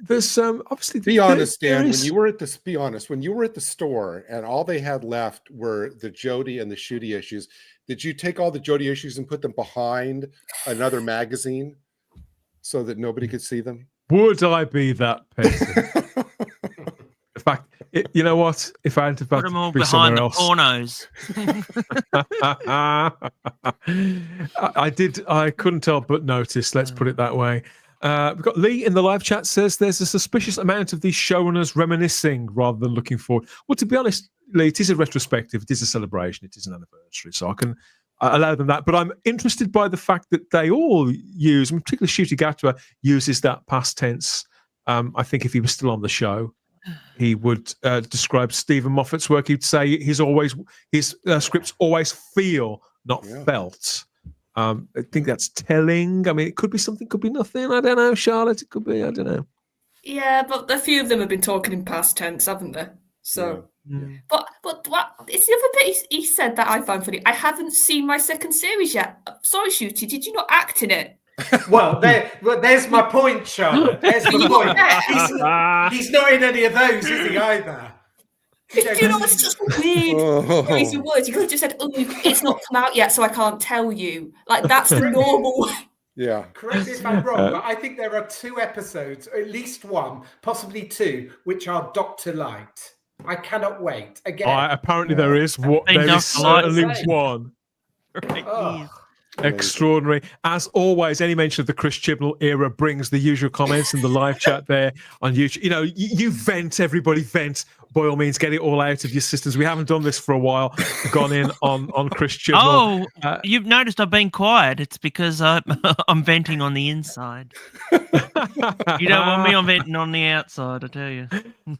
There's obviously. Be honest, Dan. When you were at the store and all they had left were the Jodie and the Ncuti issues, did you take all the Jodie issues and put them behind another magazine so that nobody could see them? Would I be that person? You know what? If I hadn't Put them all be behind somewhere pornos. I couldn't tell but notice. Let's put it that way. We've got Lee in the live chat says there's a suspicious amount of these showrunners reminiscing rather than looking forward. Well, to be honest, Lee, it is a retrospective. It is a celebration. It is an anniversary. So I can allow them that. But I'm interested by the fact that they all use, and particularly Ncuti Gatwa uses that past tense. I think if he was still on the show, he would describe Stephen Moffat's work. He'd say his scripts always feel, not felt. I think that's telling. I mean, it could be something, could be nothing. I don't know, Charlotte. It could be. I don't know. Yeah, but a few of them have been talking in past tense, haven't they? So, but what? It's the other bit he said that I found funny. I haven't seen my second series yet. Sorry, Ncuti, did you not act in it? Well, there's my point, Charlotte. There's my point. He's not in any of those, is he, either? You know, it's just weird crazy words. You could have just said, "Oh, it's not come out yet, so I can't tell you." Like, that's the normal. Yeah. Correct me if I'm wrong, but I think there are 2 episodes, or at least 1, possibly 2, which are Dr. Light. I cannot wait. Again. Apparently there is. There is certainly one. Oh. Extraordinary. As always, any mention of the Chris Chibnall era brings the usual comments in the live chat there on YouTube. You know, you vent, everybody vent. By all means, get it all out of your systems. We haven't done this for a while. Gone in on Chris Chibnall. Oh, you've noticed I've been quiet. It's because I'm venting on the inside. You don't want me on venting on the outside, I tell you.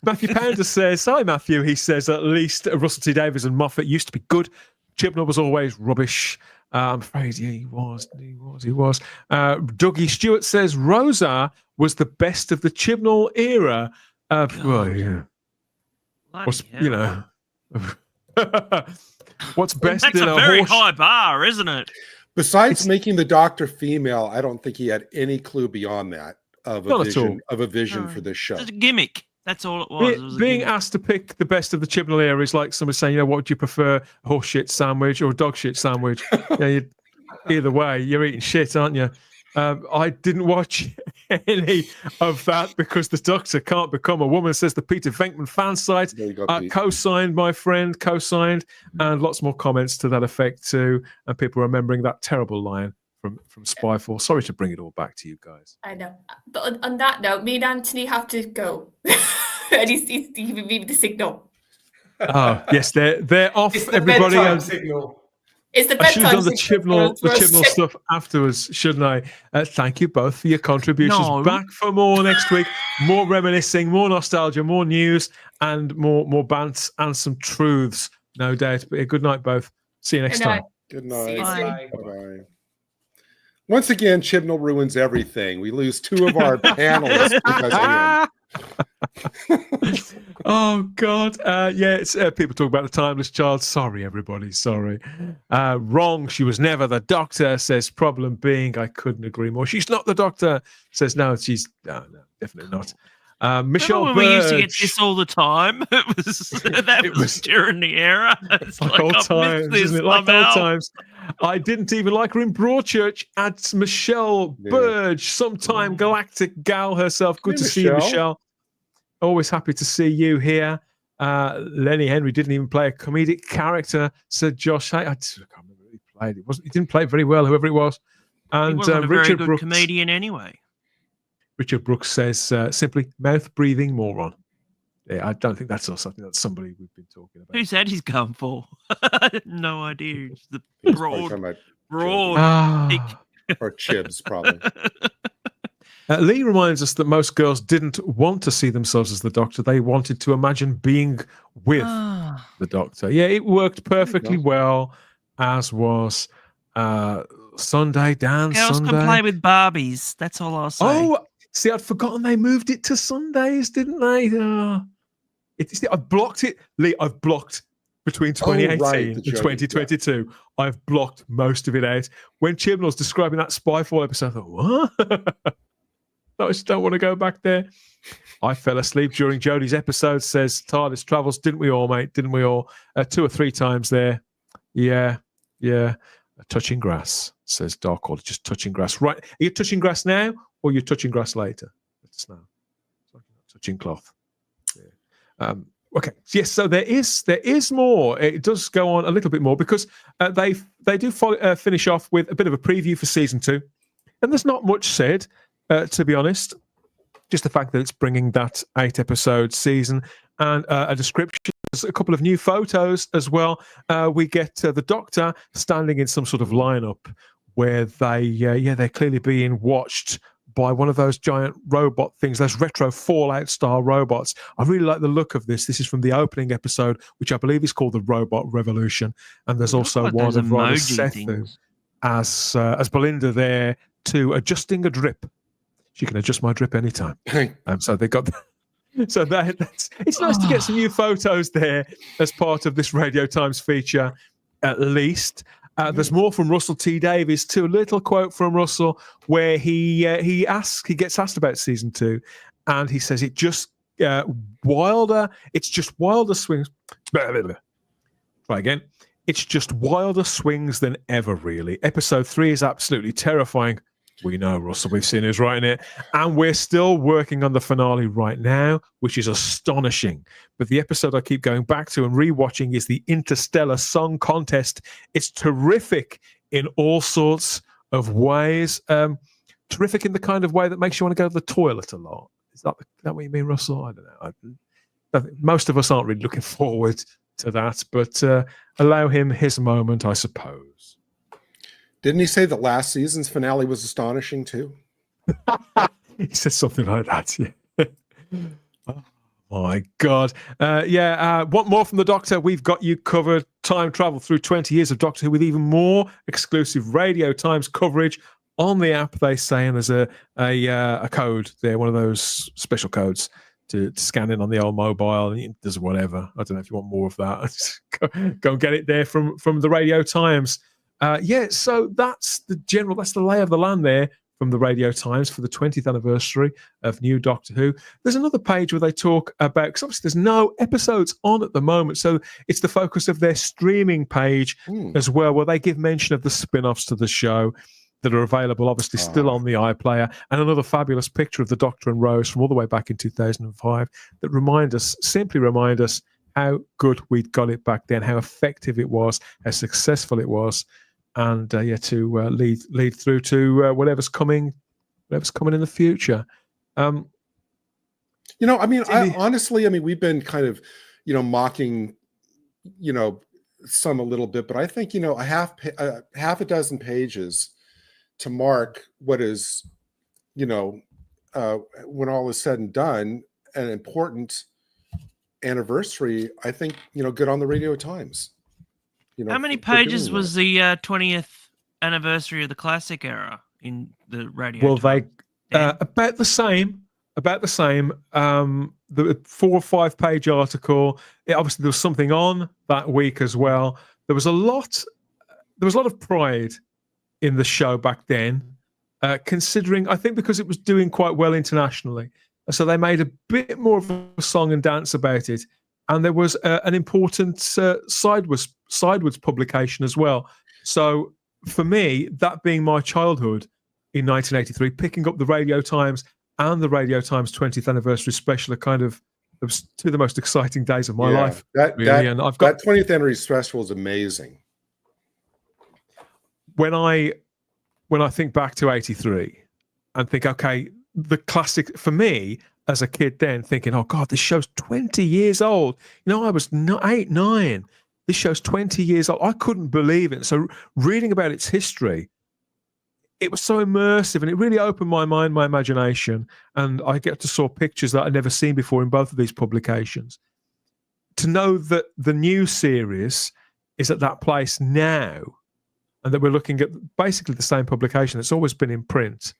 Matthew Pounder says, hi, Matthew. He says, at least Russell T Davies and Moffat used to be good. Chibnall was always rubbish. I'm afraid he was. Dougie Stewart says Rosa was the best of the Chibnall era. Well, yeah. What's, you know, what's best? That's in a very high bar, isn't it? Besides making the Doctor female, I don't think he had any clue beyond that of a vision for this show. It's a gimmick. That's all it was. Being asked to pick the best of the Chibnall era is like somebody saying, you know, what would you prefer, a horse shit sandwich or a dog shit sandwich? Either way, you're eating shit, aren't you? I didn't watch any of that because the Doctor can't become a woman, says the Peter Venkman fan site. Co-signed, my friend, co-signed, and lots more comments to that effect too. And people remembering that terrible line from Spyfall. Sorry to bring it all back to you guys. I know. But on that note, me and Anthony have to go. And he's giving me the signal. Oh, yes, they're off, it's the everybody. Signal. It's the I should have done the signal Chibnall stuff afterwards, shouldn't I? Thank you both for your contributions. No. Back for more next week. More reminiscing, more nostalgia, more news, and more bants and some truths, no doubt. But good night, both. See you next time. Good night. Bye. Once again, Chibnall ruins everything. We lose 2 of our panelists because of him. Oh God, yeah. It's people talk about the timeless child. Sorry, everybody. Sorry. Wrong. She was never the Doctor. Says problem being, I couldn't agree more. She's not the Doctor. Says no. She's no, definitely not. Michelle we used to get Burge. this all the time. It was during the era. It's like old times, isn't it? Like old times. I didn't even like her in Broadchurch. Adds Michelle Burge, sometime galactic gal herself. Good to see you, Michelle. Always happy to see you here. Lenny Henry didn't even play a comedic character, said Josh. Hey, I can't remember who he played. He didn't play it very well, whoever it was. And he wasn't a very Richard good Brooks, comedian anyway. Richard Brooks says simply mouth-breathing moron. Yeah, I don't think that's us. I think that's somebody we've been talking about. Who's that he's gone for? No idea. It's the broad. Or Chibs, probably. Lee reminds us that most girls didn't want to see themselves as the Doctor. They wanted to imagine being with the Doctor. Yeah, it worked perfectly well, as was Sunday Dance. Girls Sunday. can play with Barbies. That's all I'll say. Oh, see, I'd forgotten they moved it to Sundays, didn't they? I've blocked it. Lee, I've blocked between 2018 and 2022. Yeah. I've blocked most of it out. When Chibnall's describing that Spyfall episode, I thought, what? I just don't want to go back there. I fell asleep during Jodie's episode, says TARDIS Travels. Didn't we all, mate? Didn't we all? 2 or 3 times there. Yeah. Touching grass, says Dark Order. Just touching grass. Right. Are you touching grass now or are you touching grass later? Let us know. Touching cloth. Yeah. Okay. Yes. So there is more. It does go on a little bit more because they do finish off with a bit of a preview for season 2, and there's not much said, to be honest. Just the fact that it's bringing that 8-episode season and a description. There's a couple of new photos as well. We get the Doctor standing in some sort of lineup where they're clearly being watched by one of those giant robot things, those retro Fallout style robots. I really like the look of this. This is from the opening episode, which I believe is called the Robot Revolution. And there's also like one those of Rhoda emoji Sethu things. as Belinda there to adjusting a drip. She can adjust my drip anytime. So they got so that's it's nice to get some new photos there as part of this Radio Times feature, at least. There's more from Russell T Davies too. A little quote from Russell where he gets asked about season 2, and he says it's just wilder swings. Try again. It's just wilder swings than ever, really. Episode 3 is absolutely terrifying. We know, Russell, we've seen who's writing it. And we're still working on the finale right now, which is astonishing. But the episode I keep going back to and rewatching is the Interstellar Song Contest. It's terrific in all sorts of ways. Terrific in the kind of way that makes you want to go to the toilet a lot. Is that what you mean, Russell? I don't know. I think most of us aren't really looking forward to that, but allow him his moment, I suppose. Didn't he say the last season's finale was astonishing too? He said something like that. Yeah. Oh my God. Want more from the Doctor? We've got you covered. Time travel through 20 years of Doctor Who with even more exclusive Radio Times coverage on the app, they say, and there's a code there, one of those special codes to scan in on the old mobile, and it does whatever. I don't know if you want more of that. Go and get it there from the Radio Times. So that's the lay of the land there from the Radio Times for the 20th anniversary of New Doctor Who. There's another page where they talk about, because obviously there's no episodes on at the moment, so it's the focus of their streaming page as well, where they give mention of the spin-offs to the show that are available, obviously still on the iPlayer, and another fabulous picture of the Doctor and Rose from all the way back in 2005 that simply remind us how good we'd got it back then, how effective it was, how successful it was, and to lead through to whatever's coming in the future. Honestly, we've been kind of, mocking, some a little bit, but I think, a half a dozen pages to mark what is, when all is said and done, an important anniversary. I think, good on the Radio Times. How many pages was the 20th anniversary of the classic era in the Radio? Well, Times? about the same. The 4 or 5 page article. Obviously, there was something on that week as well. There was a lot of pride in the show back then, considering, I think, because it was doing quite well internationally. So they made a bit more of a song and dance about it. And there was an important sideways publication as well. So for me, that being my childhood in 1983, picking up the Radio Times and the Radio Times 20th anniversary special are kind of two of the most exciting days of my life. And I've got that 20th anniversary special is amazing. When I think back to 83 and think, okay, the classic for me as a kid then, thinking, oh God, this show's 20 years old. I was 8, 9. This show's 20 years old. I couldn't believe it. So reading about its history, it was so immersive and it really opened my mind, my imagination. And I get to saw pictures that I'd never seen before in both of these publications. To know that the new series is at that place now and that we're looking at basically the same publication that's always been in print,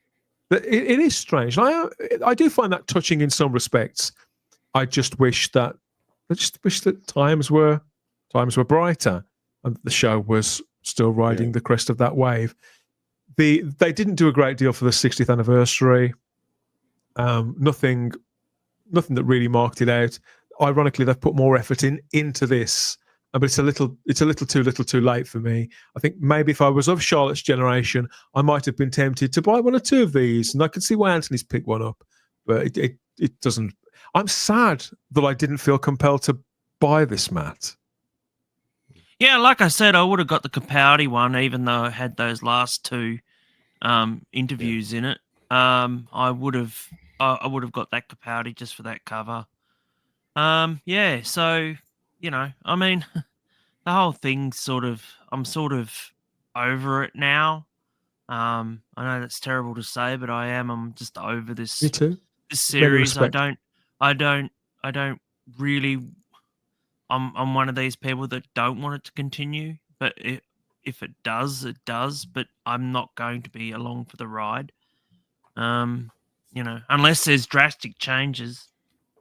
it is strange. I do find that touching in some respects. I just wish that times were brighter and the show was still riding the crest of that wave. They didn't do a great deal for the 60th anniversary. Nothing that really marked it out. Ironically, they've put more effort into this, but it's a little too late for me. I think maybe if I was of Charlotte's generation, I might have been tempted to buy 1 or 2 of these, and I could see why Anthony's picked one up, but it doesn't I'm sad that I didn't feel compelled to buy this, Matt. Yeah, like I said, I would have got the Capaldi one, even though it had those last two interviews in it. I would have got that Capaldi just for that cover. Yeah, so I mean, the whole thing I'm sort of over it now. I know that's terrible to say, but I am. I'm just over this. Me too. This series. I don't really. I'm one of these people that don't want it to continue, but if it does, it does. But I'm not going to be along for the ride. Unless there's drastic changes.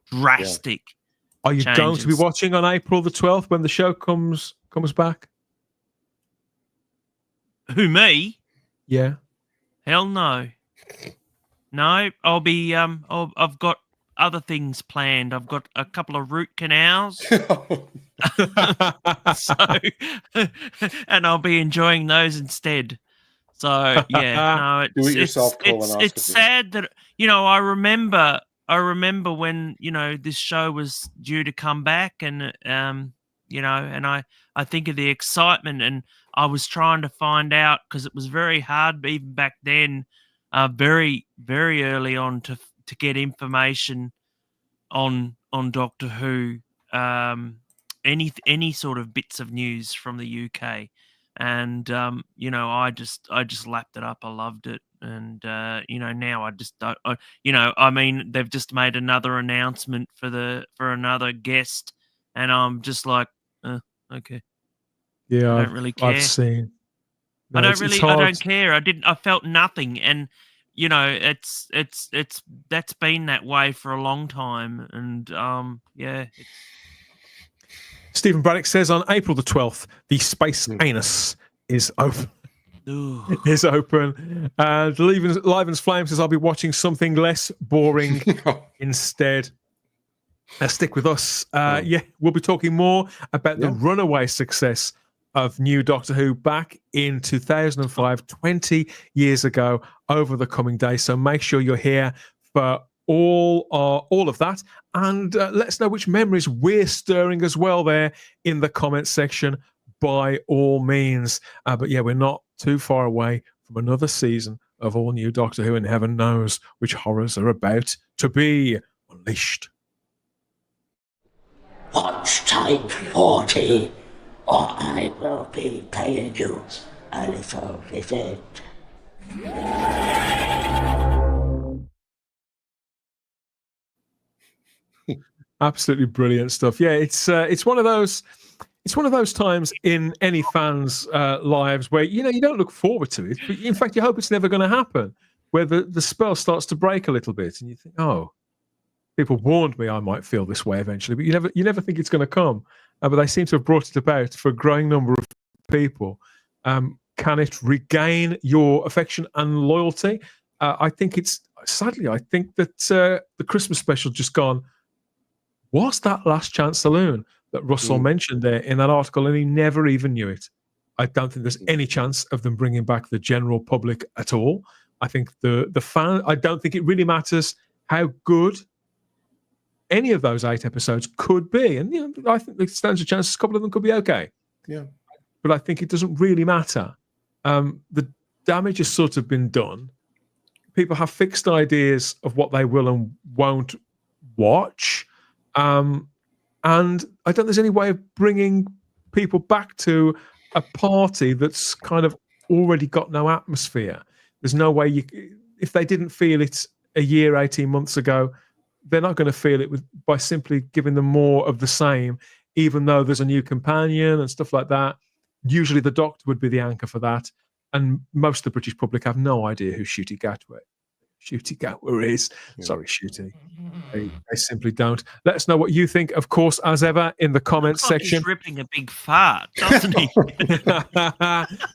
Drastic. Are you going to be watching on April the 12th when the show comes back? Who, me? Yeah. Hell no. No, I'll be I've got other things planned. I've got a couple of root canals. And I'll be enjoying those instead. So yeah, no, it's sad that I remember when this show was due to come back, and and I think of the excitement, and I was trying to find out, because it was very hard even back then, very very early on, to get information on Doctor Who, any sort of bits of news from the UK, and I just lapped it up. I loved it, and now I just don't. I mean, they've just made another announcement for another guest, and I'm just like, okay. Yeah, I don't really care. I've seen. No, I don't care. I felt nothing, and that's been that way for a long time, and yeah. Stephen Braddock says on April the 12th, the space anus is open. Is open. Livens Flame says, I'll be watching something less boring instead. Stick with us. Yeah, we'll be talking more about the runaway success of New Doctor Who back in 2005, 20 years ago, over the coming days. So make sure you're here for all of that, and let us know which memories we're stirring as well there in the comments section, by all means. But yeah, we're not too far away from another season of all new Doctor Who, and heaven knows which horrors are about to be unleashed. Watch Type 40, or I will be paying you a little visit. Absolutely brilliant stuff. Yeah, it's one of those times in any fan's lives where you don't look forward to it, but in fact you hope it's never going to happen, where the spell starts to break a little bit, and you think, oh, people warned me I might feel this way eventually, but you never think it's going to come. But they seem to have brought it about for a growing number of people. Can it regain your affection and loyalty? I think that the Christmas special just gone, was that Last Chance Saloon that Russell mentioned there in that article, and he never even knew it. I don't think there's any chance of them bringing back the general public at all. I think the fan, I don't think it really matters how good any of those 8 episodes could be. And I think there stands a chance a couple of them could be okay. Yeah. But I think it doesn't really matter. The damage has sort of been done. People have fixed ideas of what they will and won't watch. And I don't think there's any way of bringing people back to a party that's kind of already got no atmosphere. There's no way if they didn't feel it a year, 18 months ago, they're not going to feel it by simply giving them more of the same, even though there's a new companion and stuff like that. Usually the Doctor would be the anchor for that. And most of the British public have no idea who Ncuti Gatwa is. Yeah. Sorry, Ncuti. They simply don't. Let us know what you think, of course, as ever, in the comments section. He's ripping a big fart, doesn't he?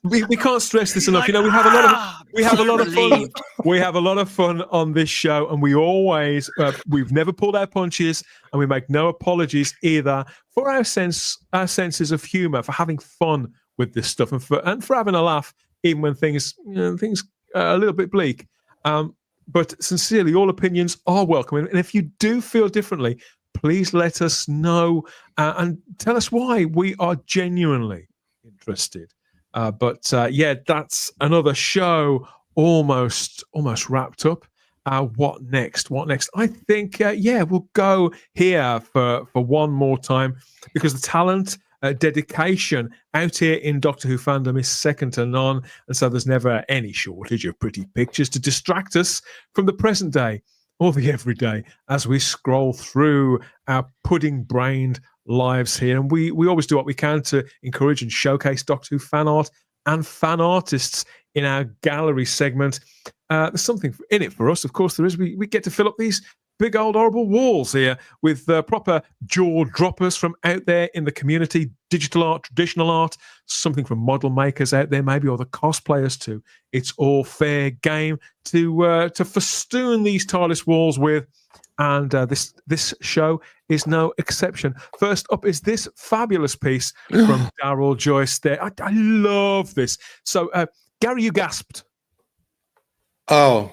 we can't stress this enough. We have a lot of fun. We have a lot of fun on this show, and we always we've never pulled our punches, and we make no apologies either for our senses of humour, for having fun with this stuff, and for having a laugh even when things are a little bit bleak. But sincerely, all opinions are welcome. And if you do feel differently, please let us know and tell us why. We are genuinely interested. Yeah, that's another show almost wrapped up. What next? I think, we'll go here for one more time, because the talent, dedication out here in Doctor Who fandom is second to none. And so there's never any shortage of pretty pictures to distract us from the present day or the everyday as we scroll through our pudding-brained lives here. And we always do what we can to encourage and showcase Doctor Who fan art and fan artists in our gallery segment. There's something in it for us, of course there is. We get to fill up these big old horrible walls here with proper jaw droppers from out there in the community, digital art, traditional art, something from model makers out there maybe, or the cosplayers too. It's all fair game to festoon these TARDIS walls with, and this show is no exception. First up is this fabulous piece from Daryl Joyce there. I love this. So Gary, you gasped. Oh,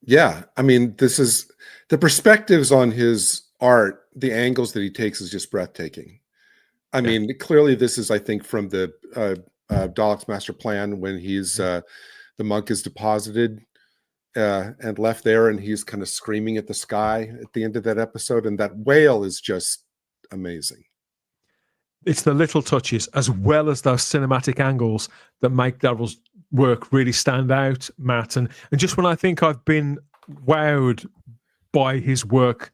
yeah. I mean, this is the perspectives on his art, the angles that he takes is just breathtaking. I mean, clearly this is, I think, from the Dalek's master plan when he's the monk is deposited and left there, and he's kind of screaming at the sky at the end of that episode, and that wail is just amazing. It's the little touches as well as those cinematic angles that make Daryl's work really stand out, Matt. And just when I think I've been wowed by his work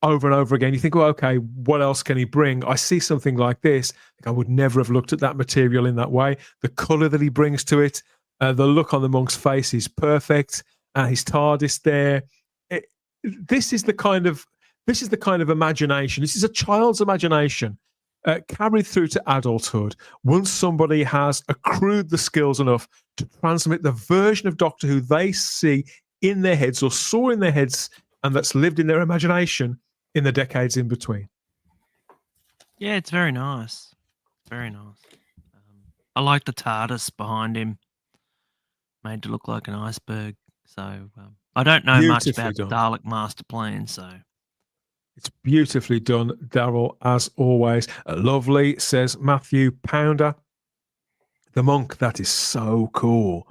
over and over again, you think, oh, okay, what else can he bring? I see something like this. I would never have looked at that material in that way. The color that he brings to it, the look on the monk's face is perfect. His TARDIS there. This is the kind of imagination. This is a child's imagination carried through to adulthood once somebody has accrued the skills enough to transmit the version of Doctor Who they see in their heads or saw in their heads, and that's lived in their imagination in the decades in between. Yeah, it's very nice. Very nice. I like the TARDIS behind him, made to look like an iceberg. So I don't know much about the Dalek master plan, so... It's beautifully done, Daryl, as always. Lovely, says Matthew Pounder. The monk, that is so cool,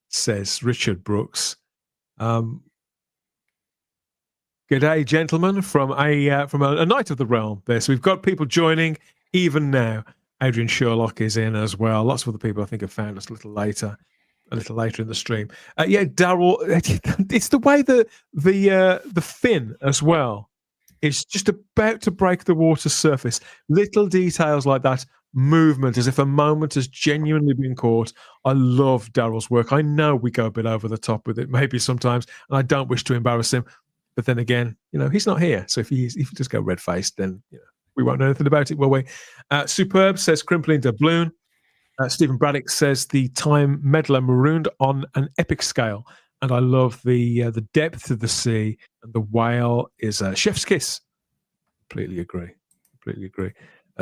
says Richard Brooks. G'day, gentlemen, from a Knight of the Realm there. So we've got people joining even now. Adrian Sherlock is in as well. Lots of other people, I think, have found us a little later in the stream. Daryl, it's the way the fin as well. It's just about to break the water surface. Little details like that, movement, as if a moment has genuinely been caught. I love Daryl's work. I know we go a bit over the top with it, maybe sometimes, and I don't wish to embarrass him. But then again, he's not here. So if he just go red-faced, then we won't know anything about it, will we? Superb, says Crimpling Doubloon. Stephen Braddock says the time meddler marooned on an epic scale. And I love the depth of the sea, and the whale is a chef's kiss. Completely agree.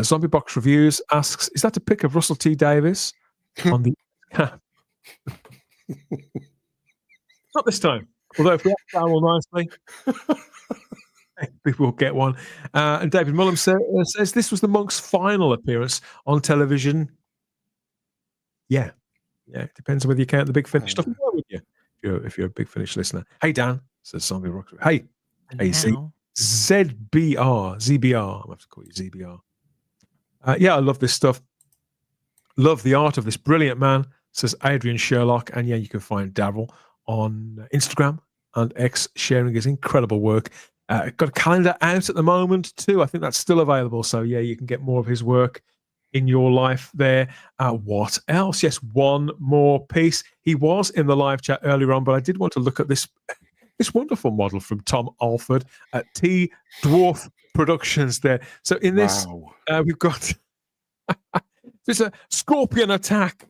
Zombie Box Reviews asks, is that a pic of Russell T Davies on the... Not this time. Although if we have Daryl nicely, people will get one. And David Mullum says this was the monk's final appearance on television. Yeah, it depends on whether you count the Big Finish stuff. With you. If you're a Big Finish listener. Hey, Dan, says Zombie Rock. Hey, ZBR. I'm going to have to call you ZBR. I love this stuff. Love the art of this brilliant man, says Adrian Sherlock. And you can find Daryl on Instagram and X, sharing his incredible work. Got a calendar out at the moment too. I think that's still available. So you can get more of his work in your life there. What else? Yes, one more piece. He was in the live chat earlier on, but I did want to look at this wonderful model from Tom Alford at T Dwarf Productions there. So in this, we've got there's a scorpion attack.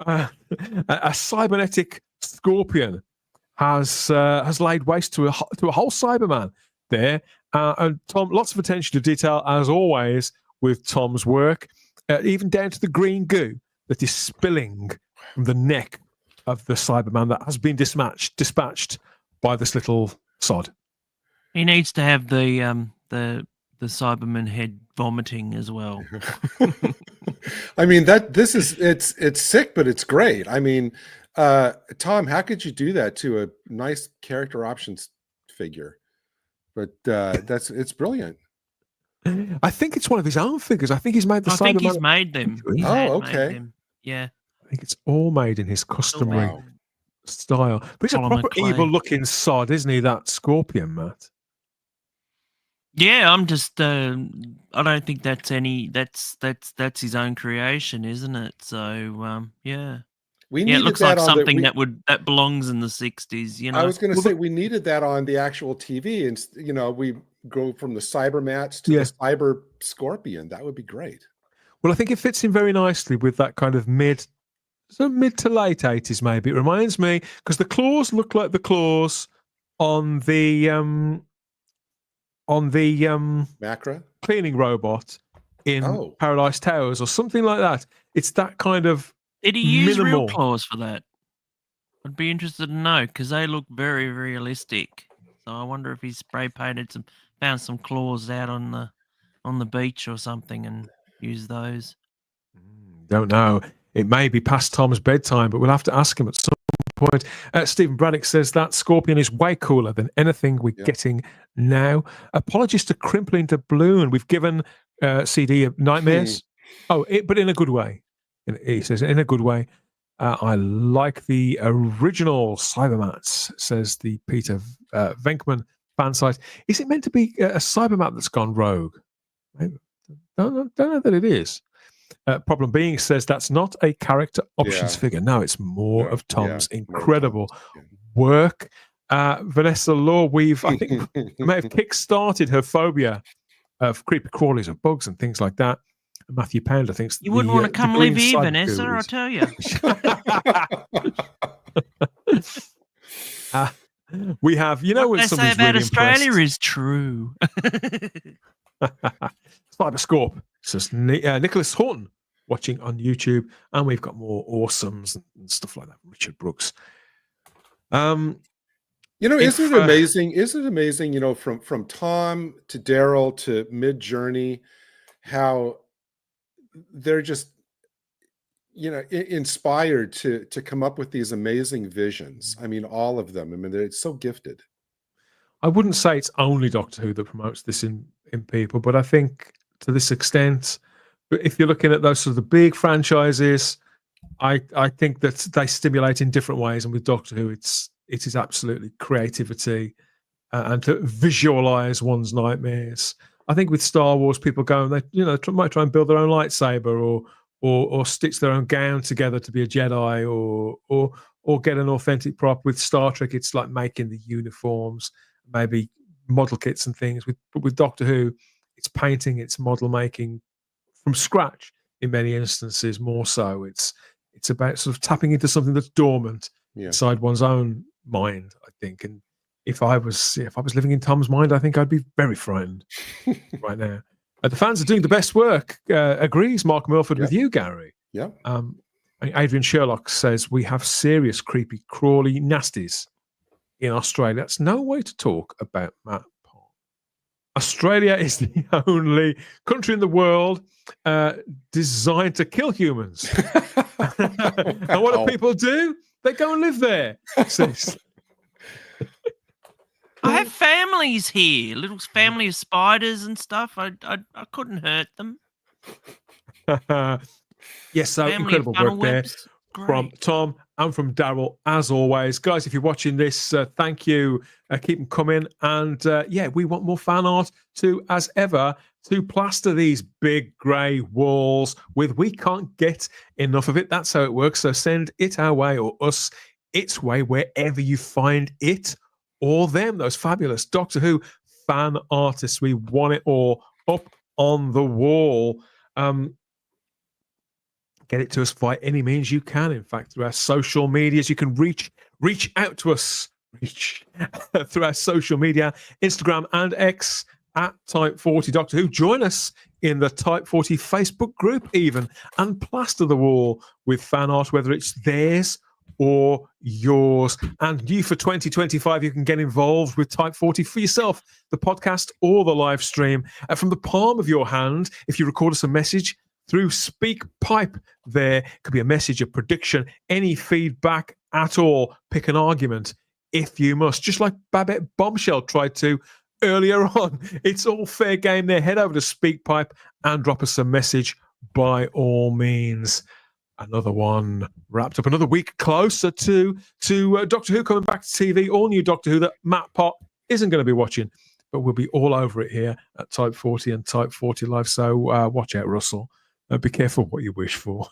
A cybernetic scorpion has laid waste to a whole Cyberman there. And Tom, lots of attention to detail as always with Tom's work. Even down to the green goo that is spilling from the neck of the Cyberman that has been dispatched by this little sod. He needs to have the Cyberman head vomiting as well. I mean, it's sick, but it's great. I mean, Tom, how could you do that to a nice character options figure? But it's brilliant. I think it's one of his own figures. I think he's made the Cyberman. I think he's made them. Okay. Yeah. I think it's all made in his customary style. But he's a proper evil-looking sod, isn't he, that Scorpion, Matt? Yeah, I'm just I don't think that's that's his own creation, isn't it? So yeah. It looks like something that belongs in the 60s, you know. I was going to say we needed that on the actual TV, and you know, we go from the Cybermats to the Cyber Scorpion. That would be great. Well, I think it fits in very nicely with that kind of mid to late 80s, maybe. It reminds me, because the claws look like the claws on the Macra cleaning robot in Paradise Towers or something like that. It's that kind of Did he use real claws for that? I'd be interested to know, because they look very realistic. So I wonder if he spray painted found some claws out on the beach or something and used those. Don't know. It may be past Tom's bedtime, but we'll have to ask him at some point. Stephen Braddock says that Scorpion is way cooler than anything we're getting now. Apologies to Crimpling to Blue, and we've given CD Nightmares. But in a good way. He says, in a good way. I like the original Cybermats, says the Peter Venkman fan site. Is it meant to be a Cybermat that's gone rogue? Maybe. Don't know that it is. Problem being says that's not a character options figure. No, it's more of Tom's incredible work. Vanessa Law, I think may have kick-started her phobia of creepy crawlies of bugs and things like that. Matthew Pounder thinks you wouldn't want to come live here, Vanessa, I tell you. We have, you know, what they say about really Australia is true. Cyberscorp says Nicholas Horton watching on YouTube, and we've got more awesomes and stuff like that. Richard Brooks. You know, isn't it amazing? Isn't it amazing? You know, from Tom to Daryl to Mid Journey, how they're just, you know, inspired to come up with these amazing visions. I mean, all of them. I mean, they're so gifted. I wouldn't say it's only Doctor Who that promotes this in people, but I think to this extent, if you're looking at those sort of the big franchises, I think that they stimulate in different ways. And with Doctor Who, it is absolutely creativity and to visualize one's nightmares. I think with Star Wars, people go and they might try and build their own lightsaber or stitch their own gown together to be a Jedi or get an authentic prop. With Star Trek, it's like making the uniforms, maybe model kits and things. But with Doctor Who, it's painting, it's model making from scratch in many instances. More so, it's about sort of tapping into something that's dormant inside one's own mind, I think. And if I was living in Tom's mind, I think I'd be very frightened right now. The fans are doing the best work. Agrees Mark Milford with you, Gary. Yeah. Adrian Sherlock says we have serious creepy crawly nasties in Australia. That's no way to talk about Matt Paul. Australia is the only country in the world designed to kill humans. And what do people do? They go and live there. I have families here, little family of spiders and stuff. I couldn't hurt them. Yes, so family incredible work there from Tom and from Daryl, as always. Guys, if you're watching this, thank you. Keep them coming. And we want more fan art to, as ever, to plaster these big grey walls with. We can't get enough of it. That's how it works. So send it our way or us its way, wherever you find it or them, those fabulous Doctor Who fan artists. We want it all up on the wall. Get it to us by any means you can. In fact, through our social medias, you can reach out to us through our social media, Instagram and X at Type 40 Doctor Who. Join us in the Type 40 Facebook group even, and plaster the wall with fan art, whether it's theirs or yours. And you for 2025, you can get involved with Type 40 for yourself, the podcast or the live stream. From the palm of your hand, if you record us a message through SpeakPipe, there could be a message, a prediction, any feedback at all. Pick an argument if you must, just like Babette Bombshell tried to earlier on. It's all fair game there. Head over to SpeakPipe and drop us a message by all means. Another one wrapped up, another week closer to Doctor Who coming back to TV, all new Doctor Who that Matt Pott isn't going to be watching, but we'll be all over it here at Type 40 and Type 40 Live. So watch out, Russell. Be careful what you wish for.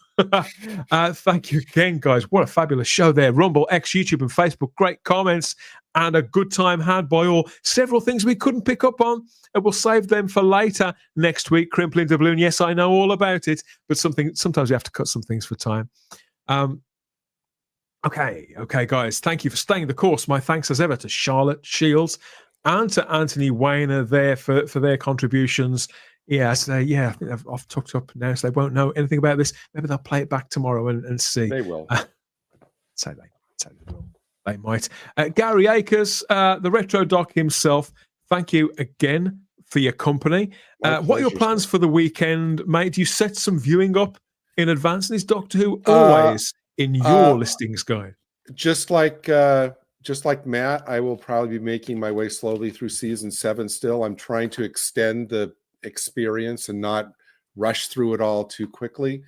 Thank you again, guys. What a fabulous show there. Rumble, X, YouTube, and Facebook. Great comments and a good time had by all. Several things we couldn't pick up on, and we'll save them for later next week. Crimpling Doubloon. Yes, I know all about it, but sometimes you have to cut some things for time. Okay, guys. Thank you for staying the course. My thanks as ever to Charlotte Shields and to Anthony Weiner there for their contributions. Yeah, so I think I've tucked up now, so they won't know anything about this. Maybe they'll play it back tomorrow and see. They will. Say they will. They might. Gary Akers, the Retro Doc himself, thank you again for your company. What are your plans for the weekend, mate? Do you set some viewing up in advance? And is Doctor Who always in your listings guide? Just like Matt, I will probably be making my way slowly through season 7 still. I'm trying to extend the experience and not rush through it all too quickly.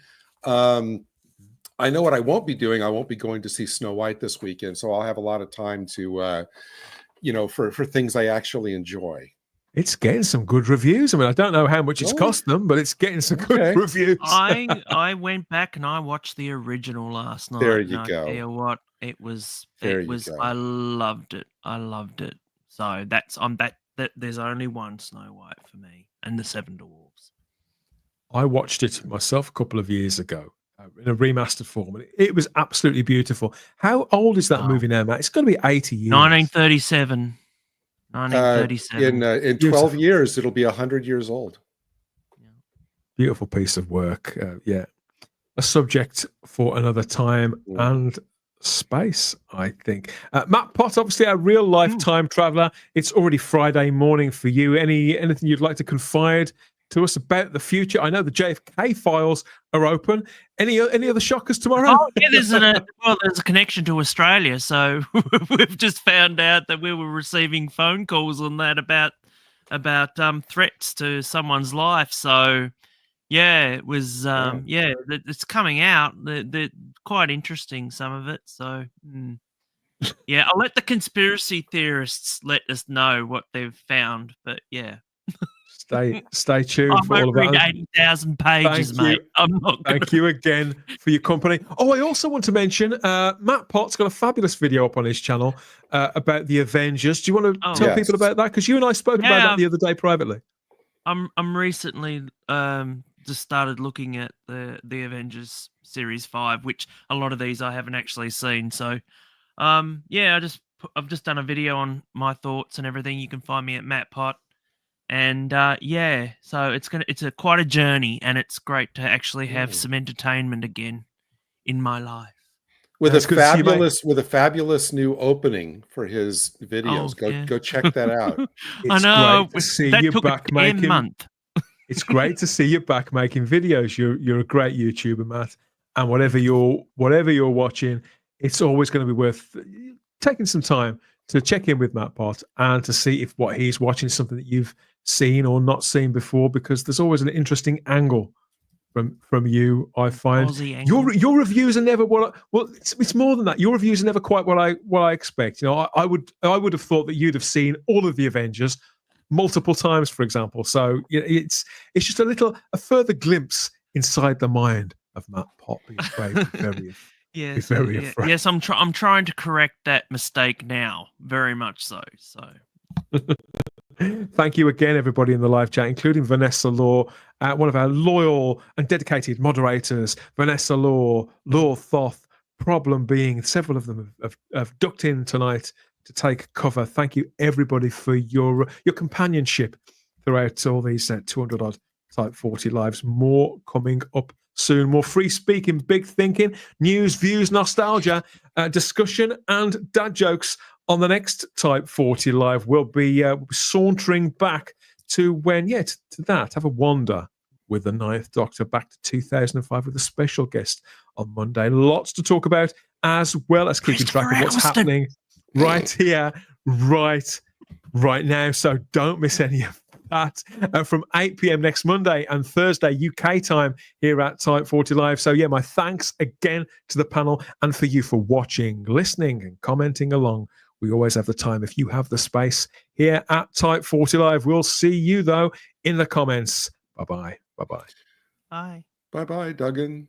I know what I won't be doing. I won't be going to see Snow White this weekend, so I'll have a lot of time to for things I actually enjoy. It's getting some good reviews. I mean, I don't know how much it's cost them, but it's getting some good reviews. I went back and I watched the original last night. There you go. I tell you what, it was. I loved it. So there's only one Snow White for me, and the Seven Dwarfs. I watched it myself a couple of years ago in a remastered form, and it was absolutely beautiful. How old is that movie now, Matt? It's got to be 80 years. 1937. 1937. In 12 years, it'll be 100 years old. Beautiful piece of work. A subject for another time and space, I think. Matt Pott, obviously our real life time traveler. It's already Friday morning for you. Anything you'd like to confide to us about the future? I know the JFK files are open. Any other shockers tomorrow? Oh, yeah, there's a connection to Australia. So we've just found out that we were receiving phone calls on that about threats to someone's life. So yeah, it was it's coming out. They're quite interesting, some of it. So yeah, I'll let the conspiracy theorists let us know what they've found. But yeah. Stay tuned for all of that. 80,000 pages, mate. Thank you again for your company. Oh, I also want to mention Matt Pott's got a fabulous video up on his channel about the Avengers. Do you want to tell people about that? Because you and I spoke about that the other day privately. I'm recently just started looking at the Avengers Series 5, which a lot of these I haven't actually seen. So I've just done a video on my thoughts and everything. You can find me at Matt Pott. And so it's quite a journey, and it's great to actually have some entertainment again in my life. With a fabulous new opening for his videos. Go check that out. It's great to see you back making. It's great to see you back making videos. You're a great YouTuber, Matt, and whatever you're watching, it's always going to be worth taking some time to check in with Matt Pott and to see if what he's watching is something that you've seen or not seen before, because there's always an interesting angle from you. I find your reviews are never it's more than that. Your reviews are never quite what I expect. I would have thought that you'd have seen all of the Avengers multiple times, for example. So it's just a further glimpse inside the mind of Matt Pott. Yes, I'm trying to correct that mistake now, very much so. Thank you again, everybody in the live chat, including Vanessa Law, one of our loyal and dedicated moderators. Vanessa Law, Law Thoth, Problem Being, several of them have ducked in tonight to take cover. Thank you, everybody, for your companionship throughout all these 200 odd Type 40 lives. More coming up soon. More free speaking, big thinking, news, views, nostalgia, discussion, and dad jokes on the next Type 40 Live. We'll be sauntering back to when, to that, have a wander with the Ninth Doctor back to 2005 with a special guest on Monday. Lots to talk about, as well as keeping track of what's happening right here, right now. So don't miss any of that from 8 p.m. next Monday and Thursday UK time here at Type 40 Live. So my thanks again to the panel and for you for watching, listening, and commenting along. We always have the time if you have the space here at Type 40 Live. We'll see you, though, in the comments. Bye-bye. Bye-bye. Bye. Bye-bye, Duggan.